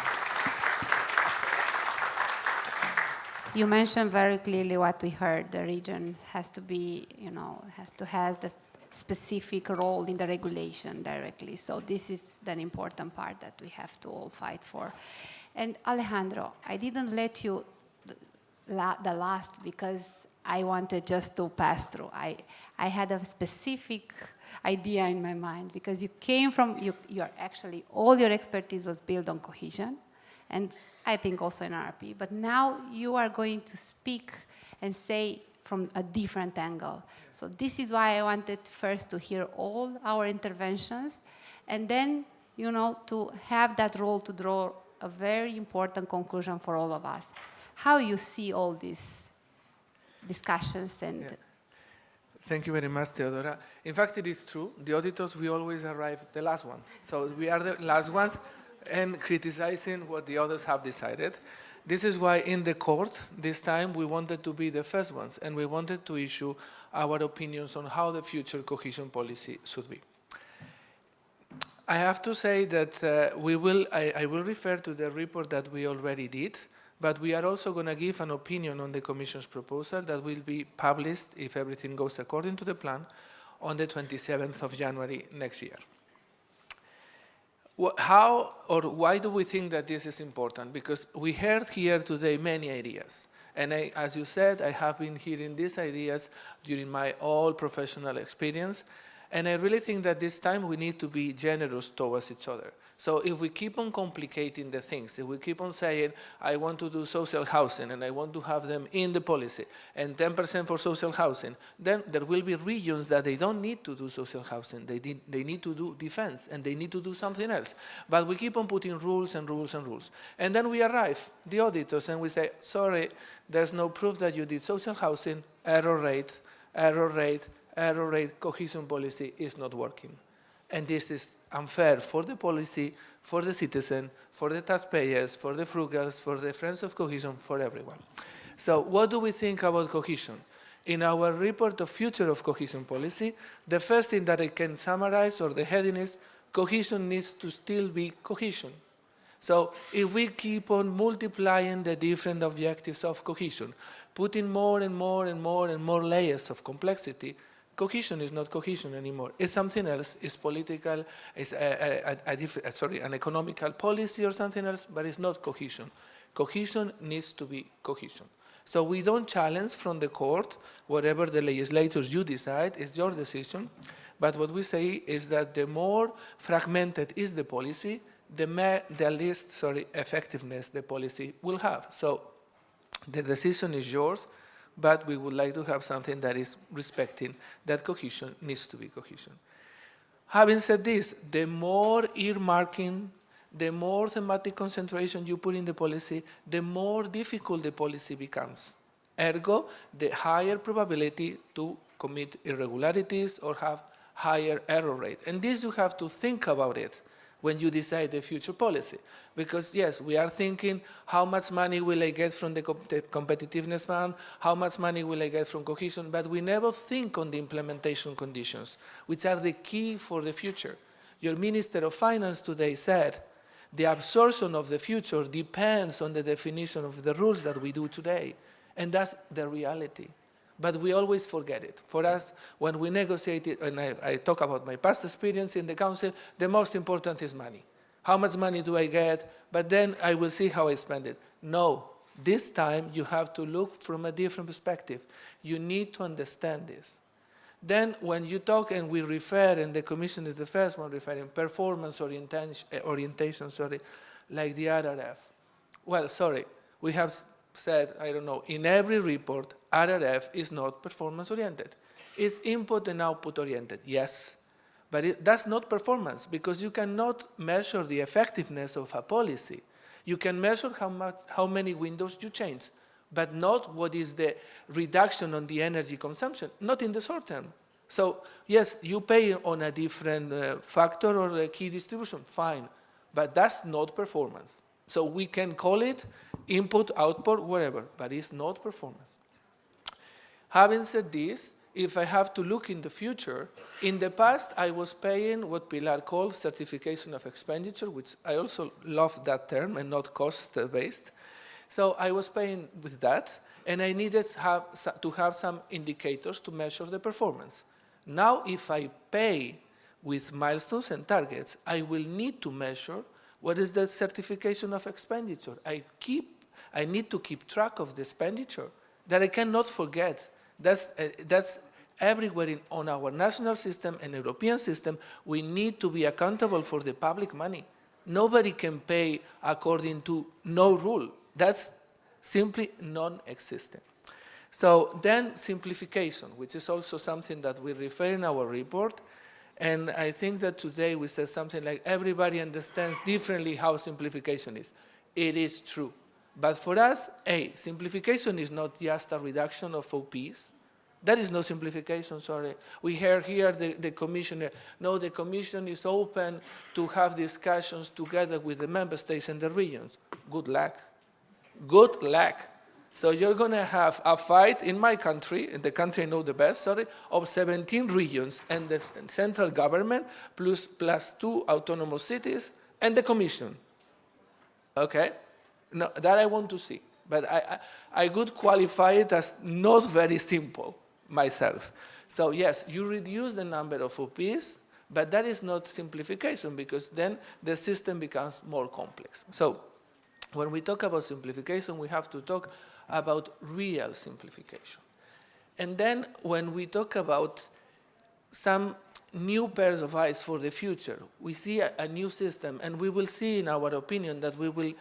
You mentioned very clearly what we heard. The region has to be, has to have the specific role in the regulation directly. So this is the important part that we have to all fight for. And Alejandro, I didn't let you the last because I wanted just to pass through. I had a specific idea in my mind because you came from, you're actually, all your expertise was built on cohesion, and I think also in RP, but now you are going to speak and say from a different angle. So this is why I wanted first to hear all our interventions, and then, to have that role to draw a very important conclusion for all of us. How you see all these discussions and... Yeah. Thank you very much, Theodora. In fact, it is true. The auditors, we always arrive the last ones. So we are the last ones and criticizing what the others have decided. This is why in the court, this time, we wanted to be the first ones, and we wanted to issue our opinions on how the future cohesion policy should be. I have to say that I will refer to the report that we already did, but we are also going to give an opinion on the Commission's proposal that will be published, if everything goes according to the plan, on the 27th of January next year. How or why do we think that this is important? Because we heard here today many ideas. And as you said, I have been hearing these ideas during my all professional experience. And I really think that this time we need to be generous towards each other. So if we keep on complicating the things, if we keep on saying, I want to do social housing and I want to have them in the policy and 10% for social housing, then there will be regions that they don't need to do social housing. They need to do defense and they need to do something else. But we keep on putting rules and rules and rules. And then we arrive, the auditors, and we say, sorry, there's no proof that you did social housing, error rate, cohesion policy is not working. And this is unfair for the policy, for the citizen, for the taxpayers, for the frugals, for the friends of cohesion, for everyone. So what do we think about cohesion? In our report of future of cohesion policy, the first thing that I can summarize, or the heading is, cohesion needs to still be cohesion. So if we keep on multiplying the different objectives of cohesion, putting more and more and more and more layers of complexity, cohesion is not cohesion anymore. It's something else. It's political, it's an economical policy or something else, but it's not cohesion. Cohesion needs to be cohesion. So we don't challenge from the court whatever the legislators you decide, it's your decision. But what we say is that the more fragmented is the policy, the least effectiveness the policy will have. So The decision is yours, but we would like to have something that is respecting that cohesion needs to be cohesion. Having said this, the more earmarking, the more thematic concentration you put in the policy, the more difficult the policy becomes. Ergo, the higher probability to commit irregularities or have higher error rate. And this you have to think about it when you decide the future policy. Because yes, we are thinking how much money will I get from the competitiveness fund, how much money will I get from cohesion, but we never think on the implementation conditions, which are the key for the future. Your Minister of Finance today said, the absorption of the future depends on the definition of the rules that we do today. And that's the reality. But we always forget it. For us, when we negotiate it, and I talk about my past experience in the Council, the most important is money. How much money do I get? But then I will see how I spend it. No, this time you have to look from a different perspective. You need to understand this. Then when you talk and we refer, and the Commission is the first one referring, performance orientation, like the RRF. Well, sorry, we have said, I don't know, in every report, RRF is not performance-oriented. It's input and output-oriented, yes. But that's not performance, because you cannot measure the effectiveness of a policy. You can measure how many windows you change, but not what is the reduction on the energy consumption, not in the short term. So, yes, you pay on a different factor or a key distribution, fine, but that's not performance. So we can call it input, output, whatever, but it's not performance. Having said this, if I have to look in the future, in the past I was paying what Pilar called certification of expenditure, which I also love that term and not cost-based. So I was paying with that, and I needed to have some indicators to measure the performance. Now, if I pay with milestones and targets, I will need to measure what is the certification of expenditure. I need to keep track of the expenditure that I cannot forget. That's everywhere on our national system and European system. We need to be accountable for the public money. Nobody can pay according to no rule. That's simply non-existent. So then simplification, which is also something that we refer in our report. And I think that today we said something like everybody understands differently how simplification is. It is true. But for us, simplification is not just a reduction of OPs. That is no simplification, sorry. We heard here the commissioner. No, the commission is open to have discussions together with the member states and the regions. Good luck. Good luck. So you're going to have a fight in my country, and the country I know the best, of 17 regions and the central government plus 2 autonomous cities and the commission. Okay? No, that I want to see. But I could qualify it as not very simple myself. So yes, you reduce the number of OPs, but that is not simplification, because then the system becomes more complex. So when we talk about simplification, we have to talk about real simplification. And then when we talk about some new pairs of eyes for the future, we see a new system, and we will see, in our opinion, that we will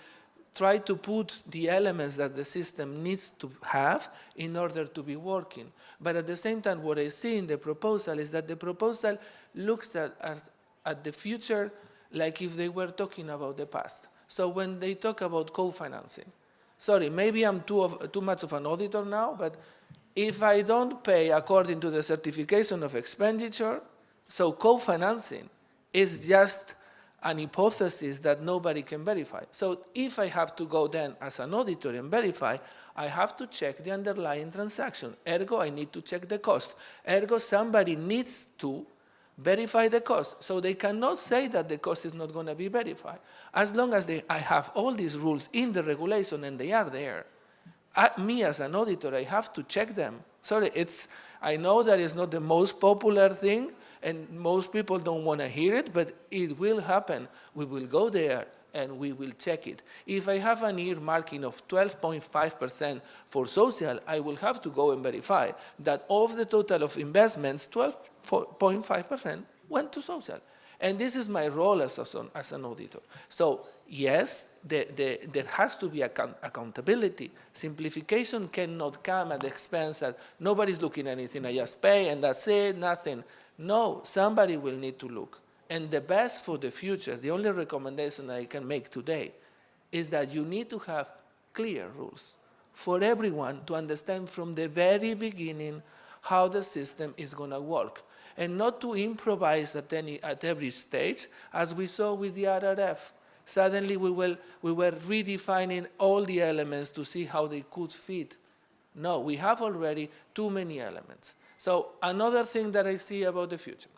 try to put the elements that the system needs to have in order to be working. But at the same time, what I see in the proposal is that the proposal looks at the future like if they were talking about the past. So when they talk about co-financing, sorry, maybe I'm too much of an auditor now, but if I don't pay according to the certification of expenditure, so co-financing is just an hypothesis that nobody can verify. So if I have to go then as an auditor and verify, I have to check the underlying transaction. Ergo, I need to check the cost. Ergo, somebody needs to verify the cost. So they cannot say that the cost is not going to be verified. As long as I have all these rules in the regulation and they are there, me as an auditor, I have to check them. Sorry, I know that it's not the most popular thing, and most people don't want to hear it, but it will happen. We will go there and we will check it. If I have an earmarking of 12.5% for social, I will have to go and verify that of the total of investments, 12.5% went to social. And this is my role as an auditor. So yes, there has to be accountability. Simplification cannot come at the expense that nobody's looking at anything, I just pay and that's it, nothing. No, somebody will need to look. And the best for the future, the only recommendation I can make today, is that you need to have clear rules for everyone to understand from the very beginning how the system is going to work, and not to improvise at every stage, as we saw with the RRF. Suddenly we were redefining all the elements to see how they could fit. No, we have already too many elements. So another thing that I see about the future,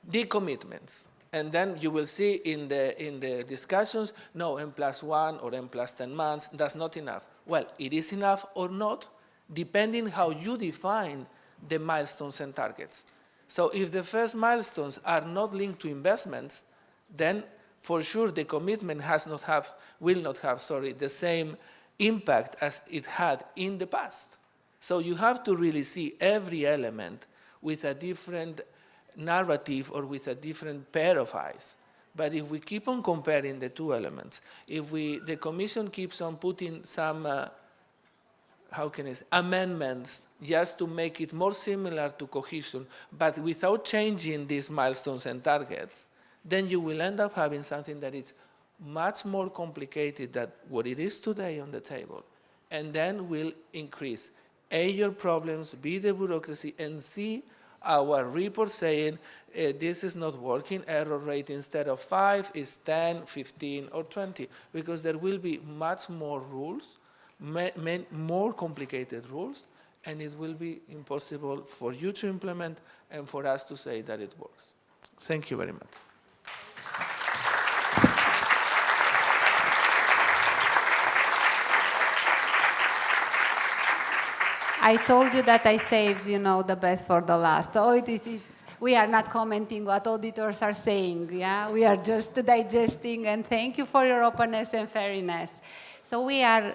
decommitments. And then you will see in the discussions, no, N+1 or N+10 months, that's not enough. Well, it is enough or not, depending how you define the milestones and targets. So if the first milestones are not linked to investments, then for sure the commitment will not have the same impact as it had in the past. So you have to really see every element with a different narrative or with a different pair of eyes. But if we keep on comparing the two elements, if the Commission keeps on putting some, amendments just to make it more similar to cohesion, but without changing these milestones and targets, then you will end up having something that is much more complicated than what it is today on the table, and then will increase your problems, B, the bureaucracy, and C, our report saying this is not working, error rate instead of 5 is 10, 15, or 20, because there will be much more rules, more complicated rules, and it will be impossible for you to implement and for us to say that it works. Thank you very much. I told you that I saved, the best for the last. So we are not commenting what auditors are saying, yeah? We are just digesting, and thank you for your openness and fairness. So we are,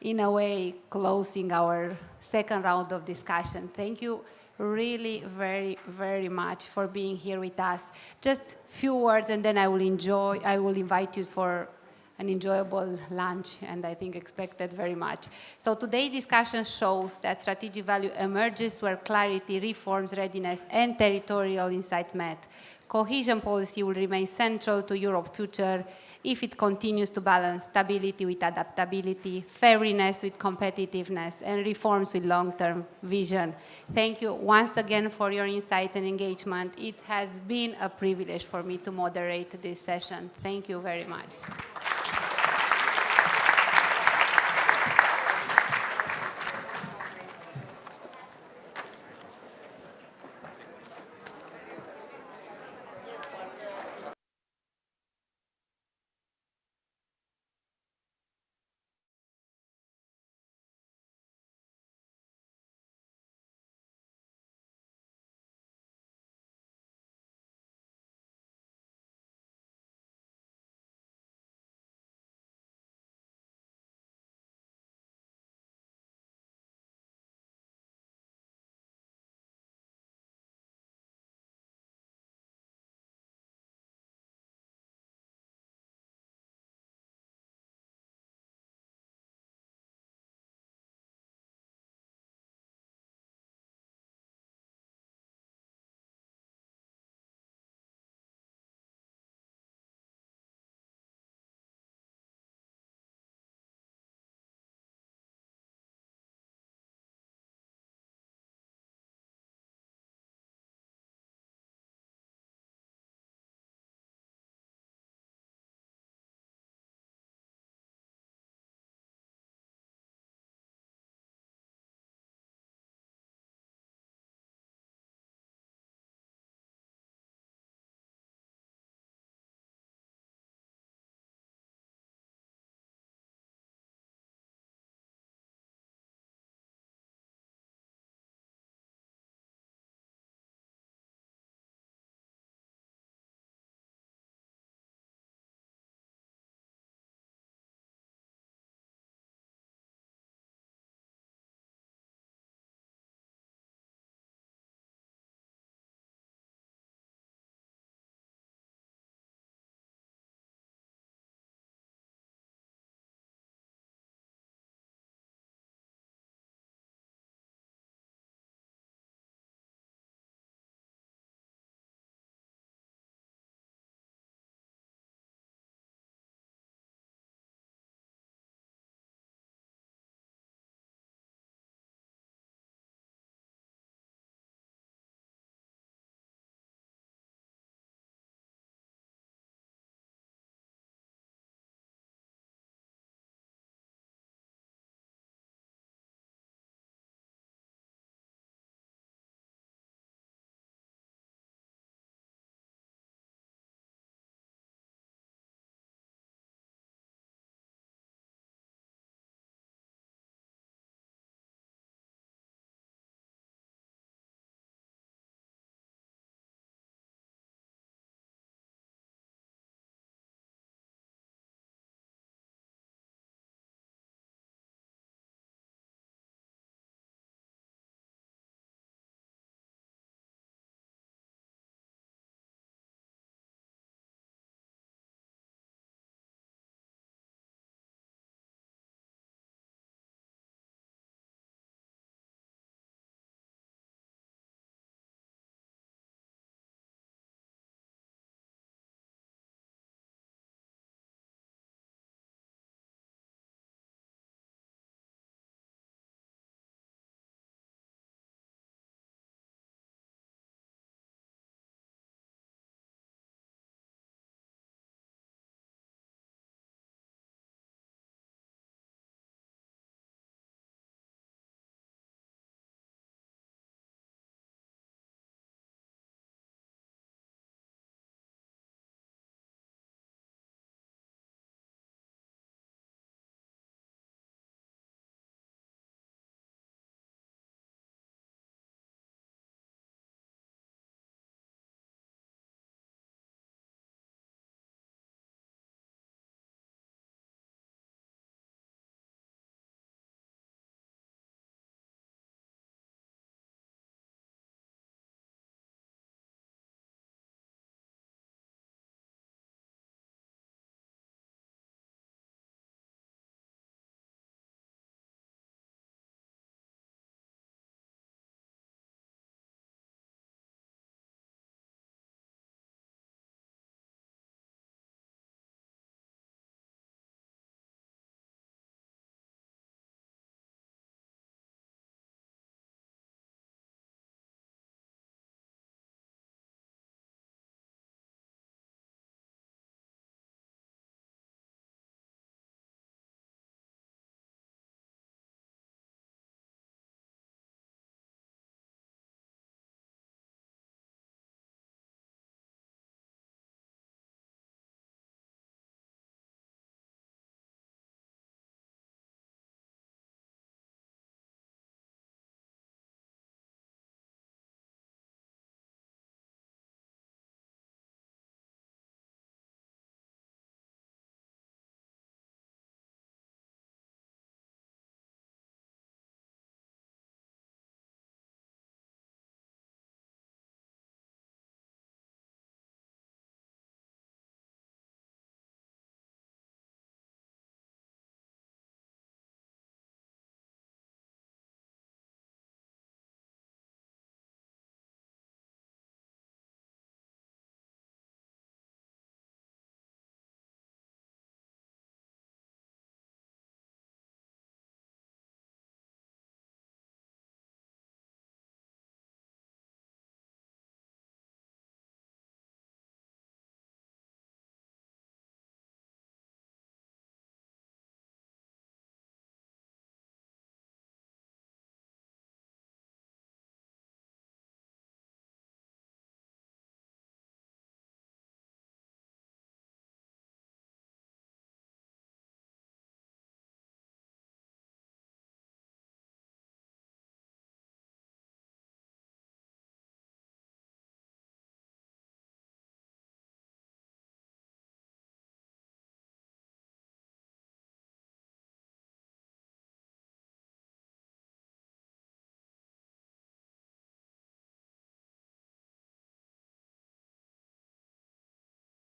in a way, closing our second round of discussion. Thank you really very, very much for being here with us. Just few words, and then I will invite you for an enjoyable lunch, and I think expected very much. So today's discussion shows that strategic value emerges where clarity, reforms, readiness, and territorial insight met. Cohesion policy will remain central to Europe's future if it continues to balance stability with adaptability, fairness with competitiveness, and reforms with long-term vision. Thank you once again for your insights and engagement. It has been a privilege for me to moderate this session. Thank you very much.